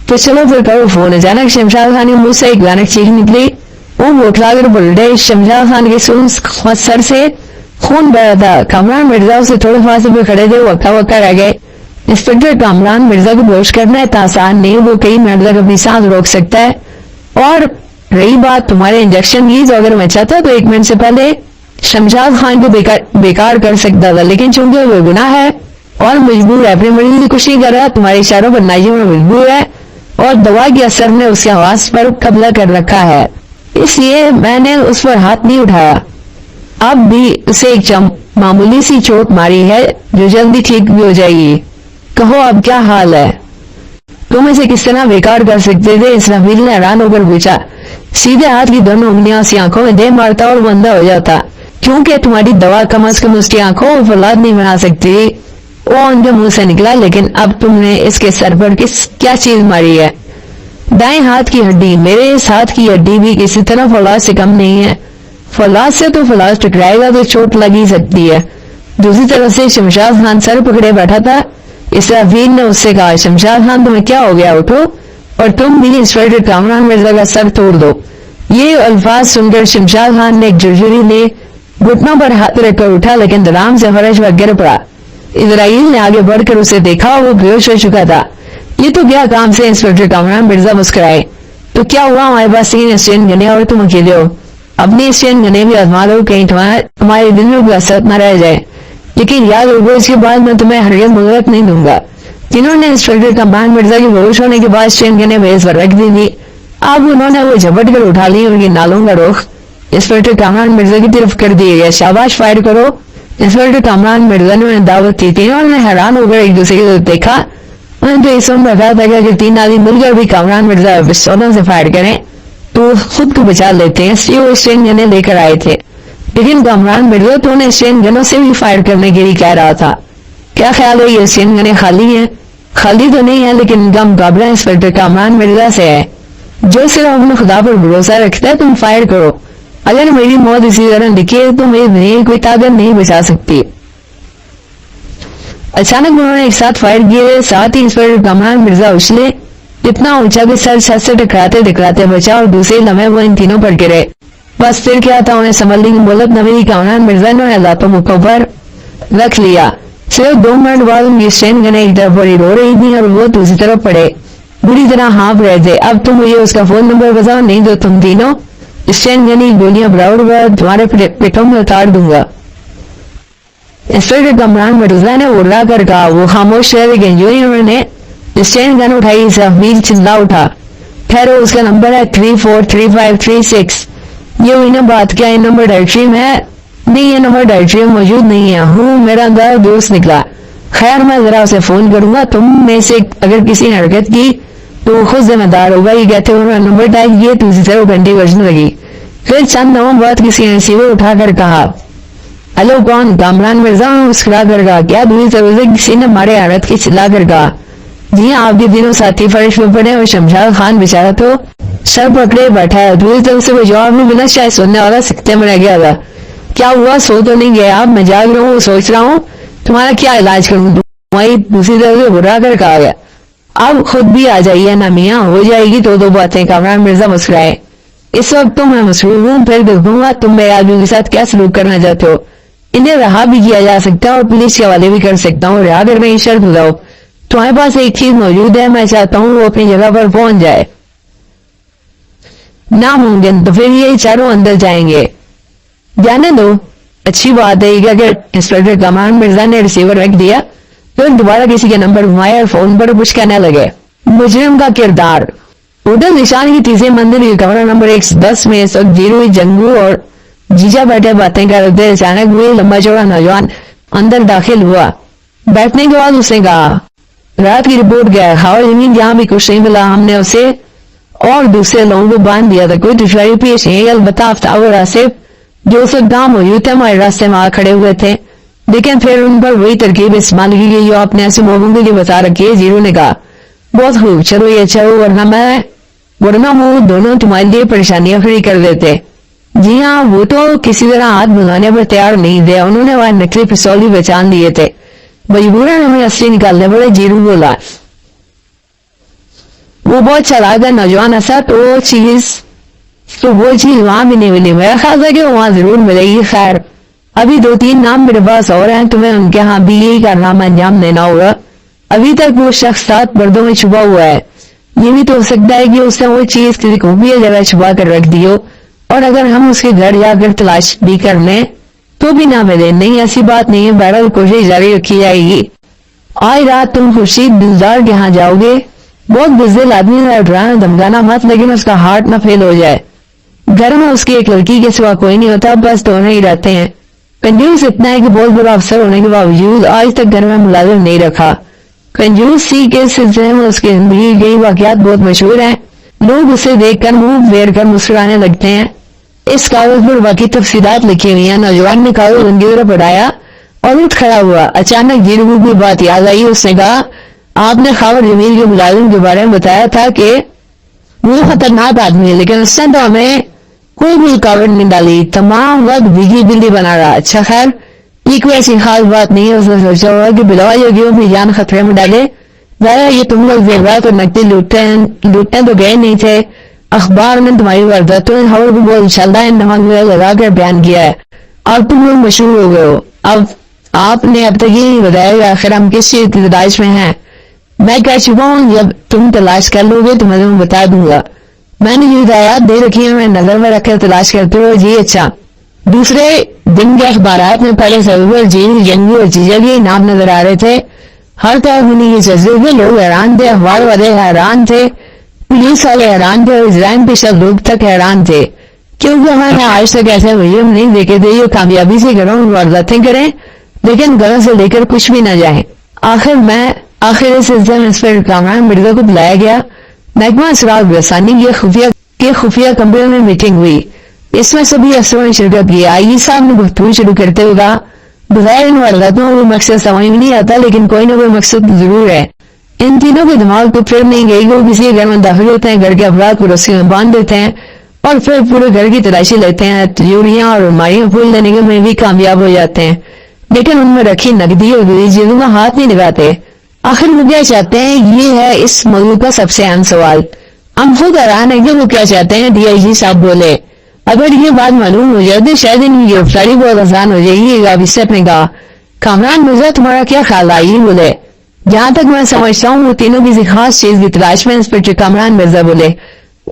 तो चलो फिर करो फोन। अचानक शमशाद खान के मुंह से एक भयानक चीख निकली। वो बोखला कर पलटे। शमशाद खान के सर से खून बह रहा था। कामरान मिर्जा उसे थोड़े फासले पे खड़े थे, वो अक्का वक्का रह गए। इंस्पेक्टर कामरान मिर्जा को बेहोश करना इतना आसान नहीं, वो कई मिनट तक अपनी सांस रोक सकता है। और रही बात तुम्हारे इंजेक्शन की, तो अगर मैं चाहता तो 1 मिनट से पहले शमशाद खान को बेकार कर सकता था, लेकिन चूंकि वो गुनाह है और मजबूर है, अपने मरीज की कुछ नहीं कर रहा, तुम्हारे इशारों पर नाजियों में मजबूर है और दवा के असर ने उसके आवाज पर कब्जा कर रखा है, इसलिए मैंने उस पर हाथ नहीं उठाया। अब भी उसे एक मामूली सी चोट मारी है जो जल्दी ठीक भी हो जाएगी। कहो अब क्या हाल है? तुम इसे किस तरह बेकार कर सकते थे? इसराफील ने हैरान होकर पूछा। सीधे हाथ की दोनों उंगलियां उसकी आंखों में दे मारता और बंदा हो जाता, क्योंकि तुम्हारी दवा कम अज कम उसकी आंखों को फौलाद नहीं बना सकती। वो उनके मुंह से निकला, लेकिन अब तुमने इसके सर पर क्या चीज मारी है? दाएं हाथ की हड्डी। मेरे इस हाथ की हड्डी भी किसी तरह फौलाद से कम नहीं है। फौलाद से तो फौलाद टकराएगा तो चोट लग ही सकती है। दूसरी तरफ से शमशाद खान सर पकड़े बैठा था। इसराफील ने उससे कहा, शमशाद खान तुम्हें क्या हो गया? उठो और तुम भी इंस्पेक्टर कामरान मिर्जा का सर तोड़ दो। ये अल्फाज सुनकर शमशाद खान ने एक झुरझुरी ले घुटनों पर हाथ रखकर उठा, लेकिन आराम से फर्श पर गिर पड़ा। इजराइल ने आगे बढ़कर उसे देखा, वो बेहोश हो चुका था। ये तो क्या काम से? इंस्पेक्टर कामरान मिर्जा मुस्कुराए। तो क्या हुआ? हमारे पास 3 स्टेन गने और तुम अकेले हो। अपने स्टेन गने भी आजमा लो, कहीं तुम्हारे दिल में कोई असर न रह जाए, लेकिन याद रखो इसके बाद मैं तुम्हें हरगिज़ मोहलत नहीं दूंगा। तीनों ने इंस्पेक्टर कामरान मिर्जा की बेहोश होने के बाद स्टेन गने बेस पर रख दी थी। अब उन्होंने वो झपट कर उठा ली। उनकी नालों का रुख इंस्पेक्टर कामरान मिर्जा की तरफ कर दिया गया। शाबाश, फायर करो। इंस्पेक्टर कामरान मिर्जा ने उन्हें दावत दी। तीनों ने हैरान होकर एक दूसरे की तरफ देखा। उन्हें तो इस में कहा था कि 3 आदमी मिलकर भी कामरान मिर्जा पिस्तौलों से फायर करें तो खुद को बचा लेते हैं, इसलिए वो स्टेन गने लेकर आए थे। लेकिन कामरान मिर्जा तो उन्हें स्टेन गनों से भी फायर करने के लिए कह रहा था। क्या ख्याल है, ये स्टेन गने खाली हैं? खाली तो नहीं है, लेकिन इनका मुकाबला इंस्पेक्टर कामरान मिर्जा से है, जो सिर्फ अपने खुदा पर भरोसा रखता है। तुम फायर करो। अगर मेरी मौत इसी तरह लिखी तो मेरी कोई ताकत नहीं बचा सकती। अचानक उन्होंने एक साथ फायर किए। साथ ही इंस्पेक्टर कामरान मिर्जा उछले, इतना ऊंचा कि सर छत से टकराते टकराते बचा और दूसरे लम्हे वो इन तीनों पर गिरे। बस फिर क्या था, उन्हें संभलने की मोहलत न मिली। कामरान मिर्जा ने हालातों मुखों पर रख लिया। सिर्फ 2 मिनट बाद उनकी स्टैंड गने एक तरफ बड़ी रो रही थी और वो दूसरी तरफ पड़े बुरी तरह हाँफ रहे थे। अब तुम मुझे उसका फोन नंबर बताओ, नहीं तो तुम तीनों स्टैंड गनी गोलियां बराबर तुम्हारे पेटों में उतार दूंगा। इंस्पेक्टर कामरान मिर्जा ने उड़ा कर कहा। वो खामोश रह गए। जो ही उन्होंने स्टैंड गन उठाई, सफीर चिल्ला उठा, ठहरो, उसका नंबर है 343536। ये हुई ना बात, क्या ये नंबर डायरेक्टरी में है? नहीं, ये नंबर डायरेक्टरी में मौजूद नहीं है। हूँ, मेरा अंदर दोस्त निकला। खैर, मैं जरा उसे फोन करूंगा। तुम में से अगर किसी ने हरकत की तो वो खुद जिम्मेदार होगा। ये कहते हुए नंबर डायल किए, दूसरी तरफ घंटी बजने लगी। फिर चंद नवों बाद किसी ने रिसीवर उठाकर कहा, हेलो, कौन? कामरान मिर्जा मुस्कुरा कर कहा। क्या? दूसरी तरफ से किसी ने मारे हालत की चिल्ला कर कहा, जी हाँ, आपके दिनों साथी फर्श में पड़े और शमशाद खान बेचारा तो सर पकड़े बैठा है। दूसरी तरफ से कोई जवाब नहीं मिला। शायद सुनने वाला सिक्ते में रह गया था। क्या हुआ? सो तो नहीं गया आप? मैं जाग रहा हूँ, सोच रहा हूँ तुम्हारा क्या इलाज करूँ। तुम्हारी दूसरी तरफ से बुरा कर कहा गया। अब खुद भी आ जाइए ना मियाँ, हो जाएगी तो दो बातें। कामरान मिर्जा मुस्कुराए। इस वक्त तो मैं मसरूफ हूँ, फिर देखूंगा तुम मेरे आदमी के साथ क्या सलूक करना चाहते हो। इन्हें रहा भी किया जा सकता है और पुलिस के हवाले भी कर सकता हूँ। रिहा करने की शर्त बताओ। तुम्हारे पास एक चीज मौजूद है, मैं चाहता हूँ वो अपनी जगह पर पहुंच जाए। नामुमकिन? तो फिर ये चारों अंदर जाएंगे। जाने दो, अच्छी बात है। क्या? इंस्पेक्टर कामरान मिर्जा ने रिसीवर रख दिया, फिर दोबारा किसी के नंबर घुमाया और फोन पर कुछ कहने लगे। मुजरिम का किरदार। होटल निशान की तीसरी मंजिल के कमरा नंबर 110 में इस वक्त जीरो जंगू और जीजा बैठे बातें कर रहे थे। अचानक हुए लंबा चौड़ा नौजवान अंदर दाखिल हुआ। बैठने के बाद उसने कहा, रात की रिपोर्ट क्या है? खावर जमीन जहाँ भी कुछ नहीं मिला, हमने उसे और दूसरे लोगों को बांध दिया था। कोई दुश्वारी पेश नहीं। अलबत्ता आफ्ताब और आसिफ जो उस वक्त गाँव मौजूद थे, हमारे रास्ते में आ खड़े हुए थे, लेकिन फिर उन पर वही तरकीब इस्तेमाल की गई जो आपने ऐसे मौकों के लिए बता रखी है। जीरो ने कहा, बहुत खूब, चलो ये अच्छा हो, वरना वो दोनों तुम्हारे लिए परेशानियां खड़ी कर देते। जी हाँ, वो तो किसी तरह हाथ भगाने पर तैयार नहीं थे। उन्होंने वहां नकली पिस्तौल भी पहचान लिए थे। मजबूरन हमें असली निकालने पड़े। जीरू बोला, वो बहुत चालाक है नौजवान ऐसा, तो वो चीज वहां भी नहीं मिली। मेरा ख्याल है कि वहां जरूर मिलेगी। खैर, अभी 2-3 नाम मेरे पास और हैं, तुम्हें उनके यहाँ भी यही कारनामा अंजाम देना होगा। अभी तक वो शख्स 7 पर्दों में छुपा हुआ है। ये भी तो हो सकता है कि उसने वो चीज किसी खुफिया जगह छुपा कर रख दी हो, और अगर हम उसके घर जाकर तलाश भी कर लें तो भी ना मिले। नहीं, ऐसी बात नहीं है। बहरहाल कोशिश जारी रखी जाएगी। आज रात तुम खुर्शीद दिलदार के यहाँ जाओगे। बहुत बुज़दिल आदमी है, डराना धमकाना मत, लेकिन उसका हार्ट ना फेल हो जाए। घर में उसकी एक लड़की के सिवा कोई नहीं होता, बस दोनों ही रहते हैं। कंजूस इतना है कि बहुत बड़ा अफसर होने के बावजूद आज तक घर में मुलाजिम नहीं रखा। कंजूसी के सिलसिले में उसकी जिंदगी कई वाकयात बहुत मशहूर हैं। लोग उसे देखकर मुंह फेर कर मुस्कुराने लगते हैं। इस कागज पर बाकी तफसीलात लिखी हुई हैं। नौजवान ने कागज उनकी तरफ बढ़ाया और उठ खड़ा हुआ। अचानक जीरू की बात याद आई। उसने कहा, आपने खावर जमीन के मुलाजिम के बारे में बताया था कि वो खतरनाक आदमी है, लेकिन उसने तो हमें कोई भी रुकावट नहीं डाली, तमाम वक्त भीगी बिल्ली बना रहा। अच्छा खैर, ये कोई ऐसी खास बात नहीं है। उसने सोचा होगा कि बिलवा योगियों की जान खतरे में डाले। ज़रा ये तुम लोग जेवरात और नकदी लूटने तो गए नहीं थे। अखबार ने तुम्हारी वारदातों ने खबर को बहुत शानदार नमक लगा कर बयान किया है। अब तुम लोग मशहूर हो गए हो। अब आपने अब तक ये नहीं बताया आखिर हम किस चीज की तलाश में हैं। मैं कह चुका हूँ, जब तुम तलाश कर लोगे तो मैं तुम्हें बता दूंगा। मैंने ये हिदायत दे रखी है, मैं नजर में रखकर तलाश करते हो जी। अच्छा। दूसरे दिन के अखबार में पहले सरूर जील जंगू और जीजा के नाम नजर आ रहे थे। हर तरफ उन्हीं के चर्चे थे। लोग हैरान थे, अखबार वाले हैरान थे, पुलिस वाले हैरान थे और इजराइल के सब लोग तक हैरान थे, क्योंकि हमारे आज तक ऐसे मुहिम नहीं देखे थे जो कामयाबी से घरों में वारदातें करें लेकिन घरों से लेकर कुछ भी न जाए। आखिर इस सिलसिले में इंस्पेक्टर कामरान मिर्जा को बुलाया गया। महकमा सुराग रसानी के खुफिया कमरे में मीटिंग हुई। इसमें सभी अफसरों ने शिरकत की। आई साहब ने गुफ्तगू शुरू करते हुए कहा, बगैर इन वारदातों को मकसद समझ में नहीं आता, लेकिन कोई ना कोई मकसद जरूर है। इन तीनों के दिमाग को फिर नहीं गई। वो किसी घर में दाखिल होते हैं, घर के अफराद को रस्सी में बांध देते हैं और फिर पूरे घर की तलाशी लेते हैं। तिजोरियां और अलमारियां खोल देने में भी कामयाब हो जाते हैं, लेकिन उनमें रखी नकदी और दूसरी चीजों का हाथ नहीं लगाते। आखिर वो क्या चाहते हैं, ये है इस मौजूद का सबसे अहम सवाल। हम खुद हैरान है कि वो क्या चाहते हैं। डीआईजी साहब बोले, اگر یہ بات معلوم ہو جائے تو شاید ان کی گرفتاری بہت آسان ہو جائے گی. اب اس نے کہا کامران مرزا تمہارا کیا خیال ہے؟ یہ بولے جہاں تک میں سمجھتا ہوں وہ تینوں کسی خاص چیز کی تلاش میں. انسپکٹر کامران مرزا بولے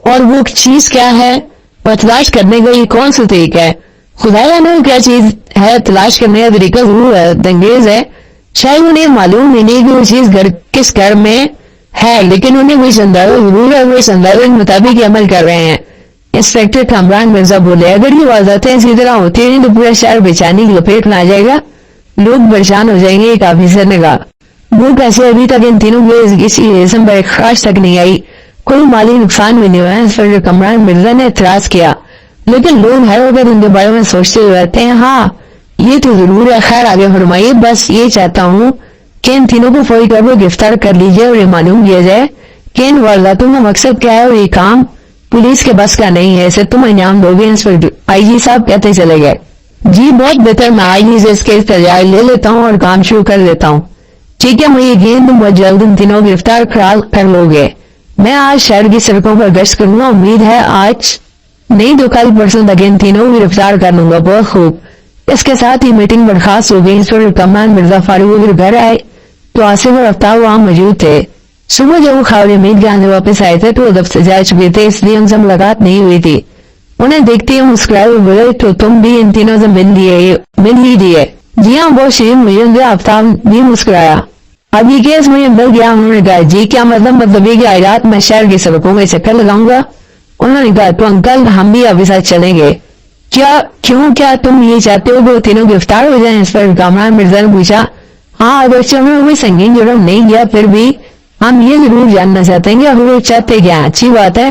اور وہ چیز کیا ہے اور تلاش کرنے کا یہ کون سا طریقہ ہے؟ خدا جانے کیا چیز ہے. تلاش کرنے کا طریقہ ضرور ہے انگیز ہے. شاید انہیں معلوم ہی نہیں کہ وہ چیز کس گھر میں ہے لیکن انہیں کوئی اندازہ ضرور ہے. وہ اس اندازے کے مطابق ہی عمل کر رہے ہیں. انسپکٹر کامران مرزا بولے اگر یہ وارداتیں اسی طرح ہوتی ہیں تو پورا شہر بےچانی کی لپیٹ میں آ جائے گا. لوگ پریشان ہو جائیں گے. ایک آفیسر نے کہا وہ کیسے ابھی تک ان تینوں کے کسی رسم پر خراش تک نہیں آئی, کوئی مالی نقصان بھی نہیں ہوا. انسپکٹر کامران مرزا نے اعتراض کیا لیکن لوگ ہر وقت ان کے بارے میں سوچتے ہوئے رہتے ہیں. ہاں یہ تو ضرور ہے. خیر آگے فرمائیے. بس یہ چاہتا ہوں کہ ان تینوں کو فوری طور پر گرفتار کر لیجئے اور یہ معلوم کیا جائے کہ ان وارداتوں کا مقصد کیا ہے اور یہ کام پولیس کے بس کا نہیں ہے. اسے تم انجام دو گے. انسپکٹر آئی جی صاحب کہتے چلے گئے جی بہت بہتر, میں آئی جی سے اس کے استجابت لے لیتا ہوں اور کام شروع کر دیتا ہوں. ٹھیک ہے مجھے یقین تم بہت جلد ان تینوں گرفتار کر لو گے. میں آج شہر کی سڑکوں پر گشت کروں گا. امید ہے آج نہیں تو کل پرسوں تک ان تینوں کو گرفتار کر لوں گا. بہت خوب. اس کے ساتھ ہی میٹنگ برخاست ہو گئی. انسپکٹر کامران مرزا فارغ ہو کر گھر آئے تو آصف اور آفتاب وہاں موجود تھے. صبح جب وہ خاور امید کے سے واپس آئے تھے تو وہ دفتر جا چکے تھے اس لیے ان سے ملاقات نہیں ہوئی تھی. انہیں دیکھتے ہی مسکرائے ہوئے بولے تو تم بھی ان تینوں سے مل ہی دیے. جی ہاں بہت شیرین مجھے. آفتاب بھی مسکرایا. اب یہ کیس مجھے مل گیا. انہوں نے کہا جی کیا مطلب یہ کہ آج رات میں شہر کی سڑکوں میں چکر لگاؤں گا؟ انہوں نے کہا تو انکل ہم بھی ابھی ساتھ چلیں گے. کیا تم یہ چاہتے ہو کہ وہ تینوں گرفتار ہو جائیں؟ اس پر کامران مرزا نے پوچھا. ہاں اگرچہ انہوں نے کوئی سنگین جرم نہیں کیا پھر بھی ہم یہ ضرور جاننا چاہتے ہیں کہ اگر وہ چاہتے کیا. اچھی بات ہے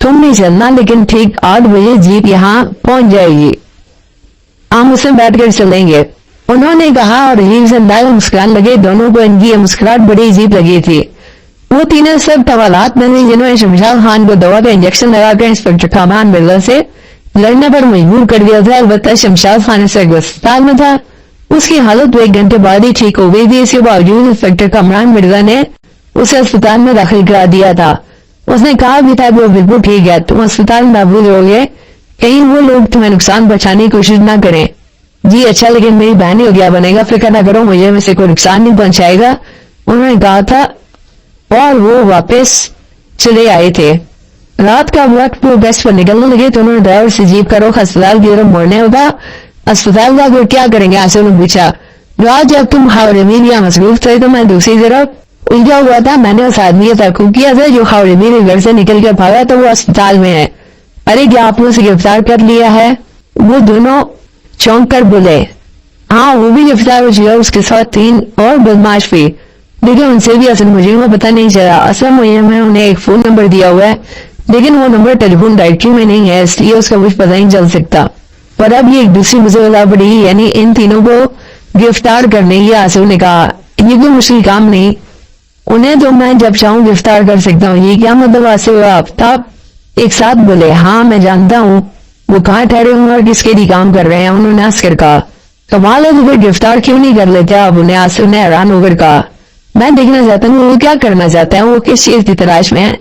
تم نہیں چلنا لیکن ٹھیک 8 بجے جیپ یہاں پہنچ جائے گی. ہم اس میں بیٹھ کر چلیں گے انہوں نے کہا اور عجیب سے انداز میں مسکرانے لگے. دونوں کو ان کی یہ مسکراہٹ بڑی عجیب لگی تھی. وہ تینوں سب توالات میں تھے جنہوں نے شمشاد خان کو دوا کا انجیکشن لگا کر انسپکٹر کامران مرزا سے لڑنے پر مجبور کر دیا تھا. البتہ شمشاد خان اس وقت اسپتال میں تھا. اس کی حالت 1 گھنٹے بعد ہی ٹھیک ہو گئی تھی. اس کے باوجود انسپکٹر کامران مرزا نے اسے اسپتال میں داخل کرا دیا تھا. اس نے کہا بھی تھا کہ وہ بالکل ٹھیک ہے, تم اسپتال میں محفوظ ہو گئے, کہیں وہ لوگ تمہیں نقصان پہنچانے کی کوشش نہ کریں. جی اچھا لیکن میری بہن ہو گیا بنے گا, فکر نہ کرو مجھے میں سے کوئی نقصان نہیں پہنچائے گا, انہوں نے کہا تھا. اور وہ واپس چلے آئے تھے. رات کا وقت وہ گشت پر نکلنے لگے تو انہوں نے ڈرائیور سے جیپ کا رخ اسپتال کی طرف موڑنے ہوگا. اسپتال کا کوئی کیا کریں گے؟ آصف نے پوچھا. رات جب تم خاورمیر یا مصروف تھے تو میں دوسری طرف الجھا ہوا تھا. میں نے اس آدمی کا تعاقب کیا تھا جو خاورمیر کے گھر سے نکل کر بھاگا تو وہ اسپتال میں ہے. ارے کیا آپ نے اسے گرفتار کر لیا ہے؟ وہ دونوں چونک کر بولے. ہاں وہ بھی گرفتار ہو چکا, اس کے ساتھ 3 اور بدماش بھی, لیکن ان سے بھی اصل مجرم کا پتہ نہیں چلا. اصل مجرم میں انہیں ایک فون نمبر دیا ہوا ہے لیکن وہ نمبر ٹیلی فون ڈائریکٹری میں نہیں ہے اس لیے اس کا کچھ پتہ نہیں چل سکتا. پر اب یہ ایک دوسری مزہ پڑی یعنی ان تینوں کو گرفتار کرنے کی. آصف نے کہا یہ کوئی مشکل کام نہیں, انہیں تو میں جب چاہوں گرفتار کر سکتا ہوں. یہ کیا مطلب؟ آصف آفتاب ایک ساتھ بولے. ہاں میں جانتا ہوں وہ کہاں ٹھہرے ہوں اور کس کے لیے کام کر رہے ہیں. انہوں نے ہنس کر کہا کمال ہے تو پھر گرفتار کیوں نہیں کر لیتے آپ انہیں؟ آصف نے حیران ہو کر کہا میں دیکھنا چاہتا ہوں وہ کیا کرنا چاہتے ہیں, وہ کس چیز کی تلاش میں ہیں.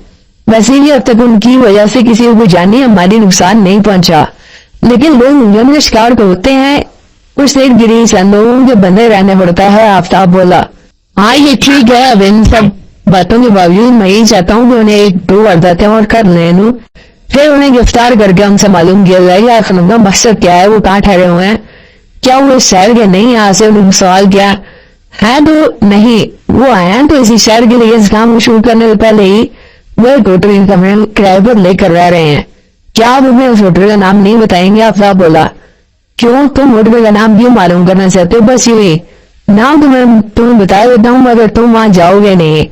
ویسے بھی اب تک ان کی وجہ سے کسی کو جانی یا مالی نقصان نہیں پہنچا, لیکن لوگ مجرم کے شکار کو ہوتے ہیں کچھ دیر گری چند لوگوں کے بندے رہنے پڑتا ہے. آفتاب بولا ہاں یہ ٹھیک ہے. اب ان سب باتوں کے باوجود میں یہی چاہتا ہوں کہ انہیں 1-2 وارداتیں اور کر لیں, پھر انہیں گرفتار کر کے ان سے معلوم کیا جائے گا آخر ان کا مقصد کیا ہے, وہ کہاں ٹھہرے ہوئے ہیں, کیا وہ اس شہر کے نہیں. یہاں سے انہوں نے سوال کیا ہے تو نہیں وہ آئے ہیں تو اسی شہر کے لیے اس کام کو شروع کرنے سے پہلے ہی وہ ایک ہوٹل کمرے کرائے پر لے کر رہ رہے ہیں. کیا آپ ہمیں اس ہوٹل کا نام نہیں بتائیں گے؟ آفتاب بولا کیوں, تم ہوٹل کا نام کیوں معلوم کرنا چاہتے ہو؟ بس یوں ہی نام تمہیں بتا دیتا ہوں مگر تم وہاں جاؤ گے نہیں.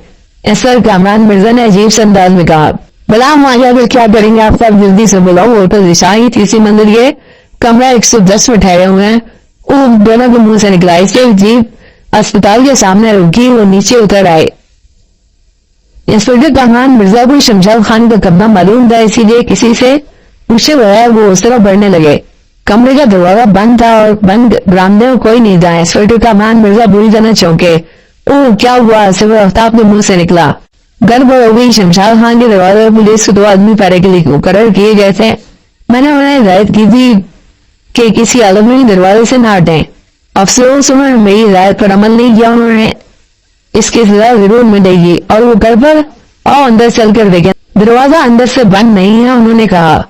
اس پر کامران مرزا نے عجیب سے انداز میں کہا بلا وہاں جا کر کیا کریں گے؟ آفتاب جلدی سے بولا وہ ہوٹل رشائی 3 منزل کے کمرہ 110 میں ٹھہرے ہوئے ہیں. وہ دونوں کے منہ سے نکلا. اس سے جیپ اسپتال کے سامنے رکی, وہ نیچے اتر آئے. انسپکٹر کامران مرزا کو شمشاد خان کا کمرہ معلوم تھا اسی لیے کسی سے پوچھے بغیر وہ اس طرح بڑھنے لگے. کمرے کا دروازہ بند تھا اور بند برآمدے میں کوئی نہیں تھا. انسپکٹر کامران مرزا بری طرح چونکے. اوہ کیا ہوا؟ صرف آفتاب کے منہ سے نکلا. گڑبڑ ہو گئی. شمشاد خان کے دروازے پر پولیس کے 2 آدمی پہرے کے لیے مقرر کیے گئے تھے میں نے انہیں ہدایت کی تھی کہ کسی عالمی دروازے سے نہ ہٹیں. افسوس انہوں نے میری ہدایت پر عمل نہیں کیا. انہوں نے اس کی سزا ضرور ملے گی اور وہ گھر پر آؤ اندر چل کر دیکھیں. دروازہ اندر سے بند نہیں ہے انہوں نے کہا.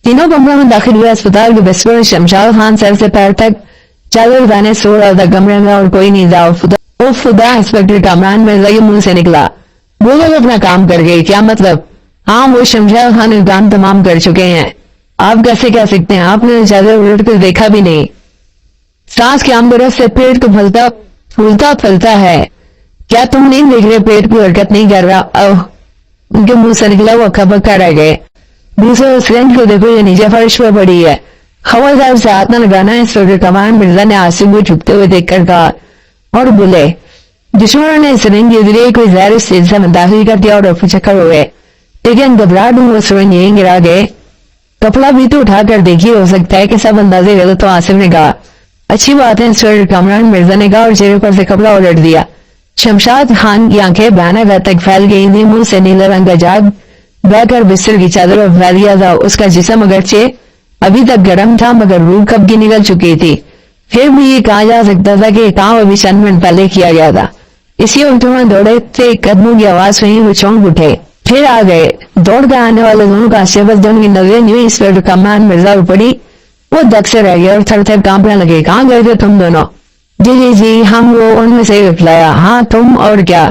تینوں کمروں میں داخل ہوئے. اسپتال کے بستر میں شمشاد خان سر سے پیر تک چادر دانے سو رہا تھا. کمرے میں اور کوئی نہیں تھا. خدا انسپکٹر کامران مرزا کے منہ سے نکلا. وہ لوگ اپنا کام کر گئے. کیا مطلب؟ ہاں وہ شمشاد خان نے کام تمام کر چکے ہیں. آپ کیسے کہہ سکتے ہیں؟ آپ نے چادر الٹ کر دیکھا بھی نہیں. سانس کے عام برس سے پیٹ کو پھولتا پھلتا ہے. کیا تم نہیں دیکھ رہے پیٹ کو حرکت نہیں کر رہا؟ ان کے منہ سے نکلا وہ کھپکا رہ گئے. دوسرے سرنج کو دیکھو یہ نیچے فرش پر پڑی ہے. خبردار سے ہاتھ نہ لگانا. انسپکٹر کمران مرزا نے آصف کو جھکتے ہوئے دیکھ کر کہا اور بولے. دشمنوں نے سرنج کے ذریعے کوئی زہر اس حصے میں داخل کر دیا اور رفو چکر ہوئے. لیکن گھبراہٹ میں وہ سرنج یہیں گرا گئے. کپڑا بھی تو اٹھا کر دیکھیے، ہو سکتا ہے کہ سب اندازے غلط. تو آصف نے کہا اچھی بات ہے. انسپکٹر کامران مرزا نے کہا اور چہرے پر سے کپڑا الٹ دیا. شمشاد خان کی آنکھیں بھیانک حد تک پھیل گئی تھی. منہ سے نیلا رنگ کا جاگ بہ کر بستر کی چادر پر پھیل گیا تھا. اس کا جسم اگرچہ ابھی تک گرم تھا مگر روح کب کی نکل چکی تھی. پھر بھی یہ کہا جا سکتا تھا کہ کام ابھی چند منٹ پہلے کیا گیا تھا. اسی وقت انہوں نے دوڑے تھے. قدموں کی آواز سنی. وہ چونک اٹھے پھر آ گئے. دوڑ کر آنے والے دونوں کا شبت جو ان کی نظریں نیو انسپکٹر کامران مرزا پر پڑی وہ دک سے رہ گئے اور تھر تھر کانپنے لگے. کہاں گئے تھے تم دونوں؟ جی ہم وہ ان میں سے رپلایا. ہاں تم اور کیا؟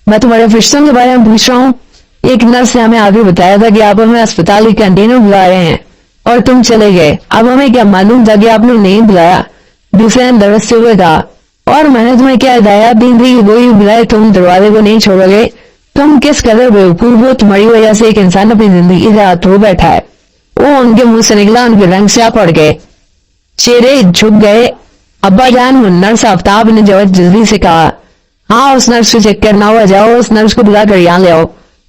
میں تمہارے فرشتوں کے بارے میں پوچھ رہا ہوں. ایک نرس نے ہمیں آگے بتایا تھا کہ آپ ہمیں اسپتال کی کینٹین میں بلا رہے ہیں اور تم چلے گئے. اب ہمیں کیا معلوم تھا کہ آپ نے نہیں بلایا؟ دوسرے نے درستے ہوئے کہا. اور میں نے تمہیں کیا ہدایت دی تھی کہ وہی بلائے تم دروازے کو نہیں چھوڑو گے؟ تم کس قدر بیوقوف ہو. تمہاری وجہ سے ایک انسان اپنی زندگی سے ہاتھ دھو بیٹھا ہے. وہ ان کے منہ سے نکلا. ان کے رنگ سے پڑ گئے. چہرے جھک گئے. ابا جان وہ نرس آفتاب نے جلدی سے کہا. ہاں اس نرس کو چیک کرنا ہوا. جاؤ اس نرس کو بلا کر یہاں لے آؤ.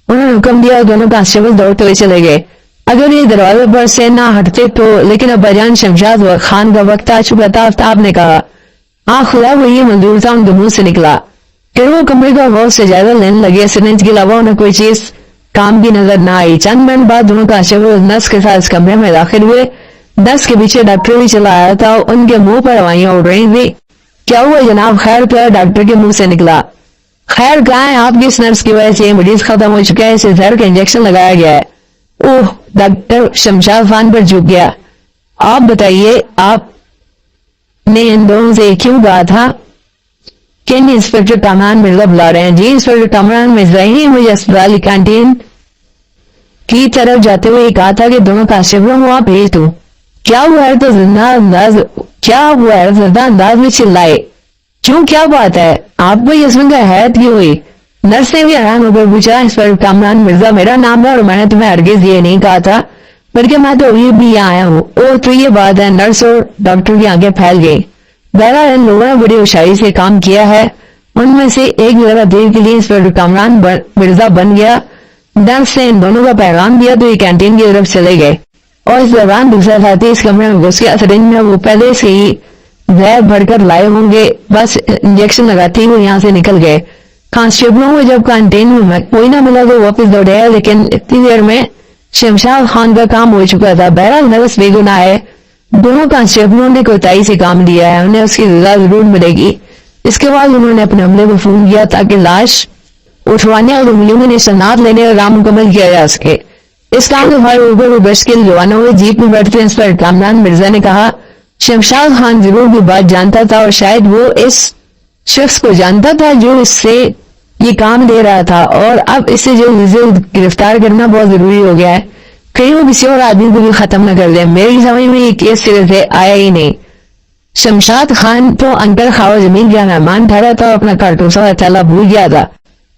انہوں نے حکم دیا اور دونوں کانسٹیبل دوڑتے ہوئے چلے گئے. اگر یہ دروازے پر سے نہ ہٹتے تو. لیکن ابا جان شمشاد خان کا وقت آ چکا تھا. آفتاب نے کہا ہاں خدا وہ یہ منظور تھا. ان کے منہ سے نکلا. پھر وہ کمرے کا غور سے جائزہ لینے لگے. سرنج کے علاوہ انہیں کوئی چیز کام کی نظر نہ آئی. چند منٹ بعد دونوں کانسٹیبل نرس کے ساتھ اس کمرے میں داخل ہوئے. نرس کے پیچھے ڈاکٹر بھی چلا آیا تھا. ان کے منہ پر ہوائیاں اڑ رہی تھی. کیا ہوا جناب؟ خیر تو ہے. ڈاکٹر کے منہ سے نکلا. خیر کہاں ہے؟ آپ کی اس نرس کی وجہ سے یہ مریض ختم ہو چکا ہے. اسے زہر کا انجیکشن لگایا گیا ہے. اوہ! ڈاکٹر شمشاد خان پر جھک گیا. آپ بتائیے آپ نے ان دونوں سے کیوں کہا تھا کہ انسپکٹر کامران مرزا بلا رہے ہیں؟ جی انسپکٹر کامران مرزا ہی مجھے اسپتال کی کینٹین کی طرف جاتے ہوئے کہا تھا کہ دونوں کانسٹیبلوں کو آپ بھیج دو. کیا ہوا ہے؟ تو زندہ انداز میں چلائے. کیوں کیا بات ہے؟ آپ کو یسمن کا حیرت کیوں ہوئی؟ نرس نے بھی حیران ہو کر پوچھا. انسپکٹر کامران مرزا میرا نام ہے اور میں نے تمہیں ہرگز یہ نہیں کہا تھا بلکہ میں تو ابھی بھی یہاں آیا ہوں. اوہ تو یہ بات ہے. نرس اور ڈاکٹر کی آنکھیں پھیل گئی. بہرحال ان لوگوں نے بڑی ہوشیاری سے کام کیا ہے. ان میں سے ایک ذرا دیر کے لیے انسپکٹر کامران مرزا بن گیا. نرس نے ان دونوں کا پیغام دیا تو یہ کینٹین کی طرف چلے گئے اور اس دوران دوسرا ساتھی اس کمرے میں گھس گیا. سرنج میں وہ پہلے سے ہی زہر بھر کر لائے ہوں گے. بس انجیکشن لگاتے ہی وہ یہاں سے نکل گئے. کانسٹیبلوں کو جب کینٹین میں کوئی نہ ملا تو واپس دوڑے. لیکن اتنی دیر میں شمشاد خان کا کام ہو چکا تھا. بہرحال نرس بے گناہ ہے. دونوں کانسٹیبلوں نے کوتاہی سے کام لیا ہے. انہیں اس کی سزا ضرور ملے گی. اس کے بعد انہوں نے اپنے عملے کو فون کیا تاکہ لاش اٹھوانے اور انگلیوں میں نشانات لینے کا کام مکمل کیا جا سکے. اس کام کے فائر اوپر وہ بش کے روانہ ہوئے. جیپ میں بیٹھتے انسپکٹر کامران مرزا نے کہا شمشاد خان ضرور بھی بات جانتا تھا اور شاید وہ اس شخص کو جانتا تھا جو اس سے یہ کام دے رہا تھا اور اب اسے جو گرفتار کرنا بہت ضروری ہو گیا ہے. کہیں وہ کسی اور آدمی کو بھی ختم نہ کر دیں. میری سمجھ میں یہ کیس سرے سے آیا ہی نہیں. شمشاد خان تو انکل خواہ جمیل کا مہمان ٹھہرا تھا اور اپنا کارتوسا کا تھیلا بھول گیا تھا.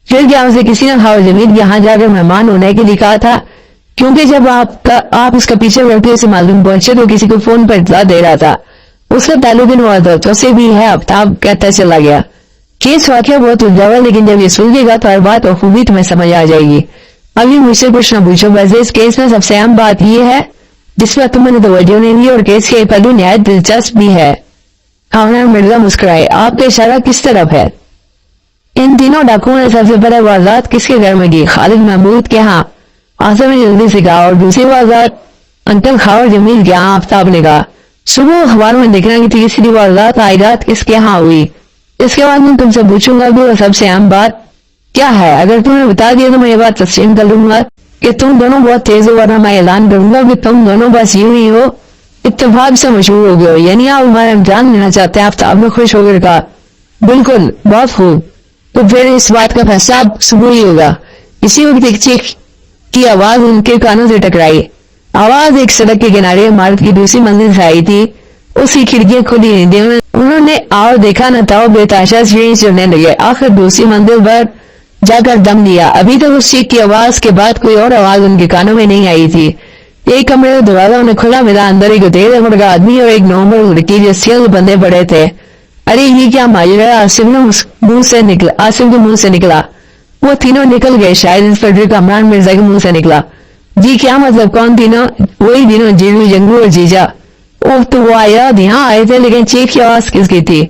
پھر کیا اسے کسی نے خواہ جمیل یہاں جا کر مہمان ہونے کے لیے کہا تھا؟ کیونکہ جب آپ اس کا پیچھے بیٹھے اسے معلوم پہنچے تو کسی کو فون پر اطلاع دے رہا تھا. اس کا تعلق ہوا تھا تو اسے بھی ہے. آفتاب کہتا چلا گیا. کیس واقعہ بہت الجھا ہوا لیکن جب یہ سلجھے گا تو ہر بات بخوبی تمہیں سمجھ آ جائے گی. ابھی مجھ سے کچھ نہ پوچھو. ویسے اس کیس میں سب سے اہم بات یہ ہے جس پر تم نے توجہ نہیں دی اور کیس کے پہلو نہایت دلچسپ بھی ہے. کامران مرزا مسکرائے. آپ کا اشارہ کس طرف ہے؟ ان تینوں ڈاکوؤں نے سب سے پہلے واردات کس کے گھر میں کی؟ خالد محمود کے ہاں. آصف نے جلدی سے کہا. اور دوسری واردات अंकल खाओ जमील क्या? आफ्ताब ने कहा। सुबह अखबार में देखना कि तीसरी वारदात आयदात किसके यहाँ हुई। इसके बाद मैं तुमसे पूछूंगा कि वो सबसे अहम बात क्या है। अगर तुमने बता दिया तो मैं ये बात तस्लीम कर लूंगा कि तुम दोनों बहुत तेज हो, वरना मैं ऐलान करूंगा कि तुम दोनों बस यूं ही हो, इत्तेफाक से मशहूर हो गए हो। यानी आप हमारा इम्तिहान लेना चाहते हैं? आफ्ताब ने खुश होकर कहा। बिल्कुल, बहुत खूब। तो फिर इस बात का फैसला अब सुबह ही होगा। इसी वक्त एक चीख की आवाज उनके कानों से टकराई। आवाज एक सड़क के किनारे इमारत की दूसरी मंजिल से आई थी। उसकी खिड़कियां खुली नहीं थी। उन्होंने और देखा न था, बेताशा सीढ़ी चढ़ने लगे। आखिर दूसरी मंजिल पर जाकर दम लिया। अभी तक उस चीख की आवाज के बाद कोई और आवाज उनके कानों में नहीं आई थी। एक कमरे का दरवाजा उन्हें खुला मिला। अंदर एक तेज उम्र का आदमी और एक नॉर्मल लड़की जिसके बंदे पड़े थे। अरे ये क्या माजरा है? आसिफ के मुंह से निकला। वो तीनों निकल गए। शायद इंस्पेक्टर कामरान मिर्जा के मुंह से निकला। जी क्या मतलब? कौन तीनों? वही तीनों, जीरू, जंगू और जीजा। ओह, तो वो आया यहाँ आए थे, लेकिन चीख की आवाज किसकी थी?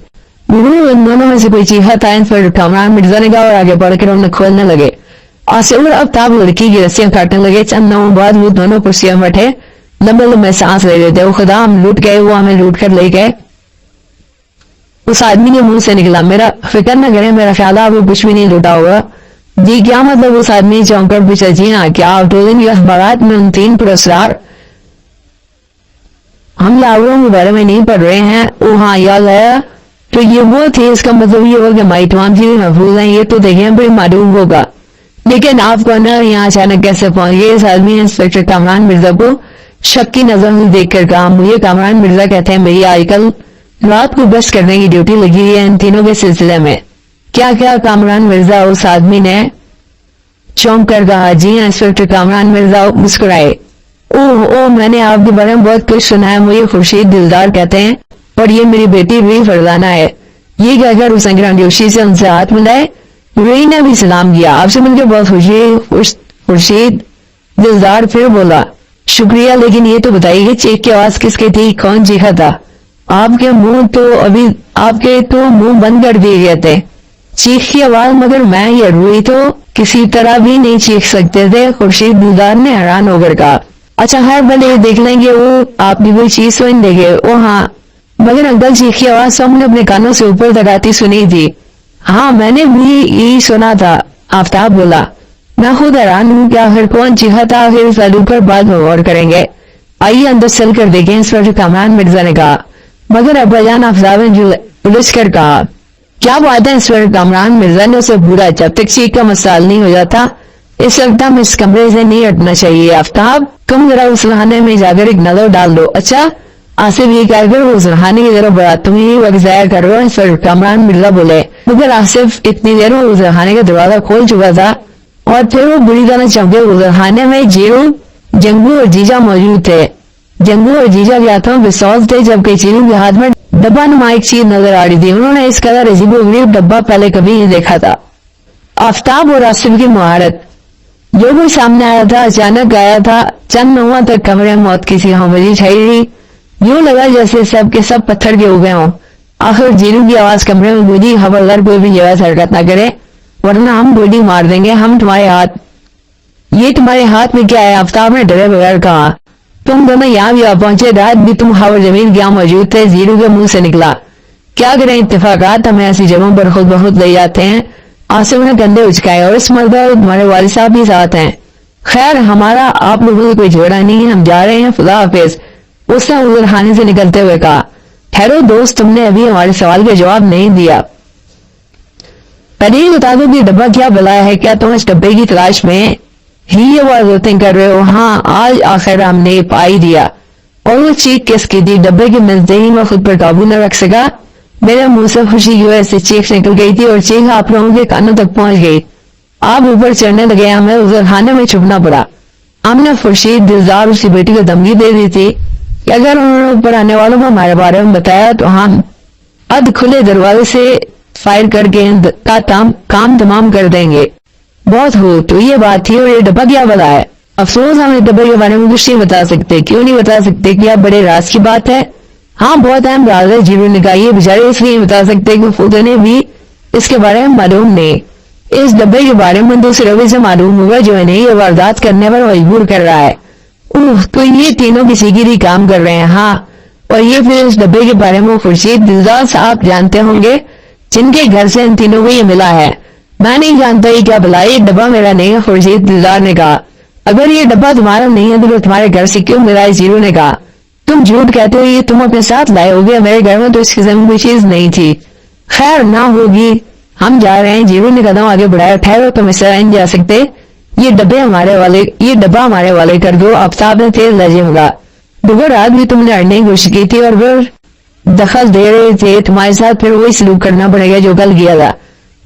उन दोनों में से कोई चीखा था। इंस्पेक्टर कामरान मिर्जा ने कहा और आगे बढ़कर उन्हें खोलने लगे। आसिफ और आफ्ताब लड़की की रस्सियां काटने लगे। चंद लम्हों बाद वो दोनों कुर्सियां बैठे लंबे लंबे सांस ले रहे थे। वो खुदा, हम लूट गए, वो हमें लूट कर ले गए। उस आदमी के मुंह से निकला। मेरा फिक्र न करें, मेरा ख्याल आपको कुछ भी नहीं लूटा होगा। जी क्या मतलब? उस आदमी चौंक कर पूछा। जी हाँ, क्या आप दो दिन के अखबार में उन 3 पुरस्कार हम लावरों के बारे में नहीं पढ़ रहे हैं? ओ हाँ, याद आया। तो ये वो थे। इसका मतलब ये होगा कि हमारी तमाम चीजें महफूज हैं। ये तो देखें, बड़ी मालूम होगा। लेकिन आप कौन है? यहाँ अचानक कैसे पहुंच गए? इस आदमी ने इंस्पेक्टर कामरान मिर्जा को शक की नजर में देखकर कहा। मुझे कामरान मिर्जा कहते हैं। मेरी आजकल रात को गश्त करने की ड्यूटी लगी है इन तीनों के सिलसिले में। क्या क्या कामरान मिर्जा? उस आदमी ने चौंक कर कहा। जी हाँ। इंस्पेक्टर कामरान मिर्जा मुस्कुराए। ओह, मैंने आपके बारे में बहुत कुछ सुना है। मुझे खुर्शीद दिलदार कहते हैं और ये मेरी बेटी रूही फरजाना है। ये कहकर उसने ग्रांडियोशी से उनसे हाथ मिलाए। रूही ने भी सलाम किया। आपसे मिलकर बहुत खुशी। खुर्शीद दिलदार फिर बोला। शुक्रिया, लेकिन ये तो बताइए चीख की आवाज किसकी थी? कौन चीखा था? आपके तो मुंह बंद कर दिए गए थे। चीख की आवाज, मगर मैं या रूही तो किसी तरह भी नहीं चीख सकते थे। खुर्शीद दिलदार ने हैरान होकर कहा। अच्छा खैर, भले देख लेंगे, वो आपकी कोई चीज सुन देंगे। ओ हाँ, मगर अंकल चीख की आवाज सबने अपने कानों से ऊपर तक आती सुनी थी। हाँ, मैंने भी यही सुना था। आफ्ताब बोला। मैं खुद हैरान हूँ कि आखिर कौन चीखा था। आखिर इस पहलू पर बाद में गौर करेंगे। आइए अंदर चल कर देखें, इंस्पेक्टर कामरान मिर्जा ने कहा। मगर अब्बाजान आफ्ताब ने उलझ कर कहा। क्या बात है? इंस्पेक्टर कामरान मिर्जा ने उसे पूरा। जब तक चीख का मसला नहीं हो जाता इस वक्त हम इस कमरे से नहीं हटना चाहिए। आफ्ताब, तुम जरा उस खाने में जाकर एक नजर डाल दो। अच्छा, आसिफ ये कहकर वो उस खाने की तरफ बढ़ा। तुम यही वक्त जाया कर रहे हो? इंस्पेक्टर कामरान मिर्जा बोले। मगर आसिफ इतनी देर में उस खाने का दरवाजा खोल चुका था और फिर वो बुरी तरह चौंके। उस खाने में जीरू, जंगू और जीजा मौजूद थे। जंगू और जीजा के हाथों में पिस्तौल थे, जबकि जीरू के हाथ में डब्बा नुमा एक चीज नजर आ रही थी। उन्होंने इस कदर अजीबोगरीब डब्बा पहले कभी नहीं देखा था। आफ्ताब और आसिफ की मुहारत। जो कोई सामने आया था अचानक आया था। चंद लम्हों तक कमरे में मौत की सी खामोशी छाई रही। यूं लगा जैसे सब के सब पत्थर के हो गए हों। आखिर जीरू की आवाज कमरे में गूंजी। खबरदार कोई भी जगह से हरकत न करे, वरना हम गोली मार देंगे। हम तुम्हारे हाथ में क्या है? आफ्ताब ने डरे बगैर कहा। तुम दोनों यहाँ भी आ पहुंचे। रात भी तुम हवा जमीन क्या मौजूद थे? जीरू के मुंह से निकला। क्या करें, इत्तेफाकात हमें ऐसी जगहों पर खुद बहुत ले जाते हैं। आसिफ ने कंधे उचकाए। और इस मर्द तुम्हारे वालिद साहब भी साथ हैं। खैर, हमारा आप लोगों से कोई झगड़ा नहीं है। हम जा रहे हैं, खुदा हाफिज। उसने उधर खाने से निकलते हुए कहा। ठहरो दोस्त, तुमने अभी हमारे सवाल का जवाब नहीं दिया। पहले ही बता दो कि डब्बा क्या बला है? क्या तुम इस डब्बे की तलाश में ही ये बातें कर रहे हो? हाँ, आज आखिर हमने पा ही दिया। और वो चीख किसकी थी? डब्बे की मिलते ही मैं खुद पर काबू न रख सका। मेरे मुंह से खुशी की वजह से चीख निकल गई थी और चीख आप लोगों के कानों तक पहुंच गई। आप ऊपर चढ़ने लगे। हमें उधर खाने में छुपना पड़ा। हमने खुर्शीद दिलदार उसकी बेटी को धमकी दे दी थी कि अगर उन्होंने ऊपर आने वालों को हमारे बारे में बताया तो हम अध खुले दरवाजे से फायर करके काम तमाम कर देंगे। बहुत हो, तो ये बात थी। और ये डब्बा क्या बता है? अफसोस हम इस डब्बे के बारे में कुछ नहीं बता सकते। क्यों नहीं बता सकते? क्या बड़े राज की बात है? हाँ, बहुत अहम राज है। जीवन ने कहा। ये बेचारे इसलिए नहीं बता सकते कि खुद ने भी इसके बारे में मालूम नहीं। इस डब्बे के बारे में दूसरे रवि से मालूम होगा जो इन्हें ये वारदात करने पर मजबूर कर रहा है। तो ये तीनों किसी के लिए काम कर रहे हैं। हाँ, और ये फिर इस डब्बे के बारे में खुर्शीद दिलदार साहब जानते होंगे, जिनके घर से इन तीनों को ये मिला है। मैं नहीं जानता ये क्या भला, ये डब्बा मेरा नहीं है, खुर्शीद दिलदार ने कहा। अगर ये डब्बा तुम्हारा नहीं है तो तुम्हारे घर से क्यों मिला है? जीरो ने कहा। तुम झूठ कहते हो, ये तुम अपने साथ लाए होगे, मेरे घर में तो इस किस्म की चीज नहीं थी। खैर ना होगी, हम जा रहे हैं। जीरो ने कदम आगे बढ़ाया। ठहरो, तुम इस तरह नहीं जा सकते, ये डब्बा हमारे वाले कर दो। आफ्ताब ने तेज लहजे में कहा। दोपहर रात भी तुमने अड़ने की कोशिश की थी और फिर दखल दे रहे थे, तुम्हारे साथ फिर वही सलूक करना पड़ेगा जो कल किया था।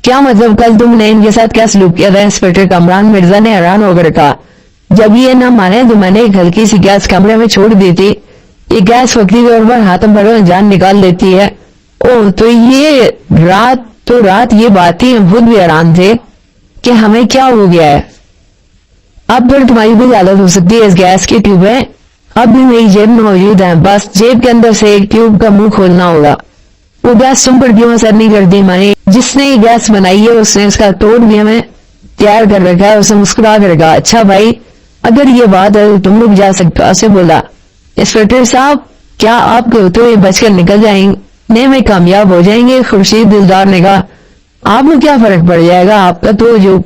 क्या मतलब? कल तुमने इनके साथ क्या सलूक किया था? इंस्पेक्टर कमरान मिर्जा ने हैरान होकर कहा। जब ये न माने तो मैंने एक हल्की सी गैस कमरे में छोड़ दी थी। ये गैस वक्ती तौर पर हाथों पर जान निकाल लेती है। ओह, तो ये रात ये बात थी। हम खुद भी हैरान थे कि हमें क्या हो गया है। अब फिर तुम्हारी भी हालत हो सकती है। इस गैस की ट्यूबें अब भी मेरी जेब में मौजूद है, बस जेब के अंदर से एक ट्यूब का मुंह खोलना होगा। वो गैस तुम पर क्यों असर नहीं करती? माने जिसने ये गैस बनाई है उसने इसका तोड़ भी हमें तैयार कर रखा है। उसे मुस्कुरा कर कहा, अच्छा भाई, अगर ये बात है तो तुम लोग जा सकते हो। ऐसे बोला। इंस्पेक्टर साहब, क्या आपके होते हुए बचकर निकल जाएंगे में कामयाब हो जाएंगे? खुर्शीद दिलदार ने कहा। आपको क्या फर्क पड़ जाएगा, आपका तो जो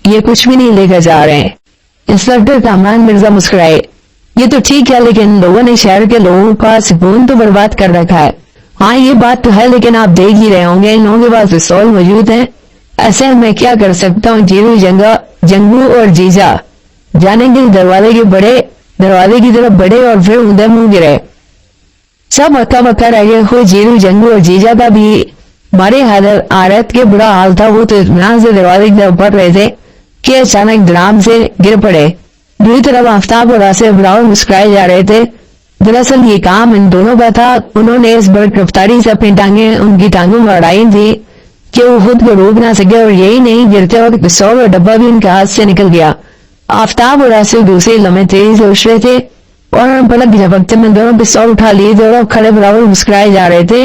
ये कुछ भी नहीं लेकर जा रहे हैं। इंस्पेक्टर कमरान मिर्जा मुस्कुराए। ये तो ठीक है, लेकिन लोगों ने शहर के लोगों का सुकून तो बर्बाद कर रखा है। हाँ, ये बात तो है, लेकिन आप देख ही रहे होंगे इन लोगों के पास पिस्तौल मौजूद है। ऐसे में मैं क्या कर सकता हूँ? जीरू, जंगू और जीजा जाने के दरवाजे की तरफ बढ़े और फिर उधर मुंह गिरे। सब हक्का बक्का रह गए। खुद जीरू, जंगू और जीजा का भी मारे हालत के बुरा हाल था। वो तो इत्मीनान से दरवाजे की तरफ बढ़ रहे थे कि अचानक धड़ाम से गिर पड़े। दूसरी तरफ आफ्ताब और आसिफ बराबर मुस्कुराए जा रहे थे। दरअसल ये काम इन दोनों का था। उन्होंने इस बड़ी रफ्तारी से अपनी टांगें उनकी टांगों में अड़ाई थी कि वो खुद को रोक ना सके, और यही नहीं, गिरते वक्त पिस्तौल और डब्बा भी उनके हाथ से निकल गया। आफ्ताब और आसिफ दूसरे लम्हे तेजी से उछ रहे थे और पलक झपकते में दोनों पिस्तौल उठा लिए थे और खड़े बराबर मुस्कुराए जा रहे थे।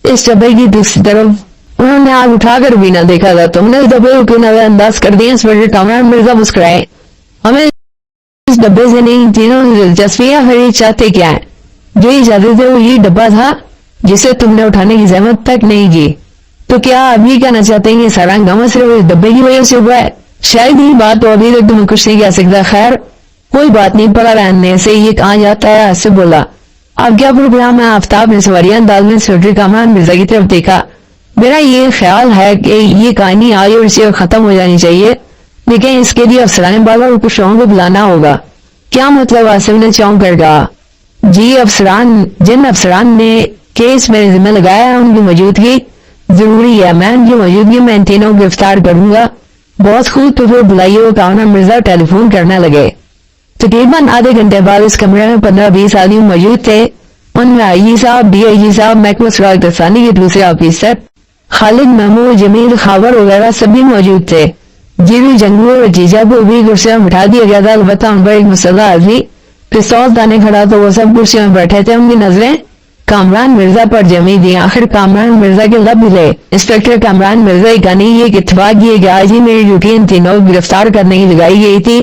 इस डब्बे की दूसरी तरफ उन्होंने आग उठाकर भी न देखा था। तुमने इस डब्बे को क्यों नजरअंदाज कर दिया? इंस्पेक्टर कमरान मिर्जा मुस्कुराए। हमें इस डब्बे से नहीं, तीनों दिलचस्पियां खरीद चाहते क्या है? जो ही चाहते थे वो ये डब्बा था जिसे तुमने उठाने की जहमत तक नहीं की। तो क्या अभी कहना चाहते हैं सारा गम सिर्फ इस डब्बे की वजह से हुआ है? शायद ये बात तो अभी तक तुम्हें कुछ नहीं कह सकता। खैर कोई बात नहीं, पड़ा रहने से ये कहा जाता है। ऐसे बोला। अब क्या प्रोग्राम है? आफ्ताब ने सवारियां अंदाज में इंस्पेक्टर कमरान मिर्जा की तरफ देखा। मेरा ये ख्याल है कि ये कहानी आज और इसे खत्म हो जानी चाहिए, लेकिन इसके लिए अफसरान बाला और कुछ लोगों को बुलाना होगा। क्या मतलब? आसिफ ने चौंक कर कहा। जी, जिन अफसरान ने केस मेरे जिम्मे लगाया है उनकी मौजूदगी जरूरी है। मैं उनकी मौजूदगी में इन तीनों को गिरफ्तार करूंगा। बहुत खूब, तो फिर बुलाइए। वो कमरान मिर्जा टेलीफोन करने लगे। तकरीबन आधे घंटे बाद इस कमरे में 15-20 आदमी मौजूद थे। उनमें आईजी साहब, डीआईजी साहब, महकमा सुराग दस्तानी के दूसरे ऑफिसर, खालिद, महमूद, जमील, खावर वगैरह सभी मौजूद थे। जीरू, जंगू और जीजा को भी कुर्सियों में बिठा दिया गया था। अलबत्ता उन पर एक मुसल्ला आदमी पिस्तौल ताने खड़ा, तो वो सब कुर्सियों में बैठे थे। उनकी नजरें कामरान मिर्जा पर जमी थी। आखिर कामरान मिर्जा के लब मिले। इंस्पेक्टर कामरान मिर्जा का नहीं, ये इत्तेफाक किए कि आज ही मेरी ड्यूटी इन तीनों को गिरफ्तार करने की लगाई गई थी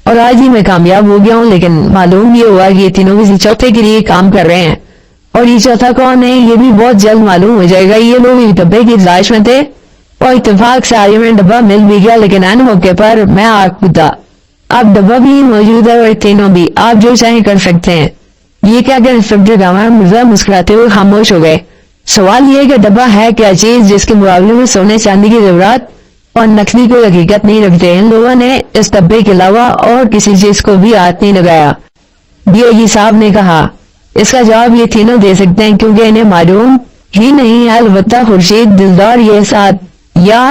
और आज ही मैं कामयाब हो गया हूँ। लेकिन मालूम ये हुआ कि ये तीनों किसी चौथे के लिए काम कर रहे हैं, और ये चौथा कौन है ये भी बहुत जल्द मालूम हो जाएगा। ये लोग इस डब्बे की तलाश में थे और इत्तेफाक से आज में डब्बा मिल भी गया, लेकिन ऐन मौके पर मैं आग कूदा। अब डब्बा भी मौजूद है और तीनों भी, आप जो चाहें कर सकते हैं। ये क्या कर? इंस्पेक्टर कमरान मिर्जा मुस्कुराते हुए खामोश हो गए। सवाल ये है कि डब्बा है क्या चीज जिसके मुकाबले में सोने चांदी की जरूरत और नकली कोई हकीकत नहीं रखते। इन लोगों ने इस डब्बे के अलावा और किसी चीज को भी हाथ नहीं लगाया। डीआईजी साहब ने कहा। इसका जवाब ये तीनों दे सकते हैं क्योंकि इन्हें मालूम ही नहीं है। अलबत्ता खुर्शीद दिलदार ये साथ या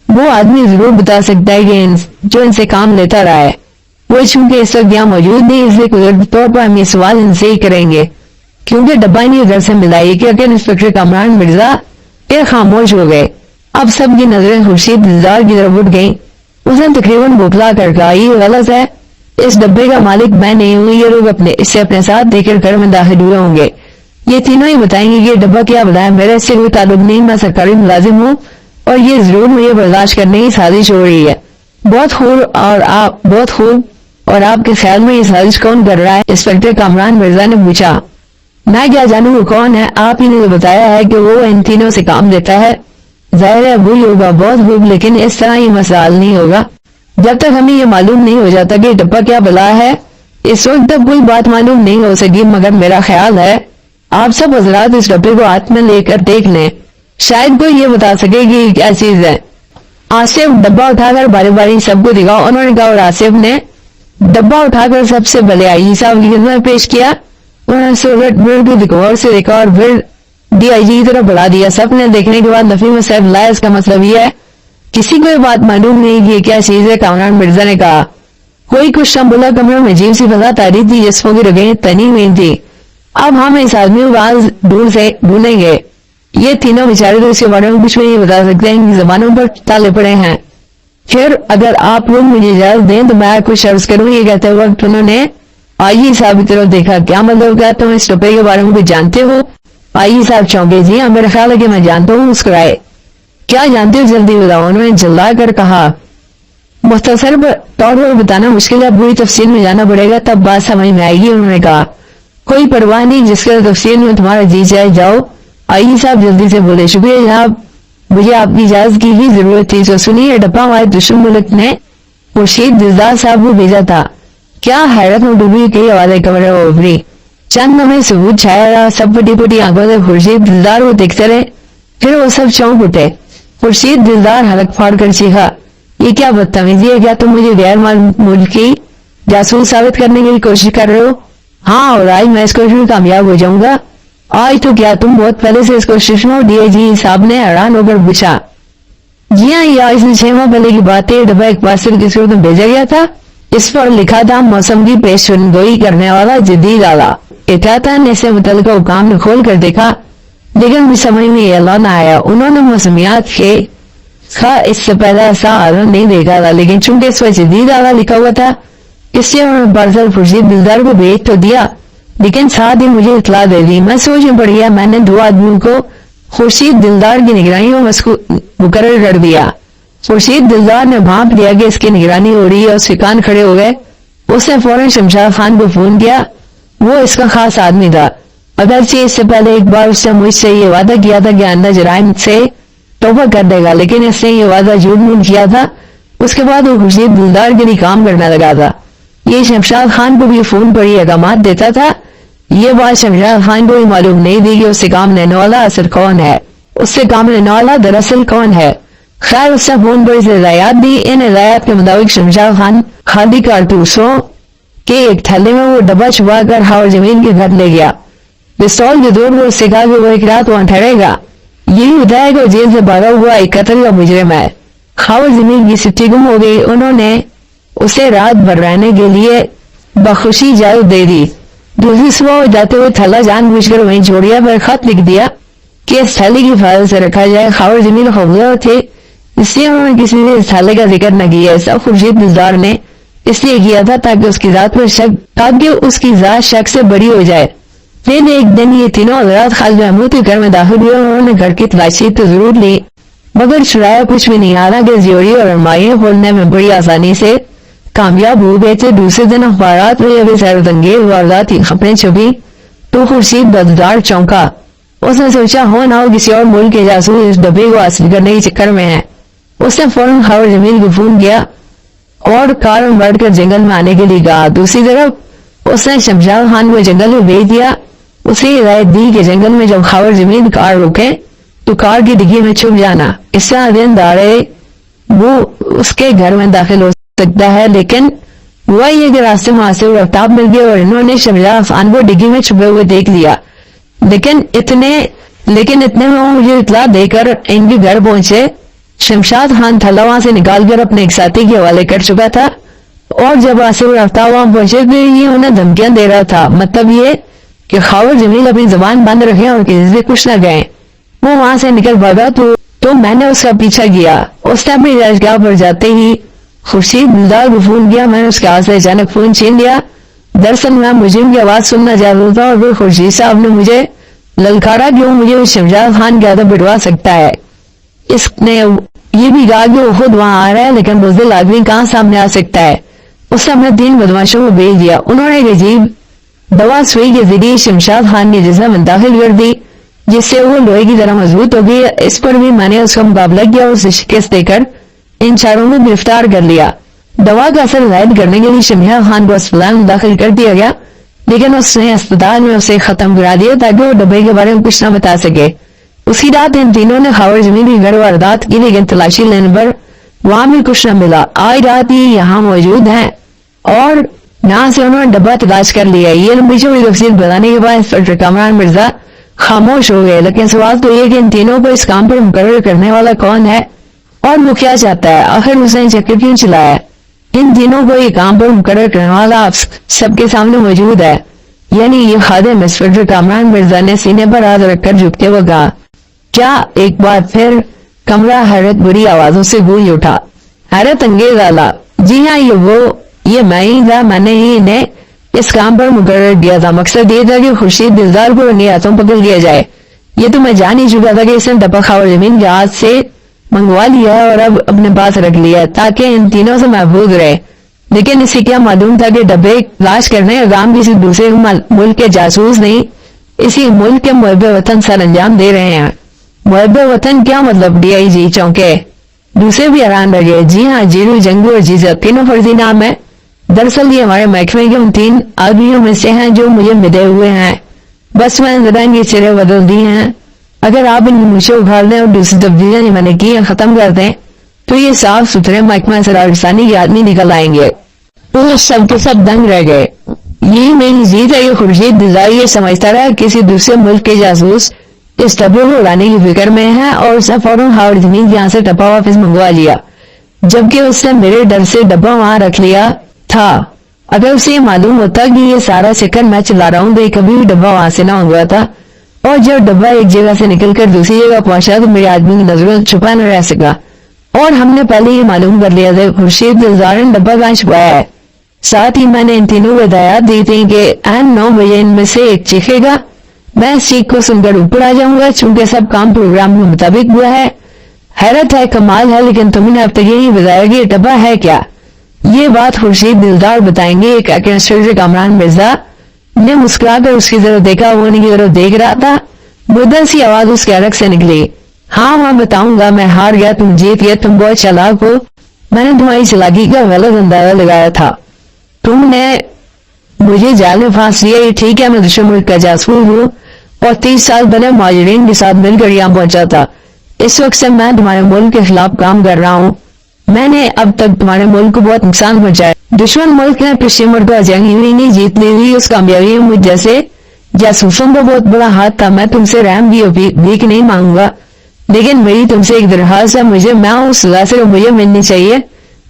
वो आदमी जरूर बता सकता है कि जो इनसे काम लेता रहा है। वो चूंकि इस वक्त यहाँ मौजूद नहीं, इसलिए कुदरती तौर पर हम ये सवाल इनसे ही करेंगे क्योंकि डब्बा इन्हीं घर से मिला। ये कि इंस्पेक्टर कमरान मिर्जा फिर खामोश हो गए। अब सबकी नजरें खुर्शीद दिलदार की तरफ उठ गई। उसने तकरीबन बोखला कर कहा, ये गलत है, इस डब्बे का मालिक मैं नहीं हूँ। ये लोग इसे अपने साथ देकर घर में दाखिल हुए होंगे। ये तीनों ही बताएंगे कि ये डब्बा क्या बताया। मेरे इससे कोई ताल्लुक नहीं, मैं सरकारी मुलाजिम हूँ और ये जरूर मुझे बर्दाश्त करने की साजिश हो रही है। बहुत खूब, और आप बहुत खूब, اور آپ کے خیال میں یہ سازش کون کر رہا ہے؟ انسپیکٹر کامران مرزا نے پوچھا۔ میں کیا جانوں وہ کون ہے؟ آپ ہی نے بتایا ہے کہ وہ ان تینوں سے کام لیتا ہے۔ ظاہر ہے وہی ہوگا، بہت خوب، لیکن اس طرح یہ مسئلہ حل نہیں ہوگا جب تک ہمیں یہ معلوم نہیں ہو جاتا کہ ٹپا کیا بلا ہے۔ اس وقت تک کوئی بات معلوم نہیں ہو سکی، مگر میرا خیال ہے آپ سب حضرات اس ڈبے کو ہاتھ میں لے کر دیکھ لیں، شاید کوئی یہ بتا سکے کہ یہ کیا چیز ہے۔ آصف ڈبہ اٹھا کر باری باری سب کو دکھا، انہوں نے کہا، اور آصف نے ڈبہ اٹھا کر سب سے پہلے آئی جی صاحب کی خدمت پیش کیا۔ انہوں نے سورت بالکل غور سے دیکھا اور پھر ڈی آئی جی کی طرف بڑھا دیا۔ سب نے دیکھنے کے بعد نفی میں صاحب لا، اس کا مطلب یہ ہے کسی کو یہ بات معلوم نہیں کہ یہ کیا چیز ہے۔ کامران مرزا نے کہا، کوئی کچھ نہ بولا، کمرے میں عجیب سی فضا تاری تھی، جسموں کی رگیں تنی ہوئی تھی۔ اب ہم اس آدمی کو آواز دور سے ڈھونڈیں گے، یہ تینوں بیچارے تو اس کے بارے میں کچھ بھی نہیں بتا سکتے، ان کی زبانوں پر تالے پڑے ہیں۔ پھر اگر آپ لوگ مجھے اجازت دیں تو میں کچھ عرض کروں۔ یہ کہتے وقت انہوں نے آئی جی صاحب کی طرف دیکھا۔ کیا مطلب؟ کیا تم اس ٹپے کے بارے میں کچھ جانتے ہو؟ آئی جی صاحب چونکے، جی ہاں میرا خیال ہے کہ میں جانتا ہوں۔ مسکرائے۔ کیا جانتے ہو؟ جلدی بتاؤ، انہوں نے جلدا کر کہا۔ مختصر طور پر بتانا مشکل ہے، پوری تفصیل میں جانا پڑے گا، تب بات سمجھ میں آئے گی۔ انہوں نے کہا، کوئی پرواہ نہیں، جس کے تفصیل میں تمہارا جی چاہے جاؤ۔ آئی جی صاحب جلدی سے بولے، شکریہ جناب، مجھے آپ کی اجازت کی ہی ضرورت تھی۔ تو سنیے، ڈبہ ہمارے دشمن ملک نے خورشید دلدار صاحب کو بھیجا تھا۔ کیا؟ حیرت میں ڈوبی کئی آوازیں کمرے میں ابھری۔ چند لمحے ثبوت چھایا رہا، سب پٹی پٹی آنکھوں سے خورشید دلدار کو دیکھتے رہے، پھر وہ سب چونک اٹھے۔ خورشید دلدار حلق پھاڑ کر چیخا، یہ کیا بدتمیزی ہے؟ کیا تم مجھے غیر ملکی جاسوس ثابت کرنے کی کوشش کر رہے ہو؟ ہاں، اور آج میں اس کوشش میں کامیاب ہو جاؤں گا۔ آج تو کیا تم بہت پہلے سے اس کوشش میں؟ ڈی آئی جی صاحب نے حیران ہو کر پوچھا۔ جی ہاں، یہ آج سے 6 ماہ پہلے کی بات ہے۔ ڈبہ ایک پارسل کی صورت میں بھیجا گیا تھا، اس پر لکھا تھا موسم کی پیشن گوئی کرنے والا جدید آلہ۔ احتیاطاً نے اسے متعلقہ حکام نے کھول کر دیکھا، لیکن بھی سمجھ میں یہ اللہ نہ آیا۔ انہوں نے موسمیات کے اس سے پہلے ایسا آلہ نہیں دیکھا تھا، لیکن چونکہ اس پر جدید آلہ لکھا ہوا تھا، اس لیے انہوں نے پارسل خورشید دلدار کو بھیج تو دیا، لیکن ساتھ ہی مجھے اطلاع دے دی۔ میں سوچ میں پڑ گیا، میں نے 2 آدمیوں کو خورشید دلدار کی نگرانی میں مقرر کر دیا۔ خورشید دلدار نے بھانپ لیا کہ اس کی نگرانی ہو رہی ہے، اس کے کان کھڑے ہو گئے۔ اس نے فوراً شمشاد خان کو فون کیا، وہ اس کا خاص آدمی تھا۔ اگرچہ اس سے پہلے ایک بار اس نے مجھ سے یہ وعدہ کیا تھا کہ آئندہ جرائم سے توبہ کر دے گا، لیکن اس نے یہ وعدہ جھوٹ موٹ کیا تھا۔ اس کے بعد وہ خورشید دلدار کے لیے کام کرنے لگا تھا۔ یہ شمشاد خان کو بھی فون پر یہ احکامات دیتا تھا۔ یہ بات شمشاد خان کو بھی معلوم نہیں تھی کہ اس سے کام لینے والا اصل کون ہے، اس سے کام لینے والا دراصل کون ہے۔ خیر، اس نے فون پر اسے ہدایات دی۔ ان ہدایات کے مطابق شمشاد خان خالی کارتوسوں کے ایک تھیلے میں وہ ڈبہ چھپا کر ہاور زمین کے گھر لے گیا۔ پستول کے دور پر اس سے کہا کہ وہ ایک رات وہاں ٹھہرے گا۔ یہی بتایا کہ وہ جیل سے بھاگا ہوا ایک قتل کا مجرم ہے۔ ہاور زمین کی چٹھی گم ہو گئی۔ انہوں نے اسے رات بھر رہنے کے لیے بخوشی اجازت دے دی۔ دوسری صبح وہ جاتے ہوئے تھیلا جان بوجھ کر وہیں چھوڑیا، پر خط لکھ دیا کہ اس تھیلے کی حفاظت سے رکھا جائے۔ ہاور زمین خوفزدہ تھے، اس لیے انہوں نے کسی نے اس تھیلے کا ذکر نہ کیا۔ سب خورشید دلدار نے اس لیے کیا تھا تاکہ اس کی ذات شک سے بری ہو جائے۔ پھر ایک دن یہ تینوں حضرات خالد محمود کے گھر میں داخل ہوئے۔ انہوں نے گھر کی تلاشی تو ضرور لی، مگر چرایا کچھ بھی نہیں۔ حالانکہ زیوری اور الماریاں کھولنے میں بڑی آسانی سے کامیاب ہو گئے تھے۔ دوسرے دن اخبارات میں جب اس حیرت انگیز واردات کی خبریں چھپی تو خورشید دلدار چونکا۔ اس نے سوچا ہو نہ ہو کسی اور ملک کے جاسوس اس ڈبے کو حاصل کرنے کے چکر میں ہیں۔ اس نے فوراً ہاور زمین کو فون کیا اور کار میں بیٹھ کر جنگل میں آنے کے لیے کہا۔ دوسری طرف اس نے شمشاد خان کو جنگل میں بھیج دیا۔ اسے ہدایت دی کہ جنگل میں جب ہاور زمین کار روکے تو کار کی ڈگی میں چھپ جانا، اس سے دن داڑے وہ اس کے گھر میں داخل ہو سکتا ہے۔ لیکن ہوا یہ کہ راستے میں وہاں سے وہ آفتاب مل گیا اور انہوں نے شمشاد خان کو ڈگی میں چھپے ہوئے دیکھ لیا۔ لیکن اتنے میں وہ مجھے اطلاع دے کر ان کے گھر پہنچے۔ شمشاد خان تھیلا وہاں سے نکال کر اپنے ایک ساتھی کے حوالے کر چکا تھا، اور جب آصف آفتاب وہاں پہنچے تو یہ انہیں دھمکیاں دے رہا تھا، مطلب یہ کہ خاور زمین اپنی زبان بند رکھیں اور کسی سے کچھ نہ کہیں۔ وہ وہاں سے نکل بھاگا تو میں نے اس کا پیچھا کیا۔ اس نے اپنی رہائشگاہ پر جاتے ہی خورشید دلدار کو فون کیا۔ میں نے اس کے ہاتھ سے اچانک فون چھین لیا۔ دراصل میں مجرم کی آواز سننا چاہتا تھا، اور پھر خورشید صاحب نے مجھے للکارا کہ وہ مجھے شمشاد خان کے ہاتھوں پٹوا سکتا ہے۔ اس نے یہ بھی کہا کہ وہ خود وہاں آ رہا ہے، لیکن بزدل آدمی کہاں سامنے آ سکتا ہے۔ उसने अपने 3 बदमाशों को भेज दिया। उन्होंने एक अजीब दवा सुई के जरिए शमशाद खान के जिस्म में दाखिल कर दी, जिससे वो लोहे की तरह मजबूत हो गई। इस पर भी मैंने उसका मुकाबला किया और उसे शिकस्त देकर इन चारों को गिरफ्तार कर लिया। दवा का असर जाहिर करने के लिए शमशाद खान को अस्पताल में दाखिल कर दिया गया, लेकिन उसने अस्पताल में उसे खत्म करा दिया ताकि वो डब्बे के बारे में कुछ न बता सके। उसी रात इन तीनों ने खबर जमीन की घर वारदात की, लेकिन तलाशी लेने पर वहां भी कुछ न मिला। आज रात ही यहाँ मौजूद हैं और यहाँ से उन्होंने डब्बा तलाश कर लिया। ये लंबी चौड़ी तफसील बताने के बाद इंस्पेक्टर कामरान मिर्जा खामोश हो गए। लेकिन सवाल तो ये कि इन तीनों को इस काम पर मुकर्रर करने वाला कौन है और वो क्या चाहता है, आखिर उसने चक्कर क्यों चलाया। इन तीनों को ये काम पर मुकर्रर करने वाला आप सबके सामने मौजूद है, यानी ये खादिम। इंस्पेक्टर कामरान मिर्जा ने सीने पर हाथ रखकर झुकते हुए कहा। क्या? एक बार फिर कमरा हैरत बुरी आवाजों से गूंज उठा। हैरत अंगेज आला, जी हाँ ये मैं ही था, मैंने ही इन्हें इस काम पर मुकर्रर किया था। मकसद ये था कि खुर्शीद दिलदार को उन्हें हाथों पकड़ लिया जाए। ये तो मैं जान ही चुका था कि इसने डब्बा खावर जमीन के हाथ से मंगवा लिया है और अब अपने पास रख लिया ताकि इन तीनों से महफूज रहे। लेकिन इसे क्या मालूम था कि डब्बे तलाश करने का काम किसी दूसरे मुल्क के जासूस नहीं, इसी मुल्क के मुहब्बे वतन सर अंजाम दे रहे हैं। मुहब्बे वतन क्या मतलब? DIG चौंके। दूसरे भी हैरान रह गए। जी हाँ, जीरू, जंगू और जीजा तीनों फर्जी नाम है। दरअसल ये हमारे महकमे के उन 3 आदमियों में से हैं जो मुझे मिले हुए हैं। बस मैंने जरा इनकी सिरे बदल दी हैं। अगर आप इनकी मुझे उखाड़ दें और दूसरी तब्दीलियां जो मैंने की है खत्म कर दें तो ये साफ सुथरे महकमा सरारसानी के आदमी निकल आएंगे। तो सब के सब दंग रह गए। यही मेरी जीत है कि खुर्शीद दिलदार ये समझता रहा किसी दूसरे मुल्क के जासूस इस डब्बे को उड़ाने की फिक्र में है और उसने फौरन हावड़ जमीन के यहाँ से डब्बा वापस मंगवा लिया, जबकि उसने मेरे डर से डब्बा वहां रख लिया था। अगर उसे मालूम होता कि ये सारा चक्कर मैं चला रहा हूँ तो कभी भी डब्बा वहां से ना मंगवा था, और जब डब्बा एक जगह से निकलकर दूसरी जगह पहुंचा तो मेरे आदमी की नजरों से छुपा न रह सका। और हमने पहले ही मालूम कर लिया था खुर्शीद दिलदार ने डब्बा कहाँ छुपाया है। साथ ही मैंने इन तीनों को हिदायत दी थी कि 9 बजे इनमें से एक चीखेगा, मैं इस चीख को सुनकर ऊपर आ जाऊंगा। चूंकि सब काम प्रोग्राम के मुताबिक हुआ है। हैरत है, कमाल है, लेकिन तुमने अब तक ये नहीं बताया कि डब्बा है क्या। ये बात खुर्शीद दिलदार बताएंगे। एक इंस्पेक्टर कामरान मिर्जा ने मुस्कुराकर उसकी तरफ देखा। वो उनकी तरफ देख रहा था। मुद्दत सी आवाज उसके अलग से निकली। हाँ मैं बताऊंगा, मैं हार गया, तुम जीत गए, तुम बहुत चालाक हो। मैंने तुम्हारी चालाकी का गलत अंदाजा लगाया था। तुमने मुझे जाल में फांस लिया। ये ठीक है, मैं दुश्मन मुल्क का जासूस हूँ और 30 साल पहले मुहाजिरीन के साथ मिलकर यहाँ पहुंचा था। इस वक्त से मैं तुम्हारे मुल्क के खिलाफ काम कर रहा हूँ। मैंने अब तक तुम्हारे मुल्क को बहुत नुकसान पहुंचाया। दुश्मन मुल्क ने पिछले मुल्क को जंग ही नहीं जीतनी हुई। उस कामयाबी में मुझ जैसे जासूसों का बहुत बड़ा हाथ था। मैं तुमसे रहम की भीख नहीं मांगूंगा, लेकिन मेरी तुमसे एक दरख्वास्त है। मैं उस सजा से मुझे मिलनी चाहिए।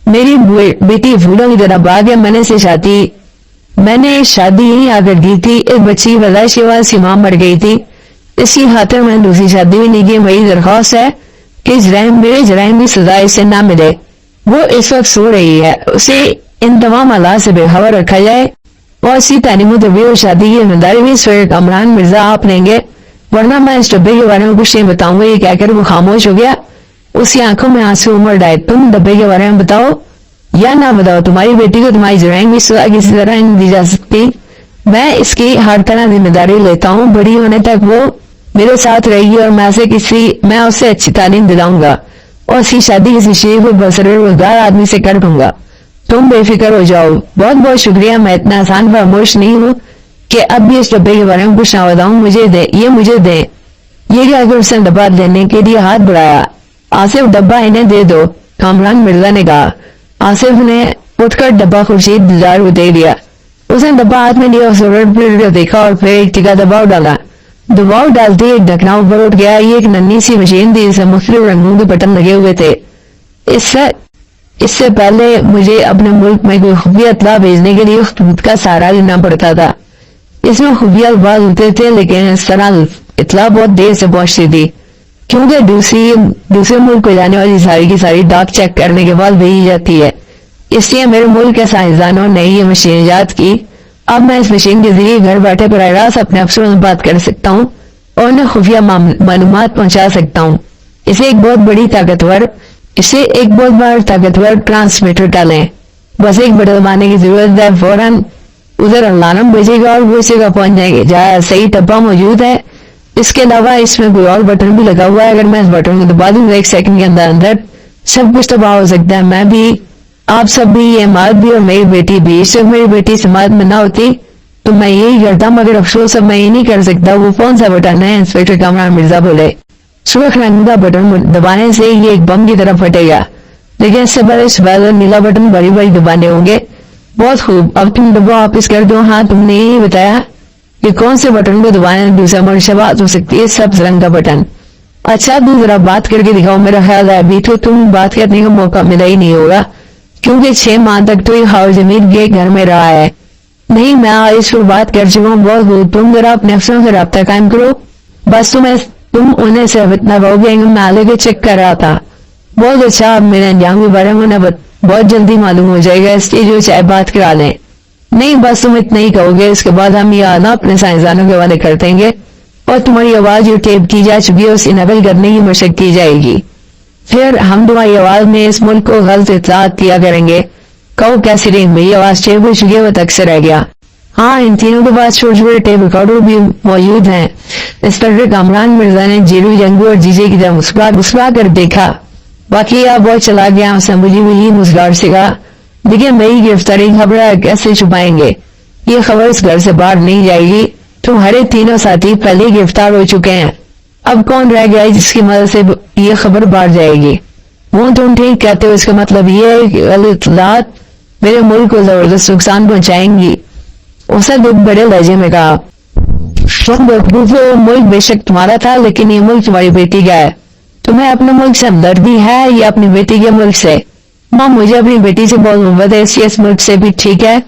मेरी बेटी फूलों की तरह बाग है। मैंने शादी यही आकर की थी। इस बच्ची की पैदाइश के बाद सीमा मर गई थी। इसी खातिर मैंने दूसरी शादी भी नहीं की। मेरी दरख्वास्त है कि मेरे जराइम की सजा इसे ना मिले। वो इस वक्त सो रही है, उसे इन तमाम हालात से बेखबर रखा जाए और इसी तालीम तरबियत और शादी की जिम्मेदारी भी इंस्पेक्टर कामरान मिर्जा आप लेंगे, वरना मैं इस डब्बे के बारे में कुछ नहीं बताऊंगा। ये कहकर वो खामोश हो गया। उसकी आंखों में आंसू उमड़ आए। तुम डब्बे के बारे में बताओ या ना बताओ, तुम्हारी बेटी को तुम्हारी जराइम की सजा किसी तरह नहीं दी जा सकती। मैं इसकी हर तरह जिम्मेदारी लेता हूँ। बड़ी होने तक वो मेरे साथ रहेगी और मैं उसे अच्छी तालीम दिलाऊंगा और उसकी शादी किसी शरीफ और बसरोजगार आदमी से कर दूंगा। तुम बेफिक्र हो जाओ। बहुत बहुत शुक्रिया। मैं इतना आसान फरामोश नहीं हूँ कि अब भी इस डब्बे के बारे में कुछ ना बताऊं। मुझे दे। ये कहकर उसने डब्बा देने के लिए हाथ बढ़ाया। आसिफ, डब्बा इन्हें दे दो, कामरान मिर्जा ने कहा। आसिफ ने उठकर डब्बा खुर्शीद दिलदार को दे दिया। उसने डब्बा हाथ में लिया, उसे देखा और फिर एक टिका दबाव डाला। दबाव डालते एक ढकना ऊपर उठ गया। ये एक नन्ही सी मशीन थी जिसमें मुख्तलिफ रंगों के बटन लगे हुए थे। इससे पहले मुझे अपने मुल्क में कोई खुफिया इत्तला भेजने के लिए खतूत का सहारा लेना पड़ता था। इसमें खुफिया अल्फाज होते थे, लेकिन इस तरह इत्तला बहुत देर से पहुंचती थी, क्योंकि दूसरे मुल्क को जाने वाली सारी की सारी डाक चेक करने के बाद भेजी जाती है। इसलिए मेरे मुल्क के साइंसदानों ने ये मशीन ईजाद की। अब मैं इस मशीन के जरिए घर बैठे बराह रास्त अपने अफसरों से बात कर सकता हूँ और उन्हें खुफिया मालूमात पहुंचा सकता हूँ। इसे एक बहुत बड़ा ताकतवर ट्रांसमीटर डालें। बस एक बटन दबाने की जरूरत है, फौरन उधर अलार्म बजेगा और वो इसी का पहुंच जाएंगे जहाँ सही डब्बा मौजूद है। इसके अलावा इसमें कोई और बटन भी लगा हुआ है, अगर मैं इस बटन को दबा दूंगा 1 सेकंड के अंदर अंदर सब कुछ तबाह हो सकता है। मैं भी, आप सब भी, ये इमारत भी और मेरी बेटी भी। सिर्फ मेरी बेटी इस इमारत में ना होती तो मैं यही करता, मगर अफसोस अब मैं ये नहीं कर सकता। वो कौन सा बटन है? इंस्पेक्टर कामरान मिर्जा बोले। सुरख रंग का बटन दबाने से ये एक बम की तरह फटेगा, लेकिन इससे पहले सफेद और नीला बटन बड़ी बड़ी दबाने होंगे। बहुत खूब, अब तुम डब्बा वापिस कर दो। हाँ, तुमने यही बताया कि कौन से बटन को दबाने से दूसरा मुर्शबात हो सकती है? सब्ज रंग का बटन। अच्छा, तू जरा बात करके दिखाओ। मेरा ख्याल है अभी तो तुम बात करने का मौका मिला ही नहीं होगा, क्योंकि 6 माह तक तो ये हाउस जमीन के घर में रहा है। नहीं, मैं इस पर बात कर चुका हूँ। बहुत खूब, तुम जरा अपने अफसरों से रब्ता कायम करो। बस तुम उन्हें सिर्फ इतना कहोगे मैं आले के चेक कर रहा था। बहुत अच्छा, अब मेरे अंजाम के बारे में उन्हें बहुत जल्दी मालूम हो जाएगा, इसलिए जो चाहे बात करा लें। नहीं, बस तुम इतना ही कहोगे, इसके बाद हम ये आना अपने साइंसदानों के हवाले कर देंगे और तुम्हारी आवाज जो टेप की जा चुकी है उसे नकल करने की मशक की जाएगी। फिर हम तुम्हारी आवाज में इस मुल्क को गलत इत्तलात किया करेंगे। कहो कैसी रही मेरी आवाज? टेप हो चुकी है, वो तक से रह गया। हाँ, इन तीनों के पास छोटे छोटे टेप रिकॉर्डर भी मौजूद हैं। इंस्पेक्टर कामरान मिर्जा ने जीरू जंगू और जीजे की तरफ मुस्कुरा कर देखा। बाकी आप बहुत चला गया, उसने मुझे भी मुस्कुराहट से कहा, लेकिन मेरी गिरफ्तारी खबर कैसे छुपाएंगे? ये खबर इस घर से बाहर नहीं जाएगी। तुम्हारे तीनों साथी पहले गिरफ्तार हो चुके हैं, अब कौन रह गया है जिसकी मदद से ये खबर बाहर जाएगी? वो तुम ठीक कहते हो, इसका मतलब ये है कि गलत इत्तलात मेरे मुल्क को जबरदस्त नुकसान पहुंचाएंगी। उसे दुख बड़े लहजे में कहा, मुल्क बेशक तुम्हारा था, लेकिन ये मुल्क तुम्हारी बेटी का है। तुम्हें अपने मुल्क से हमदर्दी है या अपनी बेटी के मुल्क से? माँ, मुझे अपनी बेटी से बहुत मोहब्बत है, इसलिए इस मुल्क से भी ठीक है।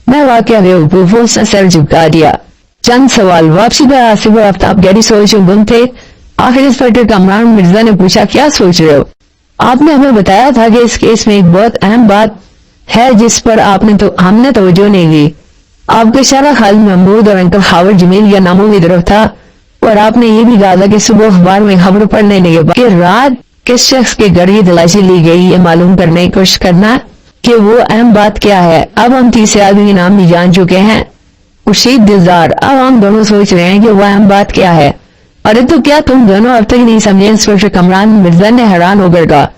मैं वाकया बेवकूफों से सर झुका दिया। चंद सवाल। वापसी पर आसिफ और आफ्ताब गहरी सोच में गुम थे। आखिर इंस्पेक्टर कामरान मिर्जा ने पूछा, क्या सोच रहे हो? आपने हमें बताया था कि इस केस में एक बहुत अहम बात है जिस पर हमने तवज्जो नहीं दी। आपका इशारा खालिद महमूद और अंकल हावर्ड जमील के नामों की तरफ था, और आपने ये भी कहा था कि सुबह अखबार में खबर पढ़ने के बाद कि रात किस शख्स के घर की तलाशी ली गई, ये मालूम करने की कोशिश करना कि वो अहम बात क्या है। अब हम तीसरे आदमी के नाम भी जान चुके हैं, खुर्शीद दिलदार। अब हम दोनों सोच रहे हैं कि वो अहम बात क्या है। अरे तो क्या तुम दोनों अब तक नहीं समझे? इंस्पेक्टर कामरान मिर्जा ने हैरान होकर कहा,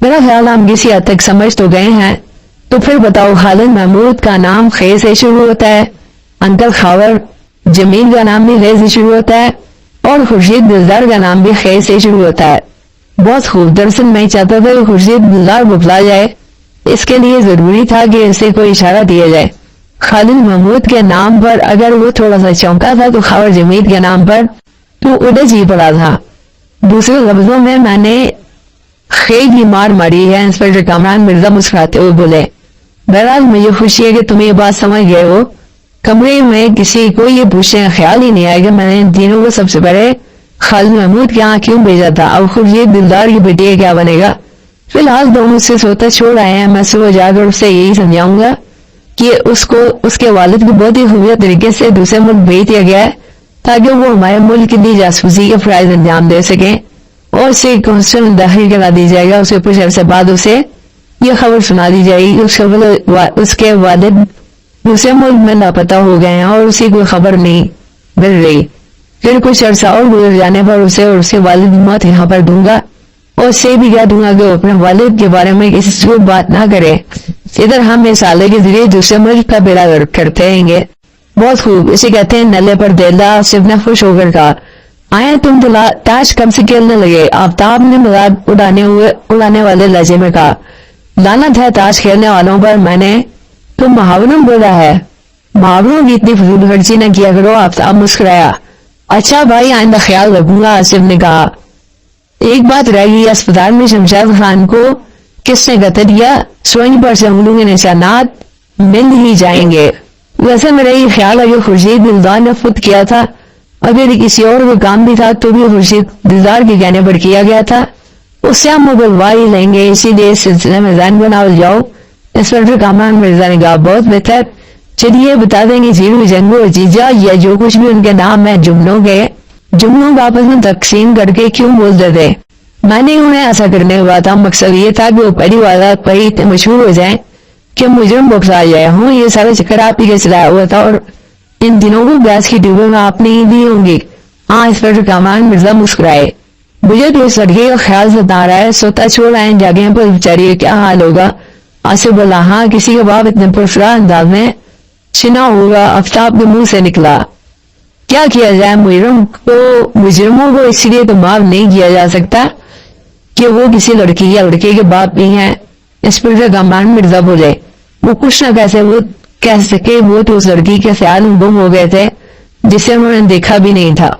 मेरा ख्याल हम किसी हद तक समझ तो गए हैं। तो फिर बताओ, खालिद महमूद का नाम खे से शुरू होता है, अंकल हावर्ड जमील का नाम भी खे से शुरू होता है, और खुर्शीद दिलदार का नाम भी खे से शुरू होता है। बहुत खूब। दरअसल मैं चाहता था कि खुर्शीद दिलदार बुखला जाए, इसके लिए जरूरी था कि इसे कोई इशारा दिया जाए। खालिद महमूद के नाम पर अगर वो थोड़ा सा चौंका था तो हावर्ड जमील के नाम पर तो उड़ज ही पड़ा था। दूसरे लफ्जों में मैंने खे की मार मारी है। इंस्पेक्टर कामरान मिर्जा मुस्कुराते हुए बोले, बहरहाल मुझे खुशी है कि तुम ये बात समझ गए हो। कमरे में किसी को ये पूछने का ख्याल ही नहीं आया कि मैंने इन तीनों को सबसे पहले खालिद महमूद के यहाँ क्यों भेजा था। अब खुद ये दिलदार की बेटी है, क्या बनेगा? फिलहाल दोनों से सोता छोड़ आए हैं। मैं सुबह जाकर उससे यही समझाऊंगा कि उसको उसके वालिद को बहुत ही खूबिया तरीके से दूसरे मुल्क भेज दिया गया है, ताकि वो हमारे मुल्क के लिए जासूसी के फराइज अंजाम दे सके, और उसे कौंसिल में दाखिल करा दी जाएगा। उसे कुछ अरसे बाद उसे यह खबर सुना दी जाएगी, उसके वालिद दूसरे मुल्क में लापता हो गए हैं और उसी कोई खबर नहीं मिल रही। फिर कुछ अरसा और गुजर जाने पर उसे और उसके वालिद मौत यहाँ पर दूंगा, और उससे भी कह दूंगा कि वो अपने वालिद के बारे में किसी से बात ना करे। इधर हम इस आले के जरिए दूसरे मुल्क का बेड़ा करते रहेंगे। बहुत खूब, इसे कहते हैं नले पर देला। सिर्फ ने खुश होकर कहा, आए तुम ताश कब से खेलने लगे? आफ्ताब ने मजाक उड़ाने वाले लहजे में कहा, लानत है ताश खेलने वालों पर। मैंने तो मुहावरों बोला है, मुहावरों की इतनी फजूल खर्ची न किया करो। आफ्ताब मुस्कुराया। अच्छा भाई, आइंदा ख्याल रखूंगा, आसिफ ने कहा। एक बात रह गई, अस्पताल में शमशाद खान को किसने कत्ल किया? सोइंग पर से उंगलियों के निशानात मिल ही जाएंगे। वैसे मेरा ये ख्याल है कि खुर्शीद दिलदार ने खुद किया था, अगर किसी और को काम भी था तो भी खुर्शीद दिलदार के कहने पर किया गया था। उससे हम मुगलवा ही लेंगे, इसीलिए इस सिलसिले में ज़हन बनाओ जाओ। इंस्पेक्टर कामरान मिर्जा ने कहा, बहुत बेहतर, चलिए बता देंगे जीरू जंगू और जीजा या जो कुछ भी उनके नाम है जुमलों को आपस में तकसीम करके क्यों बोलते थे? मैंने उन्हें ऐसा करने का था, मकसद ये था कि वो पहली वारदात पर ही इतने मशहूर हो जाएं کہ مجرم بخشا جائے ہوں، یہ سارا چکر آپ ہی کا چلایا ہوا تھا اور ان دنوں کو گیس کی ٹیوبوں میں آپ نہیں دی ہوں گی۔ ہاں، انسپکٹر کامران مرزا مسکرائے۔ مجھے تو اس لڑکے کا خیال ستا رہا ہے، سوتا چھوڑ آئے جگہ پر بیچاری کا کیا حال ہوگا۔ آصف بولا، ہاں کسی کا باپ اتنے پرسرا انداز میں چنا ہوگا۔ آفتاب کے منہ سے نکلا، کیا کیا جائے، مجرموں کو اس لیے تو معاف نہیں کیا جا سکتا کہ وہ کسی لڑکی یا لڑکے کے باپ بھی ہیں۔ انسپکٹر کامران مرزا بولے، وہ کچھ نہ کیسے وہ کہہ سکے، وہ تو اس لڑکی کے خیال میں گم ہو گئے تھے جسے انہوں نے دیکھا بھی نہیں تھا۔